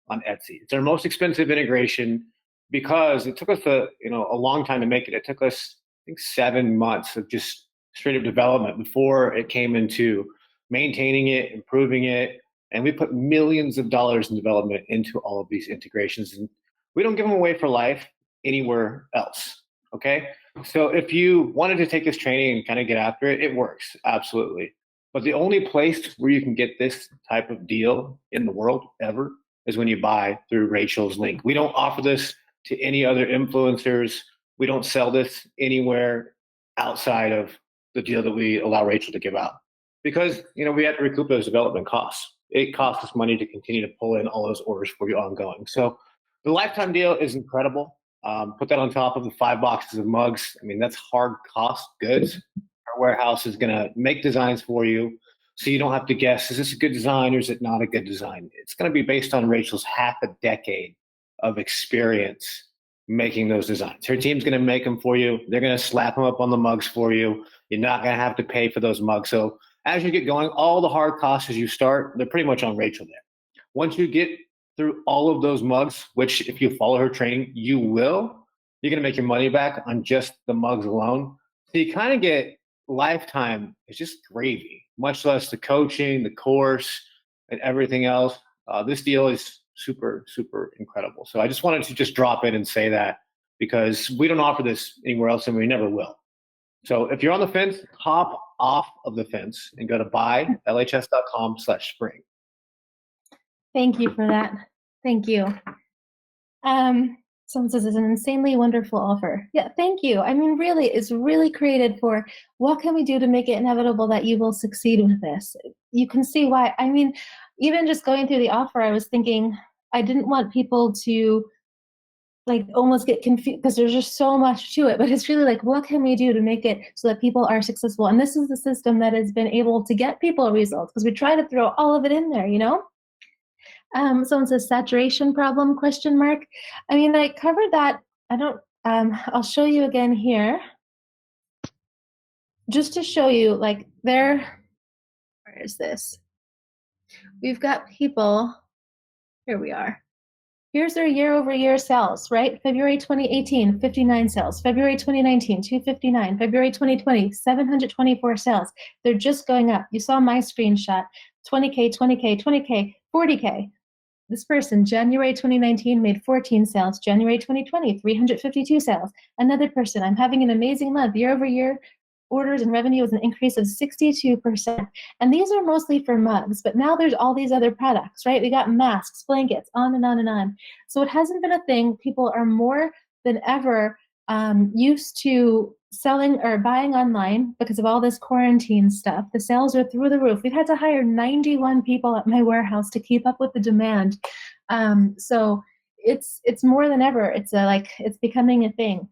on Etsy. It's our most expensive integration because it took us a long time to make it. It took us, I think, 7 months of just straight up development before it came into maintaining it, improving it, and we put millions of dollars in development into all of these integrations, and we don't give them away for life anywhere else. Okay, so if you wanted to take this training and kind of get after it, it works absolutely. But the only place where you can get this type of deal in the world ever is when you buy through Rachel's link. We don't offer this to any other influencers. We don't sell this anywhere outside of the deal that we allow Rachel to give out, because we have to recoup those development costs. It costs us money to continue to pull in all those orders for you ongoing. So the lifetime deal is incredible. Put that on top of the 5 boxes of mugs. I mean, that's hard cost goods. Our warehouse is going to make designs for you, so you don't have to guess, is this a good design or is it not a good design? It's going to be based on Rachel's half a decade of experience making those designs. Her team's going to make them for you. They're going to slap them up on the mugs for you. You're not going to have to pay for those mugs. So as you get going, all the hard costs as you start, they're pretty much on Rachel there. Once you get through all of those mugs, which if you follow her training, you will, you're going to make your money back on just the mugs alone. So you kind of get lifetime. It's just gravy, much less the coaching, the course, and everything else. This deal is super, super incredible. So I just wanted to just drop in and say that, because we don't offer this anywhere else and we never will. So if you're on the fence, hop off of the fence and go to buylhs.com/spring. Thank you for that. Thank you. Someone says it's an insanely wonderful offer. Yeah, thank you. I mean, really, it's really created for what can we do to make it inevitable that you will succeed with this. You can see why. I mean, even just going through the offer, I was thinking I didn't want people to almost get confused because there's just so much to it, but it's really what can we do to make it so that people are successful? And this is the system that has been able to get people results, because we try to throw all of it in there, Someone says saturation problem, ? I mean, I covered that. I'll show you again here. Just to show you, where is this? We've got people, here we are. Here's their year-over-year sales, right? February 2018, 59 sales. February 2019, 259. February 2020, 724 sales. They're just going up. You saw my screenshot, 20K, 20K, 20K, 40K. This person, January 2019, made 14 sales. January 2020, 352 sales. Another person, I'm having an amazing month. Year-over-year orders and revenue was an increase of 62%. And these are mostly for mugs, but now there's all these other products, right? We got masks, blankets, on and on and on. So it hasn't been a thing. People are more than ever used to selling or buying online because of all this quarantine stuff. The sales are through the roof. We've had to hire 91 people at my warehouse to keep up with the demand. So it's more than ever. It's it's becoming a thing.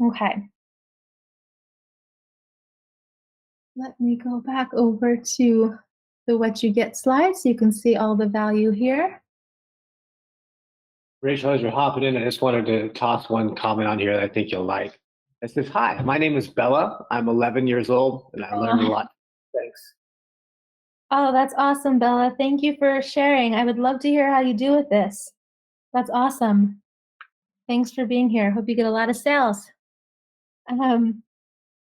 Okay. Let me go back over to the what you get slide so you can see all the value here. Rachel, as you're hopping in, I just wanted to toss one comment on here that I think you'll like. It says, hi, my name is Bella. I'm 11 years old and I learned a lot. Thanks. Oh, that's awesome, Bella. Thank you for sharing. I would love to hear how you do with this. That's awesome. Thanks for being here. Hope you get a lot of sales.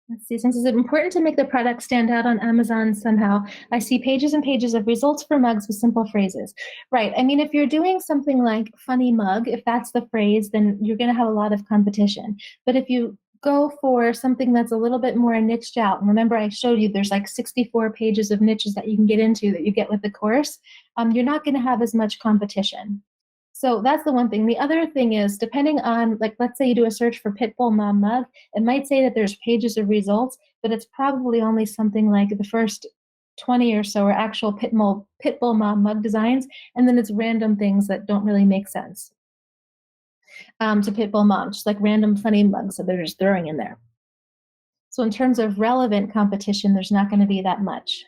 Let's see, since it's important to make the product stand out on Amazon somehow, I see pages and pages of results for mugs with simple phrases. Right, I mean, if you're doing something like funny mug, if that's the phrase, then you're gonna have a lot of competition. But if you go for something that's a little bit more niched out. And remember, I showed you there's like 64 pages of niches that you can get into that you get with the course. You're not going to have as much competition. So that's the one thing. The other thing is, depending on, like, let's say you do a search for Pitbull Mom Mug, it might say that there's pages of results, but it's probably only something like the first 20 or so are actual Pitbull Mom Mug designs, and then it's random things that don't really make sense to Pitbull Mom, just like random funny mugs that they're just throwing in there. So in terms of relevant competition, there's not going to be that much.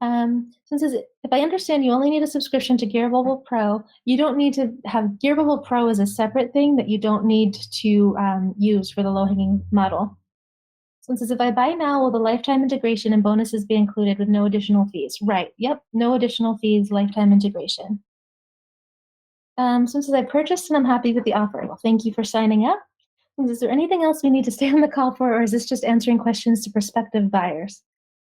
If I understand, you only need a subscription to Gear Bubble Pro. You don't need to have Gear Bubble Pro as a separate thing that you don't need to use for the low-hanging model. So it says, if I buy now, will the lifetime integration and bonuses be included with no additional fees? Right. Yep. No additional fees, lifetime integration. Since I purchased and I'm happy with the offer, well, thank you for signing up. Is there anything else we need to stay on the call for, or is this just answering questions to prospective buyers?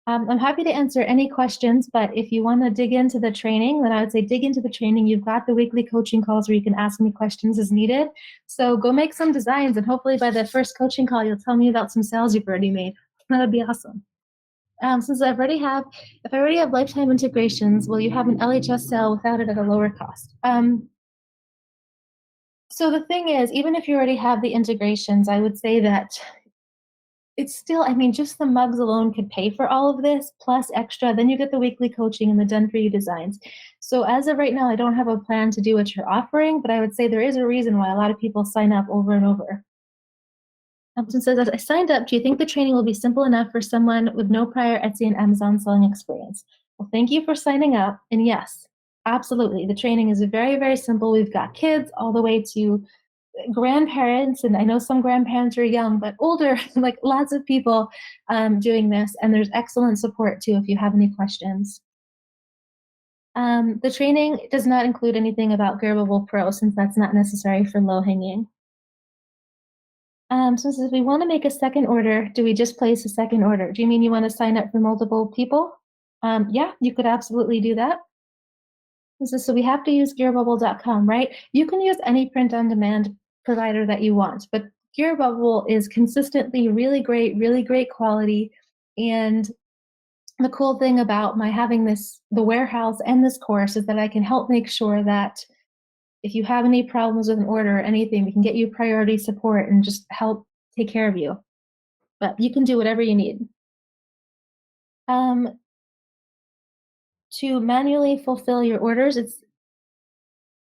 I'm happy to answer any questions, but if you want to dig into the training, then I would say dig into the training. You've got the weekly coaching calls where you can ask me questions as needed. So go make some designs, and hopefully by the first coaching call, you'll tell me about some sales you've already made. That would be awesome. Since if I already have lifetime integrations, will you have an LHS sale without it at a lower cost? So the thing is, even if you already have the integrations, I would say that it's still, I mean, just the mugs alone could pay for all of this, plus extra. Then you get the weekly coaching and the done-for-you designs. So as of right now, I don't have a plan to do what you're offering, but I would say there is a reason why a lot of people sign up over and over. Says, as I signed up, do you think the training will be simple enough for someone with no prior Etsy and Amazon selling experience? Well, thank you for signing up. And yes, absolutely. The training is very, very simple. We've got kids all the way to grandparents, and I know some grandparents are young, but older, like lots of people doing this, and there's excellent support too if you have any questions. The training does not include anything about Gear Bubble Pro, since that's not necessary for low hanging. So if we want to make a second order, do we just place a second order? Do you mean you want to sign up for multiple people? Yeah, you could absolutely do that. So we have to use gearbubble.com, right? You can use any print-on-demand provider that you want, but Gearbubble is consistently really great quality. And the cool thing about my having the warehouse and this course is that I can help make sure that if you have any problems with an order or anything, we can get you priority support and just help take care of you. But you can do whatever you need. To manually fulfill your orders,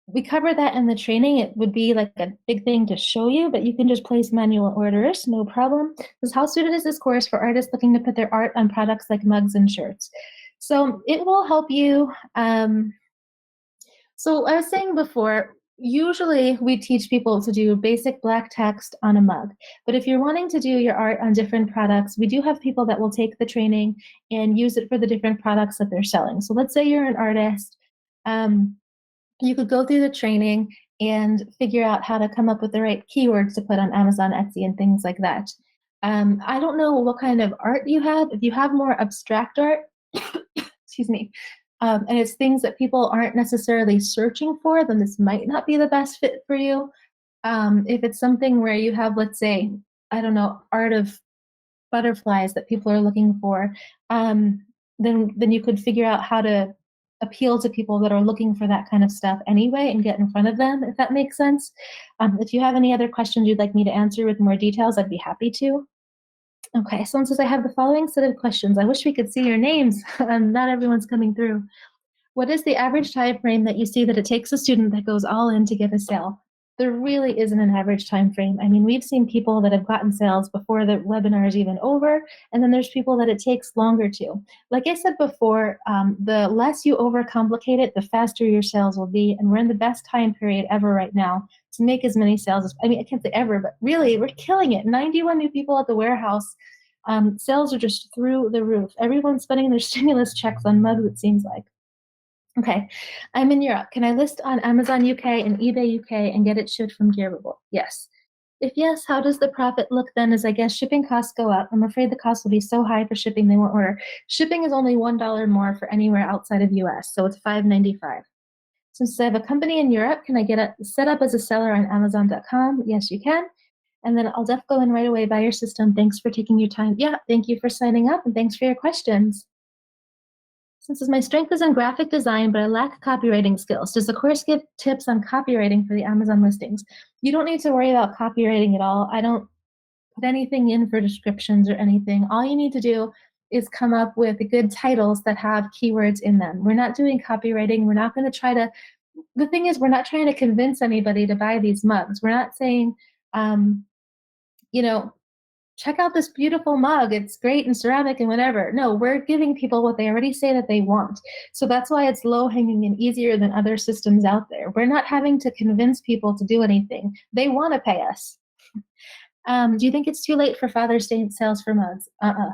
we cover that in the training. It would be like a big thing to show you, but you can just place manual orders, no problem. Because how suited is this course for artists looking to put their art on products like mugs and shirts? So it will help you. So I was saying before, usually we teach people to do basic black text on a mug. But if you're wanting to do your art on different products, we do have people that will take the training and use it for the different products that they're selling. So let's say you're an artist. You could go through the training and figure out how to come up with the right keywords to put on Amazon, Etsy, and things like that. I don't know what kind of art you have. If you have more abstract art, excuse me, and it's things that people aren't necessarily searching for, then this might not be the best fit for you. If it's something where you have, let's say, I don't know, art of butterflies that people are looking for, then you could figure out how to appeal to people that are looking for that kind of stuff anyway and get in front of them, if that makes sense. If you have any other questions you'd like me to answer with more details, I'd be happy to. Okay, someone says, I have the following set of questions. I wish we could see your names. Not everyone's coming through. What is the average time frame that you see that it takes a student that goes all in to get a sale? There really isn't an average time frame. I mean, we've seen people that have gotten sales before the webinar is even over, and then there's people that it takes longer to. Like I said before, the less you overcomplicate it, the faster your sales will be, and we're in the best time period ever right now to make as many sales as, I mean, I can't say ever, but really, we're killing it. 91 new people at the warehouse. Sales are just through the roof. Everyone's spending their stimulus checks on mugs, it seems like. Okay, I'm in Europe. Can I list on Amazon UK and eBay UK and get it shipped from Gearbubble? Yes. If yes, how does the profit look then as I guess shipping costs go up? I'm afraid the cost will be so high for shipping they won't order. Shipping is only $1 more for anywhere outside of US, so it's $5.95. Since I have a company in Europe, can I get set up as a seller on Amazon.com? Yes, you can. And then I'll def go in right away by your system. Thanks for taking your time. Yeah, thank you for signing up, and thanks for your questions. Since my strength is in graphic design, but I lack copywriting skills, does the course give tips on copywriting for the Amazon listings? You don't need to worry about copywriting at all. I don't put anything in for descriptions or anything. All you need to do is come up with good titles that have keywords in them. We're not doing copywriting. We're not going to try to, the thing is, we're not trying to convince anybody to buy these mugs. We're not saying, you know, check out this beautiful mug. It's great and ceramic and whatever. No, we're giving people what they already say that they want. So that's why it's low hanging and easier than other systems out there. We're not having to convince people to do anything. They want to pay us. Do you think it's too late for Father's Day sales for mugs?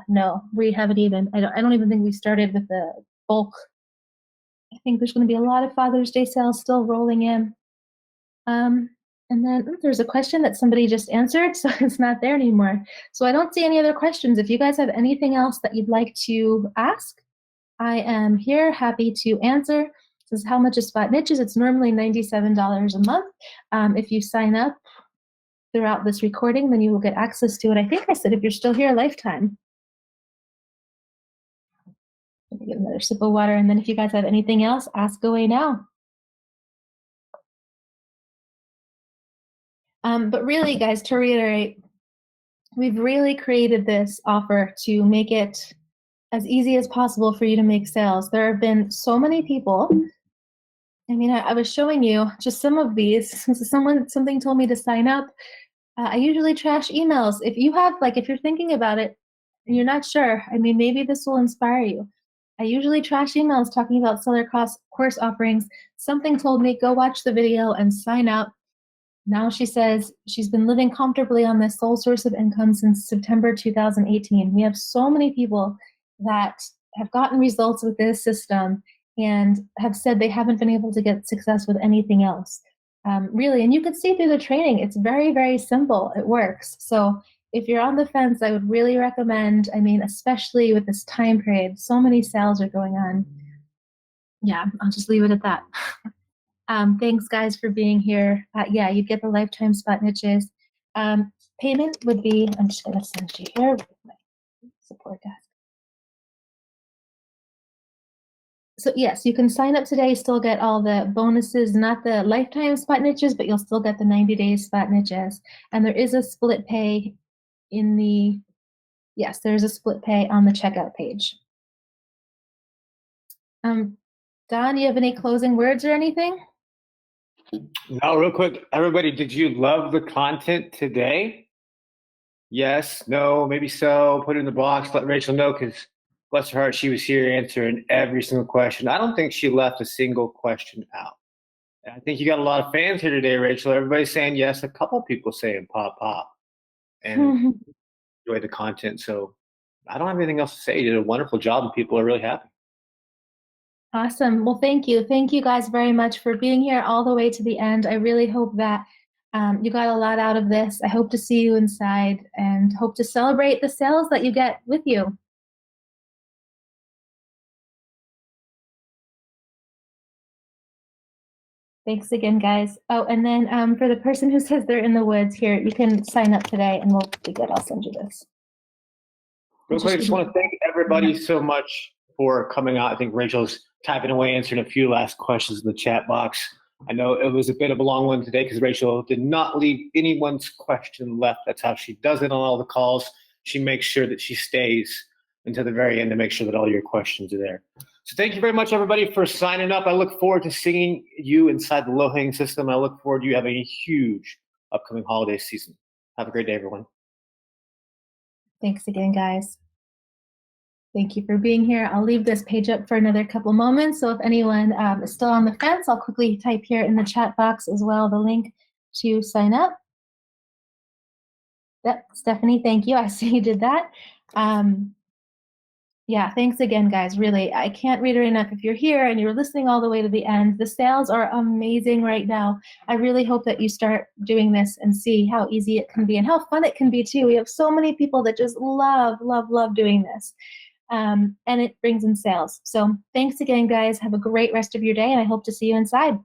No, we haven't even, I don't even think we started with the bulk. I think there's going to be a lot of Father's Day sales still rolling in. And then there's a question that somebody just answered, so it's not there anymore. So I don't see any other questions. If you guys have anything else that you'd like to ask, I am here, happy to answer. This is how much is Spot Niches. It's normally $97 a month. If you sign up throughout this recording, then you will get access to it. I think I said if you're still here, a lifetime. Let me get another sip of water, and then if you guys have anything else, ask away now. But really, guys, to reiterate, we've really created this offer to make it as easy as possible for you to make sales. There have been so many people. I mean, I was showing you just some of these. Something told me to sign up. I usually trash emails. If you have, if you're thinking about it and you're not sure, I mean, maybe this will inspire you. I usually trash emails talking about seller course offerings. Something told me, go watch the video and sign up. Now she says she's been living comfortably on this sole source of income since September 2018. We have so many people that have gotten results with this system and have said they haven't been able to get success with anything else. Really, and you can see through the training, it's very, very simple. It works. So if you're on the fence, I would really recommend, I mean, especially with this time period, so many sales are going on. Yeah, I'll just leave it at that. Thanks, guys, for being here. Yeah, you get the lifetime Spot Niches. Payment would be, I'm just going to send you here with my support desk. So yes, you can sign up today, still get all the bonuses, not the lifetime Spot Niches, but you'll still get the 90-day Spot Niches. And there is a split pay in the, yes, there's a split pay on the checkout page. Don, you have any closing words or anything? No, real quick, everybody, did you love the content today? Yes, no, maybe so. Put it in the box. Let Rachel know, because bless her heart, she was here answering every single question. I don't think she left a single question out. And I think you got a lot of fans here today, Rachel. Everybody's saying yes. A couple people saying pop, pop. And enjoy the content. So I don't have anything else to say. You did a wonderful job, and people are really happy. Awesome. Well, thank you. Thank you guys very much for being here all the way to the end. I really hope that you got a lot out of this. I hope to see you inside and hope to celebrate the sales that you get with you. Thanks again, guys. Oh, and then for the person who says they're in the woods here, you can sign up today and we'll be good. I'll send you this. Real quick, I just want to thank everybody so much for coming out. I think Rachel's typing away, answering a few last questions in the chat box. I know it was a bit of a long one today because Rachel did not leave anyone's question left. That's how she does it on all the calls. She makes sure that she stays until the very end to make sure that all your questions are there. So thank you very much, everybody, for signing up. I look forward to seeing you inside the low-hanging system. I look forward to you having a huge upcoming holiday season. Have a great day, everyone. Thanks again, guys. Thank you for being here. I'll leave this page up for another couple moments. So if anyone is still on the fence, I'll quickly type here in the chat box as well the link to sign up. Yep, Stephanie, thank you. I see you did that. Yeah, thanks again, guys. Really, I can't reiterate enough. If you're here and you're listening all the way to the end, the sales are amazing right now. I really hope that you start doing this and see how easy it can be and how fun it can be too. We have so many people that just love, love, love doing this. And it brings in sales. So thanks again, guys. Have a great rest of your day, and I hope to see you inside.